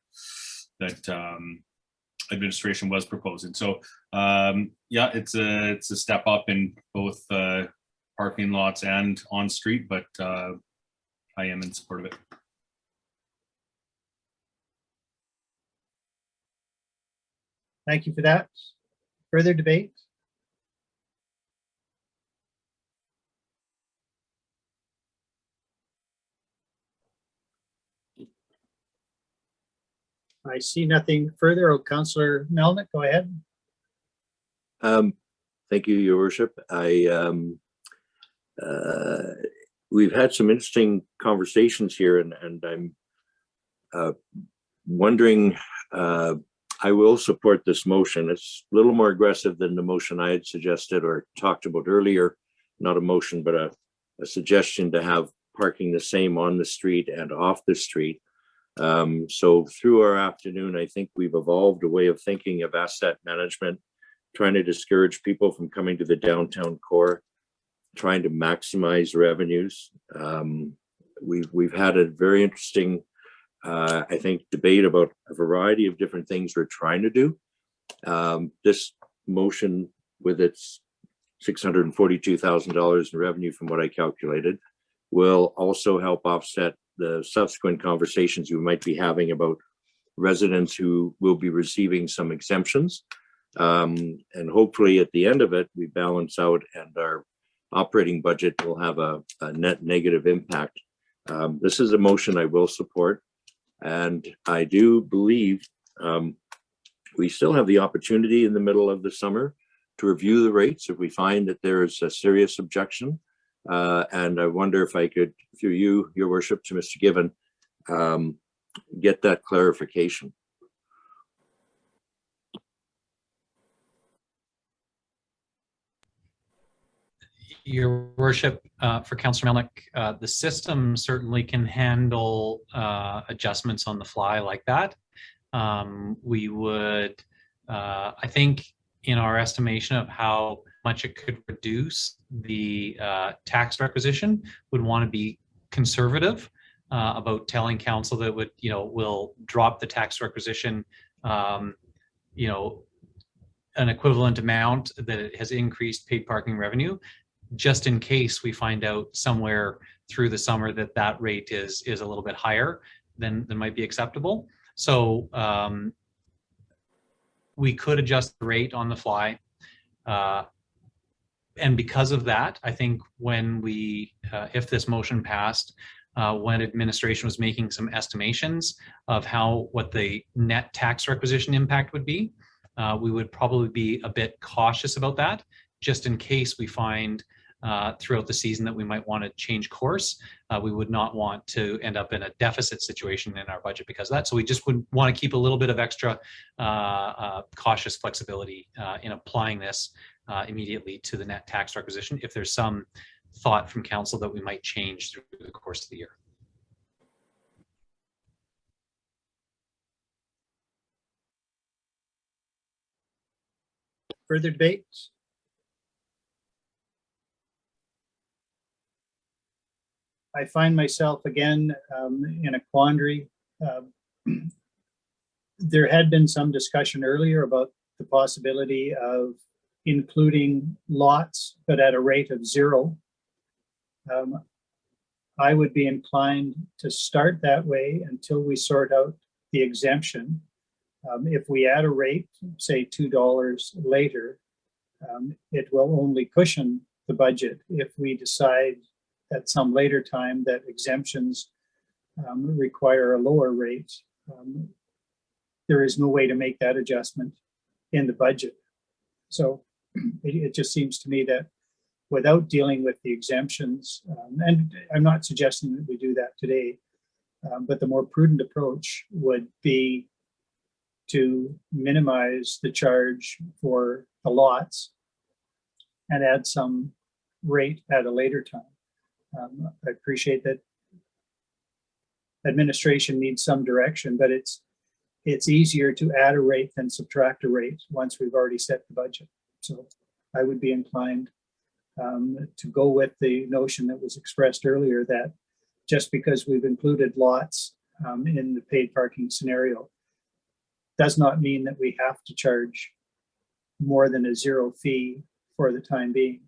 administration was proposing. So yeah, it's a step up in both parking lots and on street, but I am in support of it. Thank you for that. Further debate? I see nothing further. Oh, Councillor Melnick, go ahead. Thank you, Your Worship. We've had some interesting conversations here, and I'm wondering, I will support this motion. It's a little more aggressive than the motion I had suggested or talked about earlier. Not a motion, but a suggestion to have parking the same on the street and off the street. So through our afternoon, I think we've evolved a way of thinking of asset management, trying to discourage people from coming to the downtown core, trying to maximize revenues. We've had a very interesting, I think, debate about a variety of different things we're trying to do. This motion, with its $642,000 in revenue from what I calculated, will also help offset the subsequent conversations we might be having about residents who will be receiving some exemptions. And hopefully at the end of it, we balance out and our operating budget will have a net negative impact. This is a motion I will support. And I do believe we still have the opportunity in the middle of the summer to review the rates if we find that there is a serious objection. And I wonder if I could, through you, Your Worship, to Mr. Given, get that clarification. Your Worship, for Councillor Melnick, the system certainly can handle adjustments on the fly like that. We would I think in our estimation of how much it could reduce the tax requisition, would want to be conservative about telling council that would, will drop the tax requisition, an equivalent amount that it has increased paid parking revenue, just in case we find out somewhere through the summer that that rate is a little bit higher than might be acceptable. So we could adjust the rate on the fly. And because of that, I think when we, if this motion passed, when administration was making some estimations of what the net tax requisition impact would be, we would probably be a bit cautious about that, just in case we find throughout the season that we might want to change course. We would not want to end up in a deficit situation in our budget because of that. So we just would want to keep a little bit of extra cautious flexibility in applying this immediately to the net tax requisition if there's some thought from council that we might change through the course of the year. Further debates? I find myself again in a quandary. There had been some discussion earlier about the possibility of including lots, but at a rate of 0. I would be inclined to start that way until we sort out the exemption. If we add a rate, say $2 later, it will only cushion the budget. If we decide at some later time that exemptions require a lower rate, there is no way to make that adjustment in the budget. So it just seems to me that without dealing with the exemptions, and I'm not suggesting that we do that today, but the more prudent approach would be to minimize the charge for the lots and add some rate at a later time. I appreciate that administration needs some direction, but it's easier to add a rate than subtract a rate once we've already set the budget. So I would be inclined to go with the notion that was expressed earlier that just because we've included lots in the paid parking scenario does not mean that we have to charge more than a 0 fee for the time being.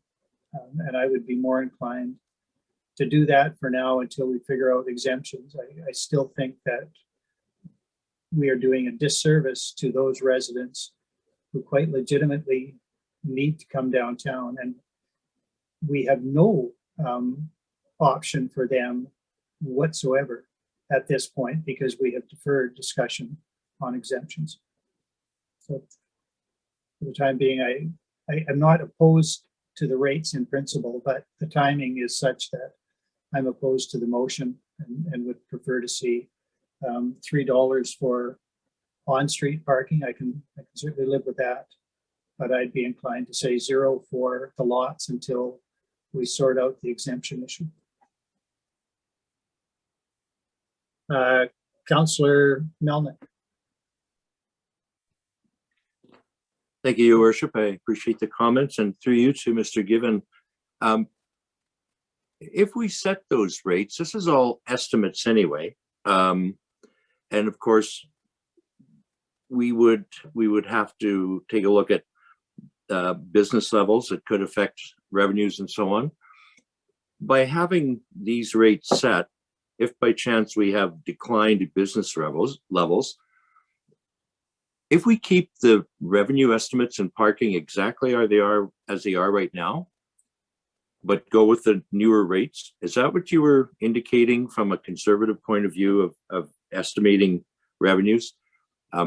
And I would be more inclined to do that for now until we figure out exemptions. I still think that we are doing a disservice to those residents who quite legitimately need to come downtown, and we have no option for them whatsoever at this point because we have deferred discussion on exemptions. So for the time being, I'm not opposed to the rates in principle, but the timing is such that I'm opposed to the motion and would prefer to see $3 for on-street parking. I can certainly live with that, but I'd be inclined to say 0 for the lots until we sort out the exemption issue. Councillor Melnick. Thank you, Your Worship. I appreciate the comments, and through you to Mr. Given. If we set those rates, this is all estimates anyway, and of course, we would have to take a look at business levels that could affect revenues and so on. By having these rates set, if by chance we have declined business levels, if we keep the revenue estimates and parking exactly as they are right now, but go with the newer rates, is that what you were indicating from a conservative point of view of estimating revenues?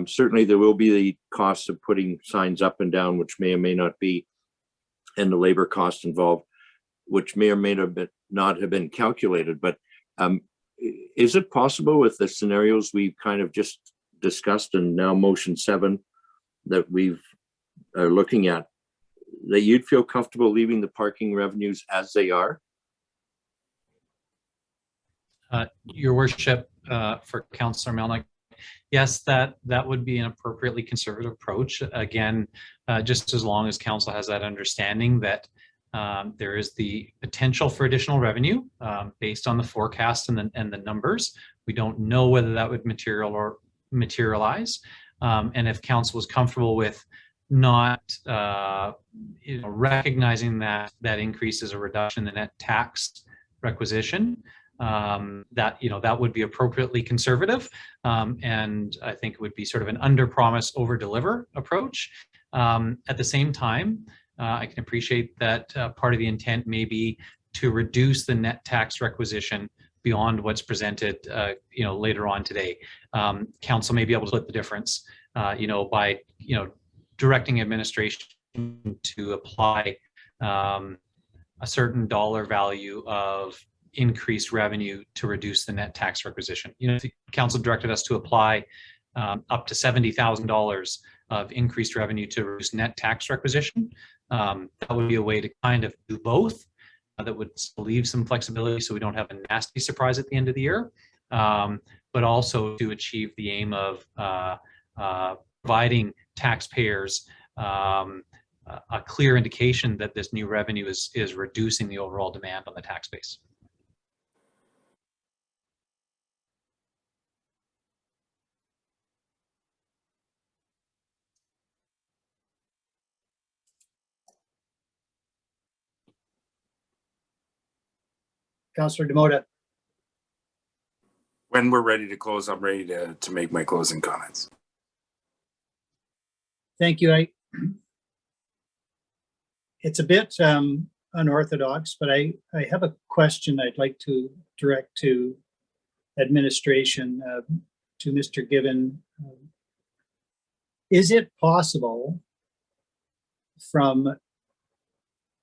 Certainly there will be the cost of putting signs up and down, which may or may not be, and the labor costs involved, which may or may not have been calculated. But is it possible with the scenarios we've kind of just discussed and now motion 7 that we've are looking at, that you'd feel comfortable leaving the parking revenues as they are? Your Worship, for Councillor Melnick, yes, that would be an appropriately conservative approach. Again, just as long as council has that understanding that there is the potential for additional revenue based on the forecast and the numbers. We don't know whether that would materialize. And if council was comfortable with not recognizing that increase as a reduction in the net tax requisition, that would be appropriately conservative. And I think it would be sort of an under promise, over deliver approach. At the same time, I can appreciate that part of the intent may be to reduce the net tax requisition beyond what's presented, later on today. Council may be able to split the difference, by, directing administration to apply a certain dollar value of increased revenue to reduce the net tax requisition. If the council directed us to apply up to $70,000 of increased revenue to reduce net tax requisition, that would be a way to kind of do both. That would leave some flexibility so we don't have a nasty surprise at the end of the year, but also to achieve the aim of providing taxpayers a clear indication that this new revenue is reducing the overall demand on the tax base. Councillor Demota. When we're ready to close, I'm ready to make my closing comments. Thank you. It's a bit unorthodox, but I have a question I'd like to direct to administration, to Mr. Given. Is it possible from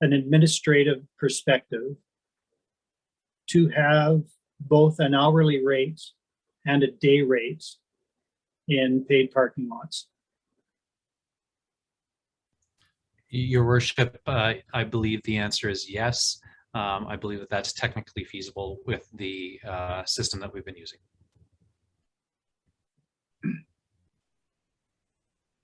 an administrative perspective to have both an hourly rate and a day rate in paid parking lots? Your worship, I believe the answer is yes. I believe that that's technically feasible with the system that we've been using.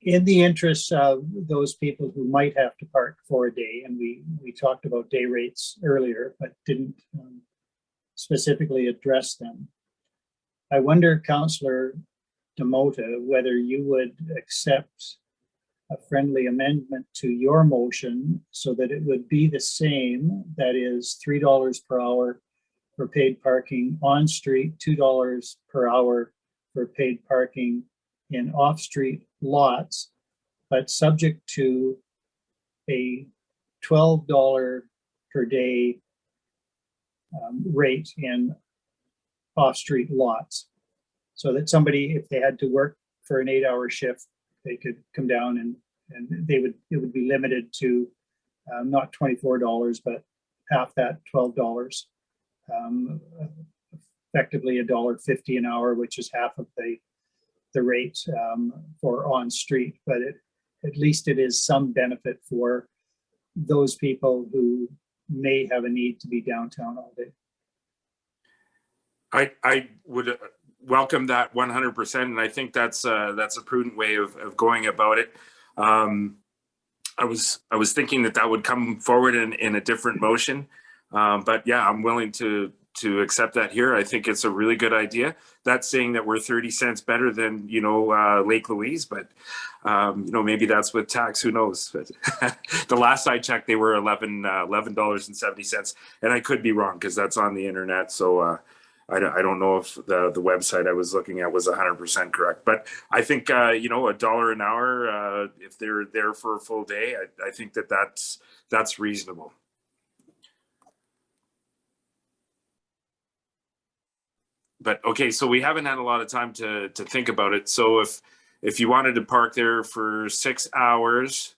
In the interest of those people who might have to park for a day, and we talked about day rates earlier, but didn't specifically address them. I wonder, Councillor Demota, whether you would accept a friendly amendment to your motion so that it would be the same, that is $3 per hour for paid parking on street, $2 per hour for paid parking in off-street lots, but subject to a $12 per day rate in off-street lots, so that somebody, if they had to work for an 8-hour shift, they could come down and it would be limited to not $24, but half that, $12, effectively $1.50 an hour, which is half of the rate for on street. But at least it is some benefit for those people who may have a need to be downtown all day. I would welcome that 100%, and I think that's a prudent way of going about it. I was thinking that would come forward in a different motion, but yeah, I'm willing to accept that here. I think it's a really good idea. That's saying that we're 30 cents better than Lake Louise, but maybe that's with tax. Who knows? But the last I checked, they were $11.70, and I could be wrong because that's on the internet. So I don't know if the website I was looking at was 100% correct, but I think $1 an hour if they're there for a full day, I think that's reasonable. But okay, so we haven't had a lot of time to think about it. So if you wanted to park there for 6 hours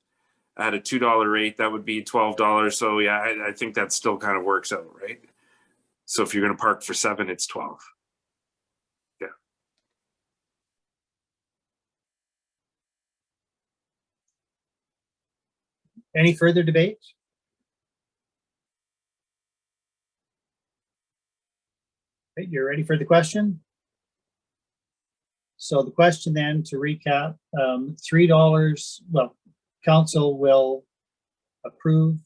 at a $2 rate, that would be $12. So yeah, I think that still kind of works out, right? So if you're going to park for 7, it's 12. Yeah. Any further debate? Okay, you're ready for the question? So the question then, to recap, $3, well, council will approve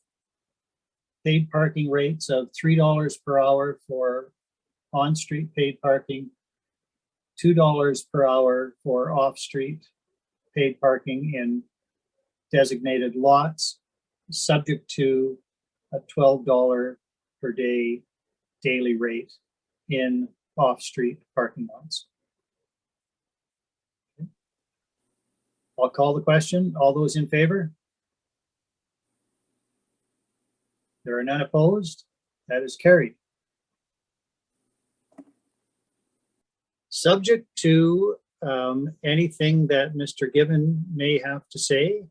paid parking rates of $3 per hour for on-street paid parking, $2 per hour for off-street paid parking in designated lots, subject to a $12 per day daily rate in off-street parking lots. I'll call the question. All those in favor? There are none opposed. That is carried. Subject to anything that Mr. Given may have to say,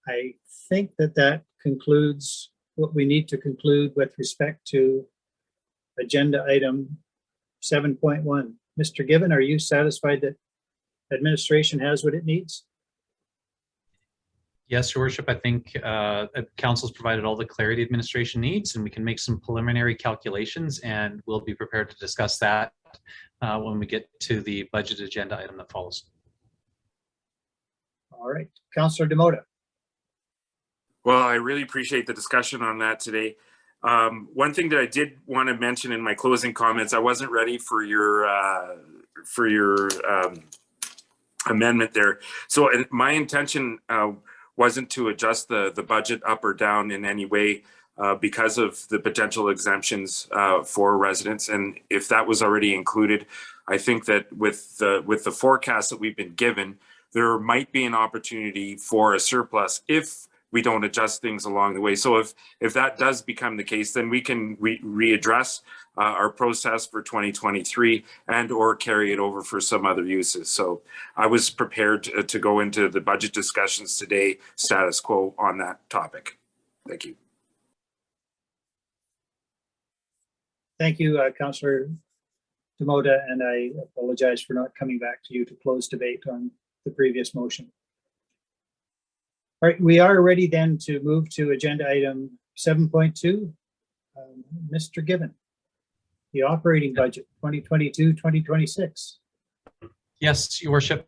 I think that concludes what we need to conclude with respect to agenda item 7.1. Mr. Given, are you satisfied that administration has what it needs? Yes, Your Worship. I think Council's provided all the clarity administration needs, and we can make some preliminary calculations, and we'll be prepared to discuss that when we get to the budget agenda item that follows. All right, Councillor Demota. Well, I really appreciate the discussion on that today. One thing that I did want to mention in my closing comments, I wasn't ready for your amendment there. So my intention wasn't to adjust the budget up or down in any way because of the potential exemptions for residents. And if that was already included, I think that with the forecast that we've been given, there might be an opportunity for a surplus if we don't adjust things along the way. So if that does become the case, then we can readdress our process for 2023 and or carry it over for some other uses. So I was prepared to go into the budget discussions today, status quo on that topic. Thank you. Thank you, Councillor Demota, and I apologize for not coming back to you to close debate on the previous motion. All right, we are ready then to move to agenda item 7.2. Mr. Given, the operating budget 2022-2026. Yes, Your Worship.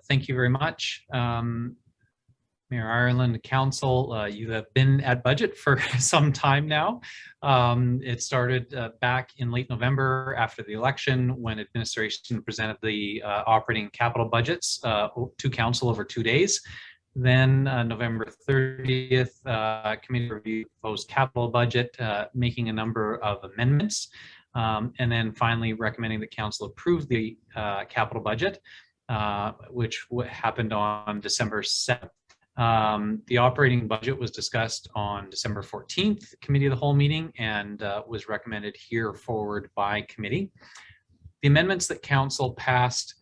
Thank you very much. Mayor Ireland, Council, you have been at budget for some time now. It started back in late November after the election when administration presented the operating capital budgets to Council over 2 days. Then November 30th, committee reviewed proposed capital budget, making a number of amendments, and then finally recommending that Council approve the capital budget, which happened on December 7th. The operating budget was discussed on December 14th, committee of the whole meeting, and was recommended here forward by committee. The amendments that Council passed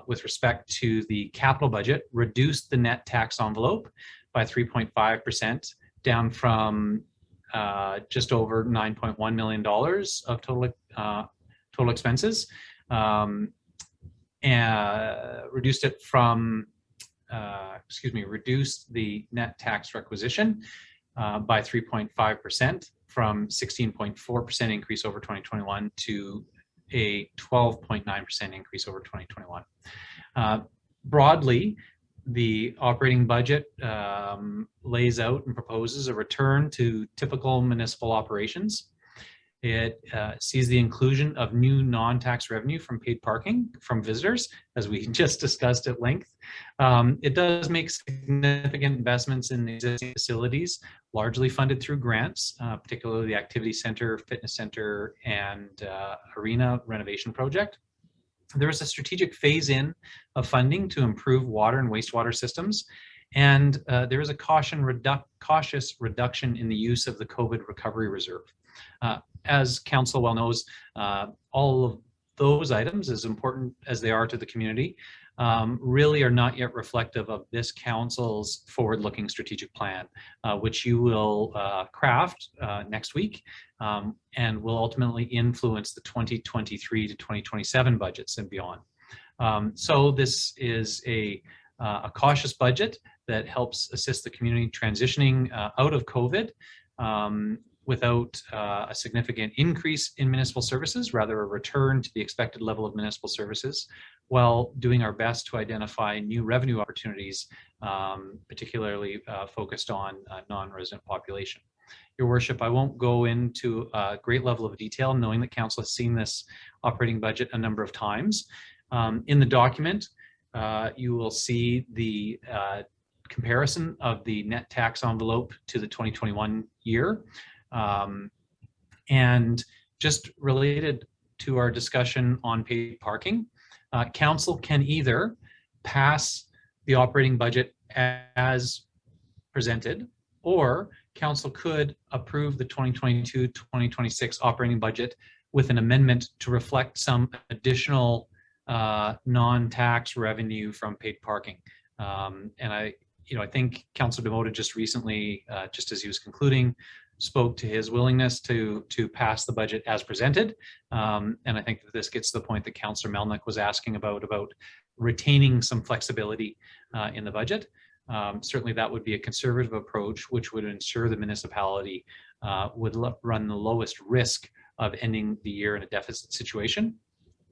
with respect to the capital budget reduced the net tax envelope by 3.5%, down from just over $9.1 million of total expenses, and reduced it from reduced the net tax requisition by 3.5% from 16.4% increase over 2021 to a 12.9% increase over 2021. Broadly, the operating budget lays out and proposes a return to typical municipal operations. It sees the inclusion of new non-tax revenue from paid parking from visitors, as we just discussed at length. It does make significant investments in the existing facilities, largely funded through grants, particularly the activity center, fitness center, and arena renovation project. There is a strategic phase-in of funding to improve water and wastewater systems, and there is a cautious reduction in the use of the COVID recovery reserve. As Council well knows, all of those items, as important as they are to the community, really are not yet reflective of this Council's forward-looking strategic plan, which you will craft next week and will ultimately influence the 2023 to 2027 budgets and beyond. So this is a cautious budget that helps assist the community transitioning out of COVID without a significant increase in municipal services, rather a return to the expected level of municipal services, while doing our best to identify new revenue opportunities, particularly focused on non-resident population. Your worship, I won't go into a great level of detail, knowing that council has seen this operating budget a number of times. In the document, you will see the comparison of the net tax envelope to the 2021 year. And just related to our discussion on paid parking, council can either pass the operating budget as presented, or council could approve the 2022-2026 operating budget with an amendment to reflect some additional non-tax revenue from paid parking. And I think Councillor Demoda just recently, just as he was concluding, spoke to his willingness to pass the budget as presented. And I think that this gets to the point that Councillor Melnick was asking about retaining some flexibility in the budget. Certainly that would be a conservative approach, which would ensure the municipality would run the lowest risk of ending the year in a deficit situation.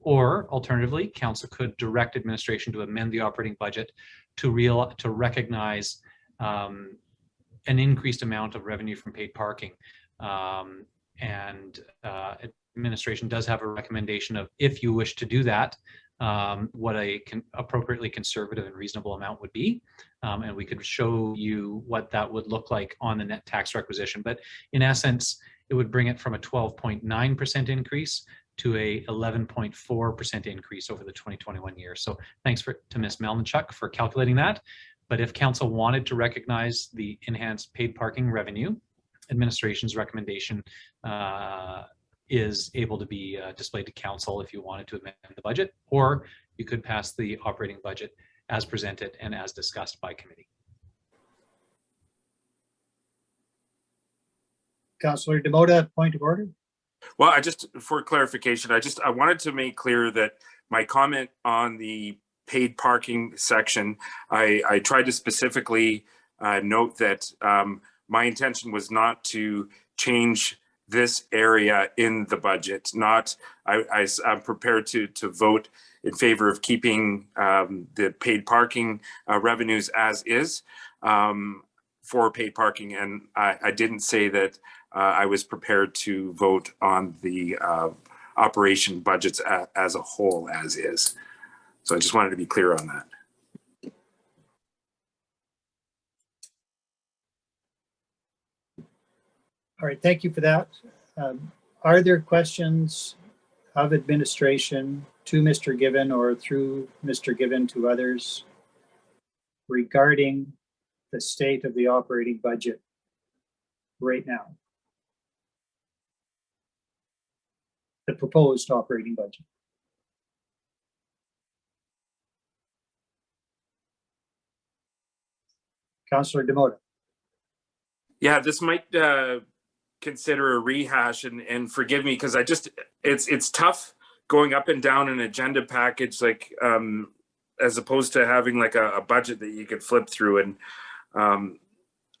Or alternatively, council could direct administration to amend the operating budget to recognize an increased amount of revenue from paid parking. And administration does have a recommendation of, if you wish to do that, what a appropriately conservative and reasonable amount would be. And we could show you what that would look like on the net tax requisition. But in essence, it would bring it from a 12.9% increase to a 11.4% increase over the 2021 year. So thanks to Ms. Melnichuk for calculating that. But if council wanted to recognize the enhanced paid parking revenue, administration's recommendation is able to be displayed to council if you wanted to amend the budget, or you could pass the operating budget as presented and as discussed by committee. Councillor Demoda, point of order. Well, for clarification, I wanted to make clear that my comment on the paid parking section, I tried to specifically note that my intention was not to change this area in the budget. I'm prepared to vote in favor of keeping the paid parking revenues as is for paid parking, and I didn't say that I was prepared to vote on the operation budgets as a whole as is. So I just wanted to be clear on that. All right, thank you for that. Are there questions of administration to Mr. Given or through Mr. Given to others regarding the state of the operating budget right now? The proposed operating budget. Councillor Demoda. Yeah, this might consider a rehash, and forgive me, because it's tough going up and down an agenda package, like as opposed to having like a budget that you could flip through. And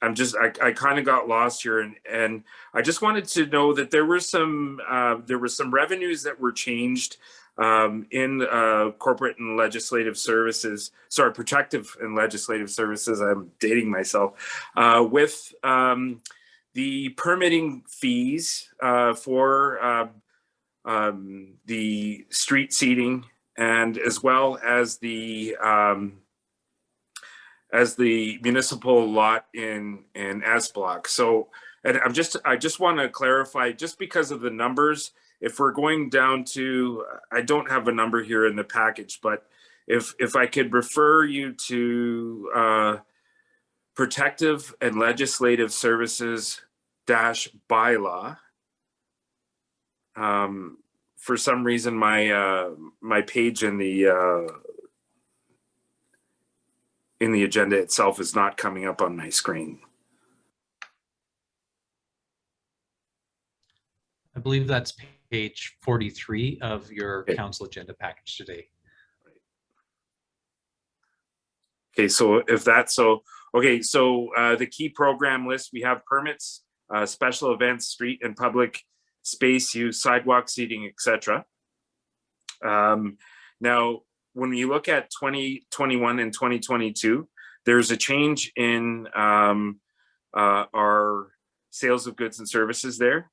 I kind of got lost here, and I just wanted to know that there were some revenues that were changed in corporate and legislative services, sorry, protective and legislative services. I'm dating myself with the permitting fees for the street seating, and as well as the municipal lot in S block. So, and I just want to clarify, just because of the numbers, if we're going down to, I don't have a number here in the package, but if I could refer you to protective and legislative services bylaw. For some reason, my page in the agenda itself is not coming up on my screen. I believe that's page 43 of your council agenda package today. Okay, so if that's so, okay, so the key program list, we have permits, special events, street and public space use, sidewalk seating, etc. Now, when you look at 2021 and 2022, there's a change in our sales of goods and services there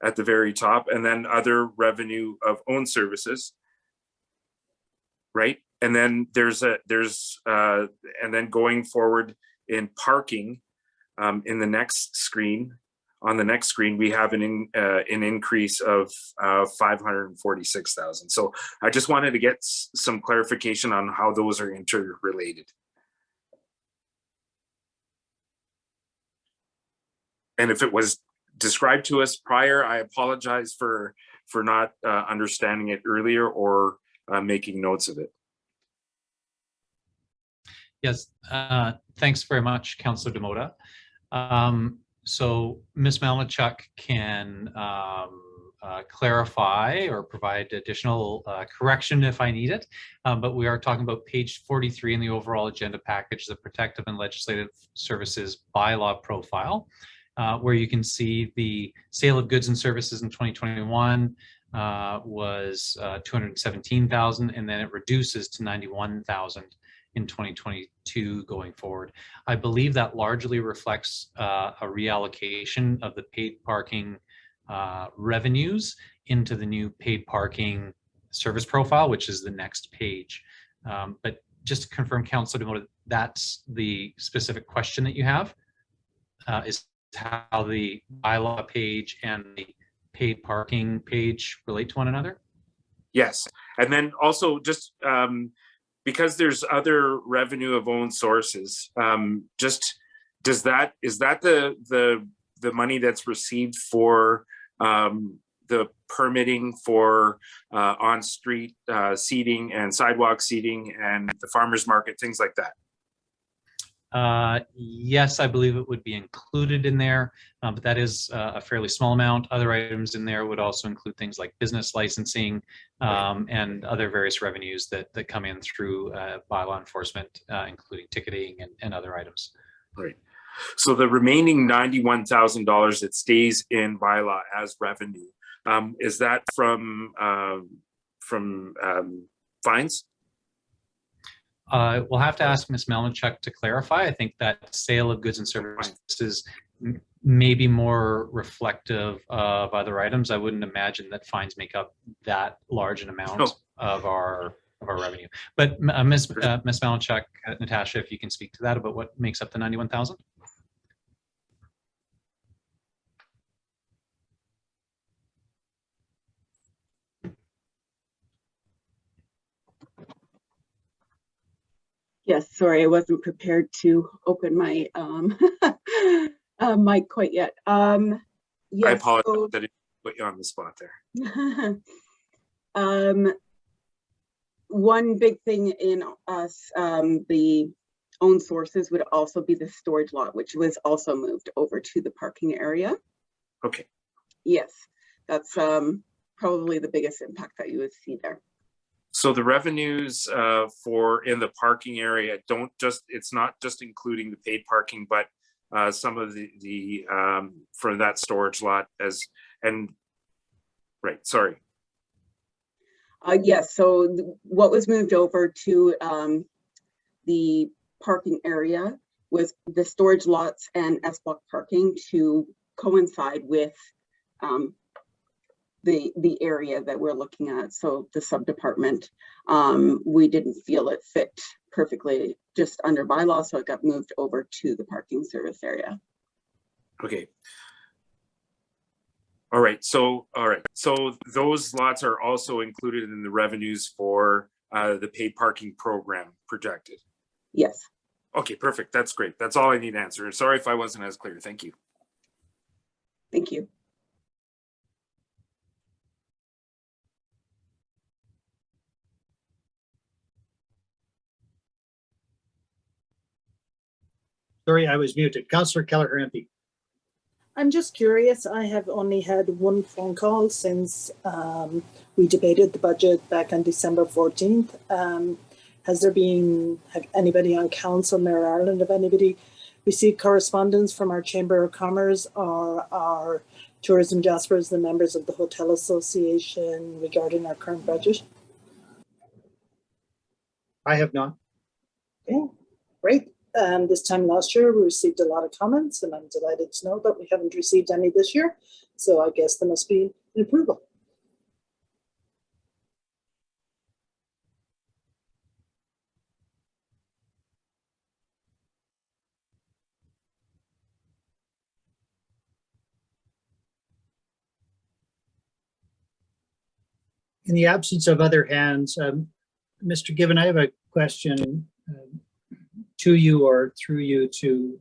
at the very top, and then other revenue of owned services, right? And then and then going forward in parking, in the next screen, on the next screen, we have an increase of 546,000. So I just wanted to get some clarification on how those are interrelated. And if it was described to us prior, I apologize for not understanding it earlier or making notes of it. Yes, thanks very much, Councillor Demota. So Ms. Malnichuk can clarify or provide additional correction if I need it, but we are talking about page 43 in the overall agenda package, the Protective and Legislative Services bylaw profile, where you can see the sale of goods and services in 2021 was 217,000, and then it reduces to 91,000 in 2022 going forward. I believe that largely reflects a reallocation of the paid parking revenues into the new paid parking service profile, which is the next page. But just to confirm, Councillor Demota, that's the specific question that you have, is how the bylaw page and the paid parking page relate to one another? Yes, and then also just because there's other revenue of own sources, is that the money that's received for the permitting for on-street seating and sidewalk seating and the farmers market, things like that? Yes, I believe it would be included in there, but that is a fairly small amount. Other items in there would also include things like business licensing and other various revenues that come in through bylaw enforcement, including ticketing and other items. Right. So the remaining $91,000 that stays in bylaw as revenue, is that from fines? We'll have to ask Ms. Melnichuk to clarify. I think that sale of goods and services may be more reflective of other items. I wouldn't imagine that fines make up that large an amount of our revenue. But Ms. Melnichuk, Natasha, if you can speak to that about what makes up the 91,000. Yes, sorry, I wasn't prepared to open my mic quite yet. Yes, I apologize that it put you on the spot there. One big thing in us, the own sources would also be the storage lot, which was also moved over to the parking area. Okay. Yes, that's probably the biggest impact that you would see there. So the revenues for in the parking area it's not just including the paid parking, but some of the for that storage lot right, sorry. Yes, so what was moved over to the parking area was the storage lots and S-block parking to coincide with the area that we're looking at. So the sub-department, we didn't feel it fit perfectly just under bylaw, so it got moved over to the parking service area. Okay. All right. So those lots are also included in the revenues for the paid parking program projected. Yes. Okay, perfect. That's great. That's all I need to answer. Sorry if I wasn't as clear. Thank you. Thank you. Sorry, I was muted. Councillor Keller-Hrampe. I'm just curious. I have only had one phone call since we debated the budget back on December 14th. Have anybody on council, Mayor Ireland, have anybody received correspondence from our Chamber of Commerce or our Tourism Jaspers, the members of the Hotel Association regarding our current budget? I have not. Okay, great. This time last year, we received a lot of comments, and I'm delighted to know that we haven't received any this year. So I guess there must be an approval. In the absence of other hands, Mr. Given, I have a question to you or through you to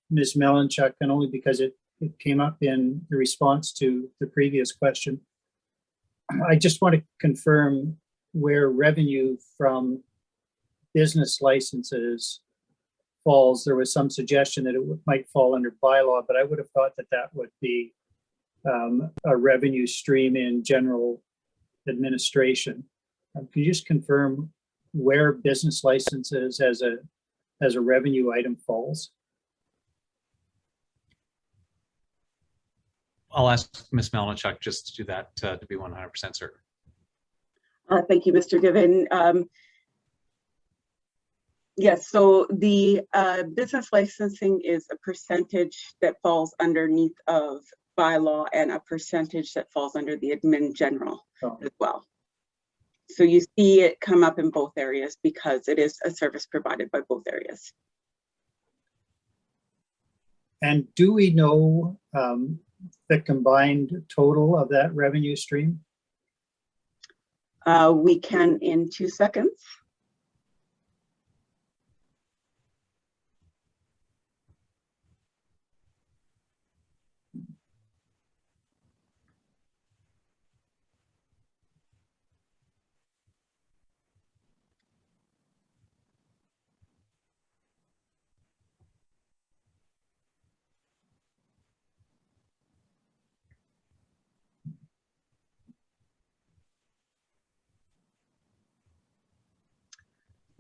Ms. Melanchuk, and only because it came up in the response to the previous question. I just want to confirm where revenue from business licenses falls. There was some suggestion that it might fall under bylaw, but I would have thought that that would be a revenue stream in general administration. Can you just confirm where business licenses as a revenue item falls? I'll ask Ms. Melanchuk just to do that to be 100% certain. Thank you, Mr. Given. Yes, so the business licensing is a percentage that falls underneath of bylaw and a percentage that falls under the admin general as well. So you see it come up in both areas because it is a service provided by both areas. And do we know the combined total of that revenue stream? We can in 2 seconds.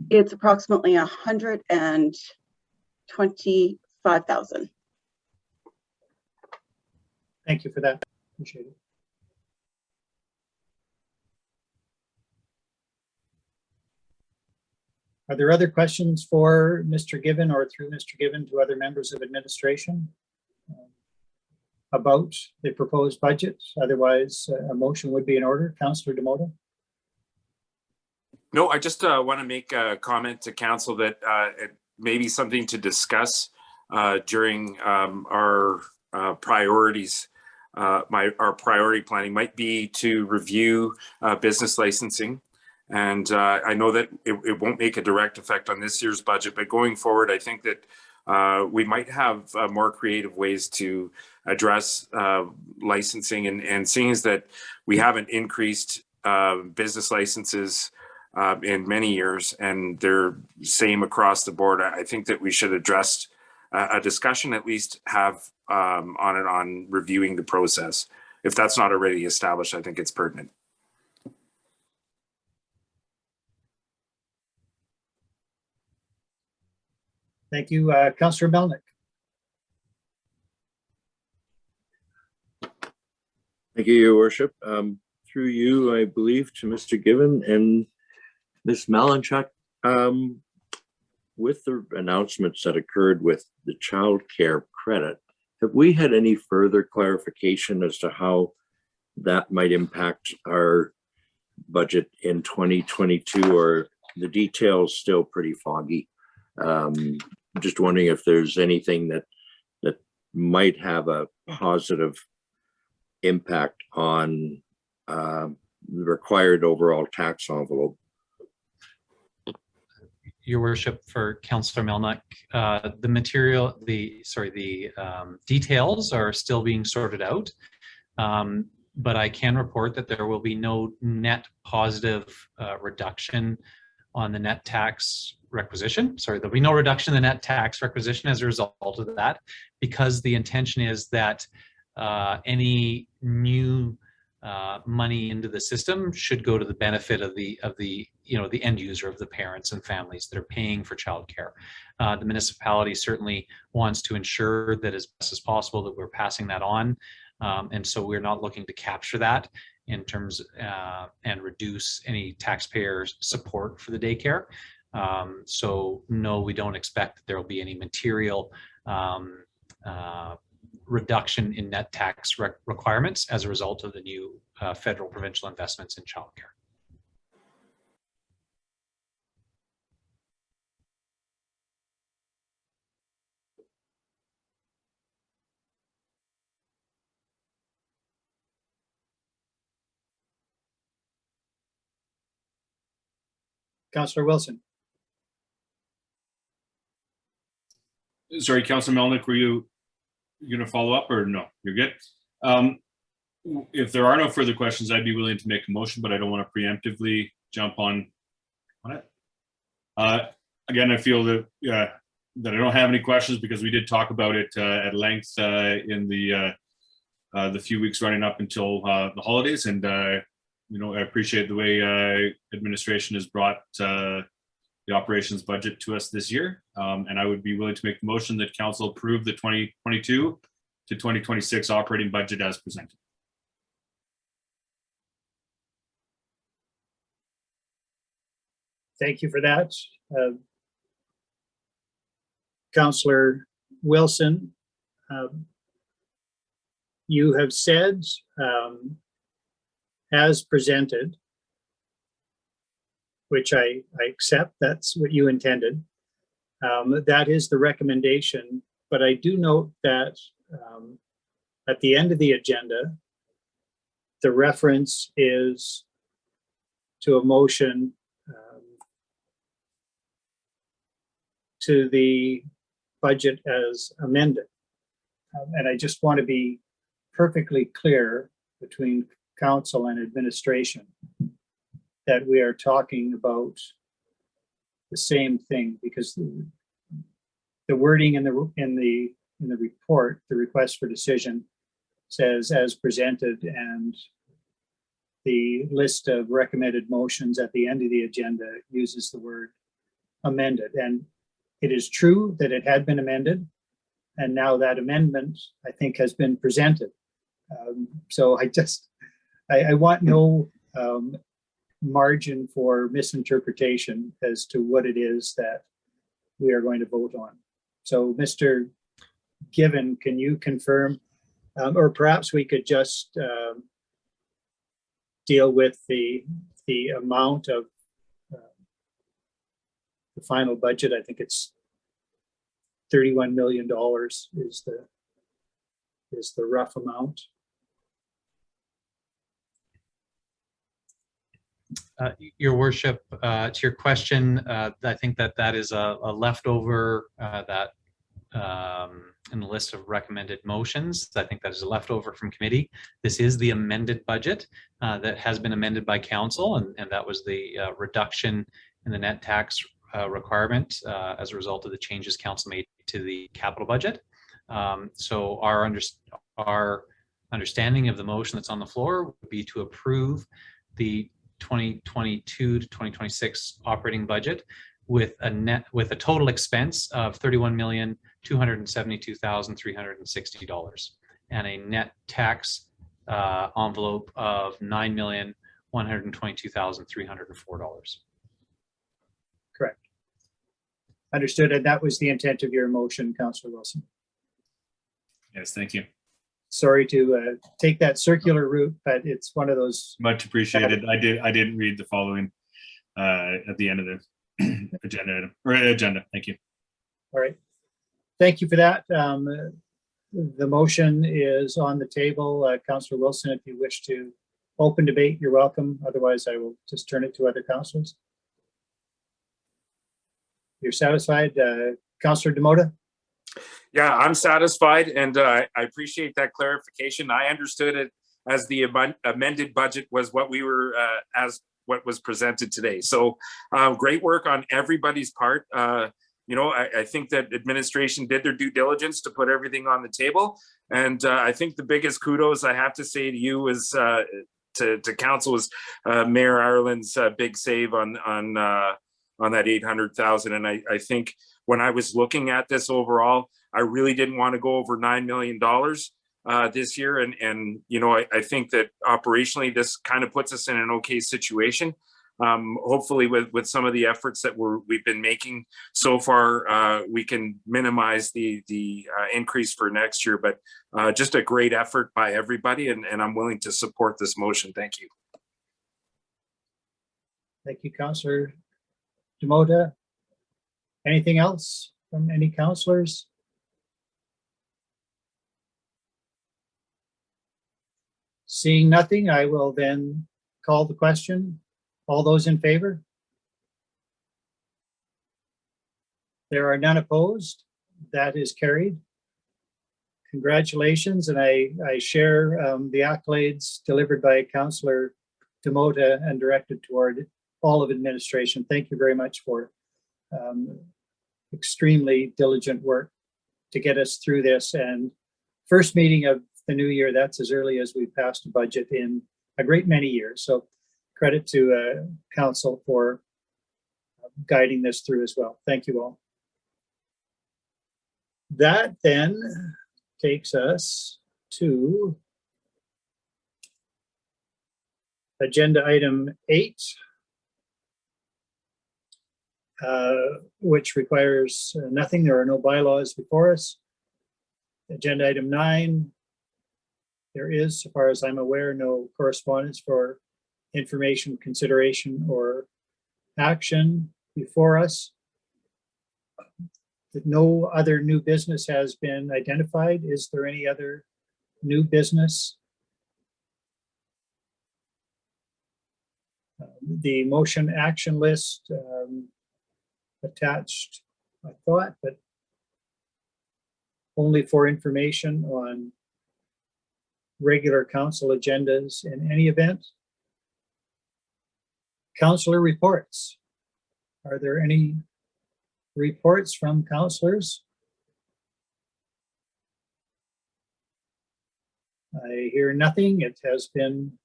It's approximately 125,000. Thank you for that. Appreciate it. Are there other questions for Mr. Given or through Mr. Given to other members of administration about the proposed budget? Otherwise, a motion would be in order. Councillor Demoto. No, I just want to make a comment to council that it may be something to discuss during our priorities. Our priority planning might be to review business licensing. And I know that it won't make a direct effect on this year's budget, but going forward, I think that we might have more creative ways to address licensing, and seeing as that we haven't increased business licenses in many years, and they're same across the board. I think that we should address a discussion, at least have on reviewing the process. If that's not already established, I think it's pertinent. Thank you. Councillor Melnick. Thank you, Your Worship. Through you, I believe, to Mr. Given and Ms. Melanchuk, with the announcements that occurred with the child care credit, have we had any further clarification as to how that might impact our budget in 2022, or the details still pretty foggy? Just wondering if there's anything that might have a positive impact on the required overall tax envelope. Your Worship, for Councillor Melnick, the details are still being sorted out, but I can report that there will be no net positive reduction on the net tax requisition. Sorry, there'll be no reduction in the net tax requisition as a result of that, because the intention is that any new money into the system should go to the benefit of the the end user, of the parents and families that are paying for childcare. The municipality certainly wants to ensure that as best as possible that we're passing that on, and so we're not looking to capture that in terms and reduce any taxpayer support for the daycare. So no, we don't expect that there will be any material reduction in net tax requirements as a result of the new federal provincial investments in childcare. Councillor Wilson. Sorry, Councillor Melnick, were you going to follow up or no? You're good. If there are no further questions, I'd be willing to make a motion, but I don't want to preemptively jump on it. Again, I feel that that I don't have any questions because we did talk about it at length in the few weeks running up until the holidays, and you know, I appreciate the way administration has brought the operations budget to us this year, and I would be willing to make the motion that council approve the 2022 to 2026 operating budget as presented. Thank you for that. Councillor Wilson, you have said, as presented, which I accept, that's what you intended. That is the recommendation, but I do note that at the end of the agenda, the reference is to a motion to the budget as amended. And I just want to be perfectly clear between council and administration that we are talking about the same thing, because the wording in the report, the request for decision, says as presented, and the list of recommended motions at the end of the agenda uses the word amended. And it is true that it had been amended, and now that amendment, I think, has been presented. So I want no margin for misinterpretation as to what it is that we are going to vote on. So, Mr. Given, can you confirm, or perhaps we could just deal with the amount of the final budget? I think it's $31 million is the rough amount. Your worship, to your question, I think that is a leftover in the list of recommended motions. I think that is a leftover from committee. This is the amended budget that has been amended by council, and that was the reduction in the net tax requirement as a result of the changes council made to the capital budget. So our understanding of the motion that's on the floor would be to approve the 2022 to 2026 operating budget with a total expense of $31,272,360 and a net tax envelope of $9,122,304. Correct. Understood, and that was the intent of your motion, Councillor Wilson. Yes, thank you. Sorry to take that circular route, but it's one of those. Much appreciated. I didn't read the following at the end of the agenda. Thank you. All right. Thank you for that. The motion is on the table. Councillor Wilson, if you wish to open debate, you're welcome. Otherwise, I will just turn it to other councillors. You're satisfied, Councillor Demota? Yeah, I'm satisfied, and I appreciate that clarification. I understood it as the amended budget was what we were as what was presented today. So great work on everybody's part. You know, I think that administration did their due diligence to put everything on the table, And I think the biggest kudos I have to say to you is to council is Mayor Ireland's big save on that 800,000. And I think when I was looking at this overall, I really didn't want to go over $9 million this year. And you know, I think that operationally, this kind of puts us in an okay situation. Hopefully with some of the efforts that we've been making so far, we can minimize the increase for next year, but just a great effort by everybody. And I'm willing to support this motion. Thank you. Thank you, Councillor Demota. Anything else from any councillors? Seeing nothing, I will then call the question. All those in favor? There are none opposed. That is carried. Congratulations, and I share the accolades delivered by Councillor Demota and directed toward all of administration. Thank you very much for extremely diligent work to get us through this. And first meeting of the new year, that's as early as we've passed a budget in a great many years. So credit to council for guiding this through as well. Thank you all. That then takes us to agenda item 8, which requires nothing. There are no bylaws before us. Agenda item 9, there is, so far as I'm aware, no correspondence for information, consideration, or action before us. No other new business has been identified. Is there any other new business? The motion action list attached, I thought, but only for information on regular council agendas in any event. Councillor reports. Are there any reports from councillors? I hear nothing. It has been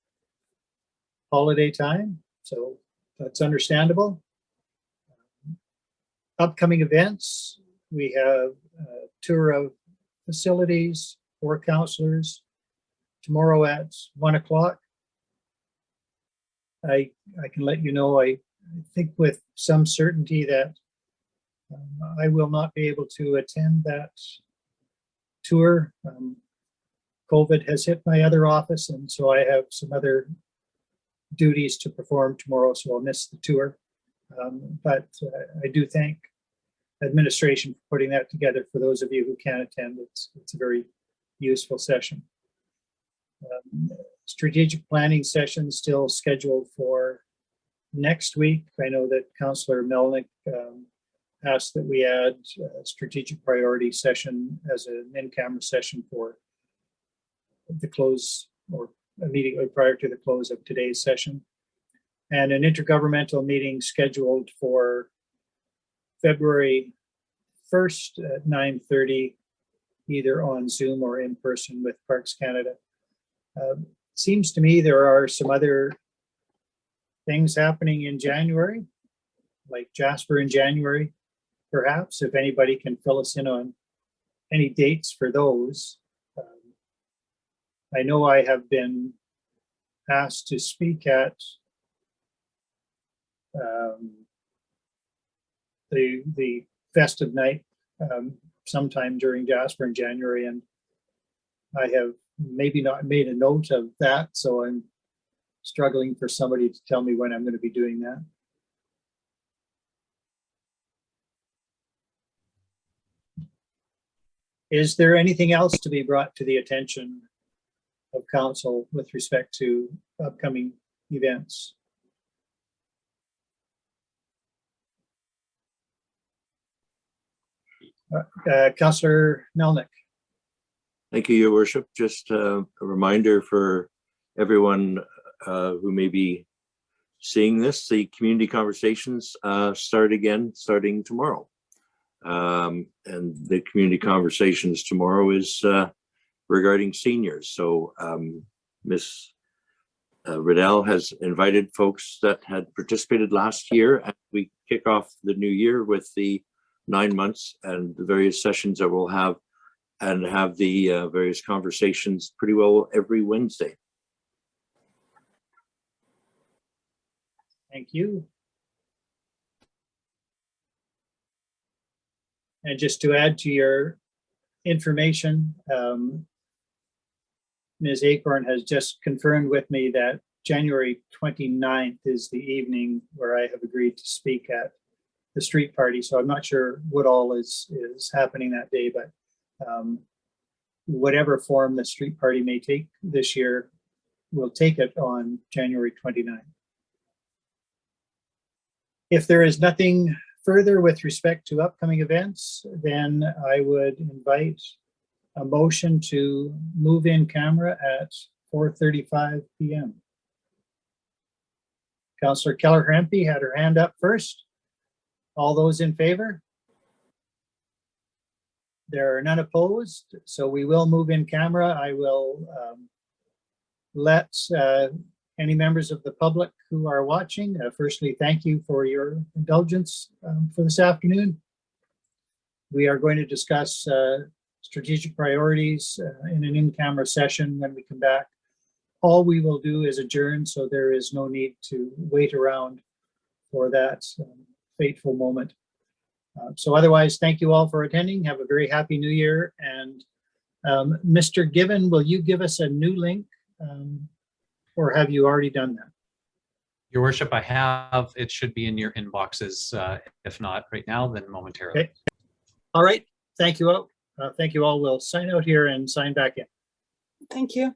holiday time, so that's understandable. Upcoming events, we have a tour of facilities for councillors tomorrow at 1 o'clock. I can let you know, I think with some certainty that I will not be able to attend that tour. COVID has hit my other office, and so I have some other duties to perform tomorrow, so I'll miss the tour. But I do thank administration for putting that together. For those of you who can't attend, it's a very useful session. Strategic planning session still scheduled for next week. I know that Councillor Melnick asked that we add a strategic priority session as an in-camera session for the close or immediately prior to the close of today's session. And an intergovernmental meeting scheduled for February 1st at 9:30, either on Zoom or in person with Parks Canada. Seems to me there are some other things happening in January, like Jasper in January, perhaps, if anybody can fill us in on any dates for those. I know I have been asked to speak at the festive night sometime during Jasper in January, and I have maybe not made a note of that, so I'm struggling for somebody to tell me when I'm going to be doing that. Is there anything else to be brought to the attention of council with respect to upcoming events? Councillor Melnick. Thank you, Your Worship. Just a reminder for everyone who may be seeing this, the community conversations starting tomorrow. And the community conversations tomorrow is regarding seniors. So Ms. Riddell has invited folks that had participated last year, and we kick off the new year with the 9 months and the various sessions that we'll have, and have the various conversations pretty well every Wednesday. Thank you. And just to add to your information, Ms. Acorn has just confirmed with me that January 29th is the evening where I have agreed to speak at the street party. So I'm not sure what all is happening that day, but whatever form the street party may take this year, we'll take it on January 29th. If there is nothing further with respect to upcoming events, then I would invite a motion to move in camera at 4:35 p.m. Councillor Keller-Hempy had her hand up first. All those in favor? There are none opposed, so we will move in camera. I will let any members of the public who are watching, firstly, thank you for your indulgence for this afternoon. We are going to discuss strategic priorities in an in-camera session when we come back. All we will do is adjourn, so there is no need to wait around for that fateful moment. So otherwise, thank you all for attending. Have a very happy new year. And Mr. Given, will you give us a new link or have you already done that? Your worship, I have. It should be in your inboxes. If not right now, then momentarily. Okay. All right. Thank you all. Thank you all. We'll sign out here and sign back in. Thank you.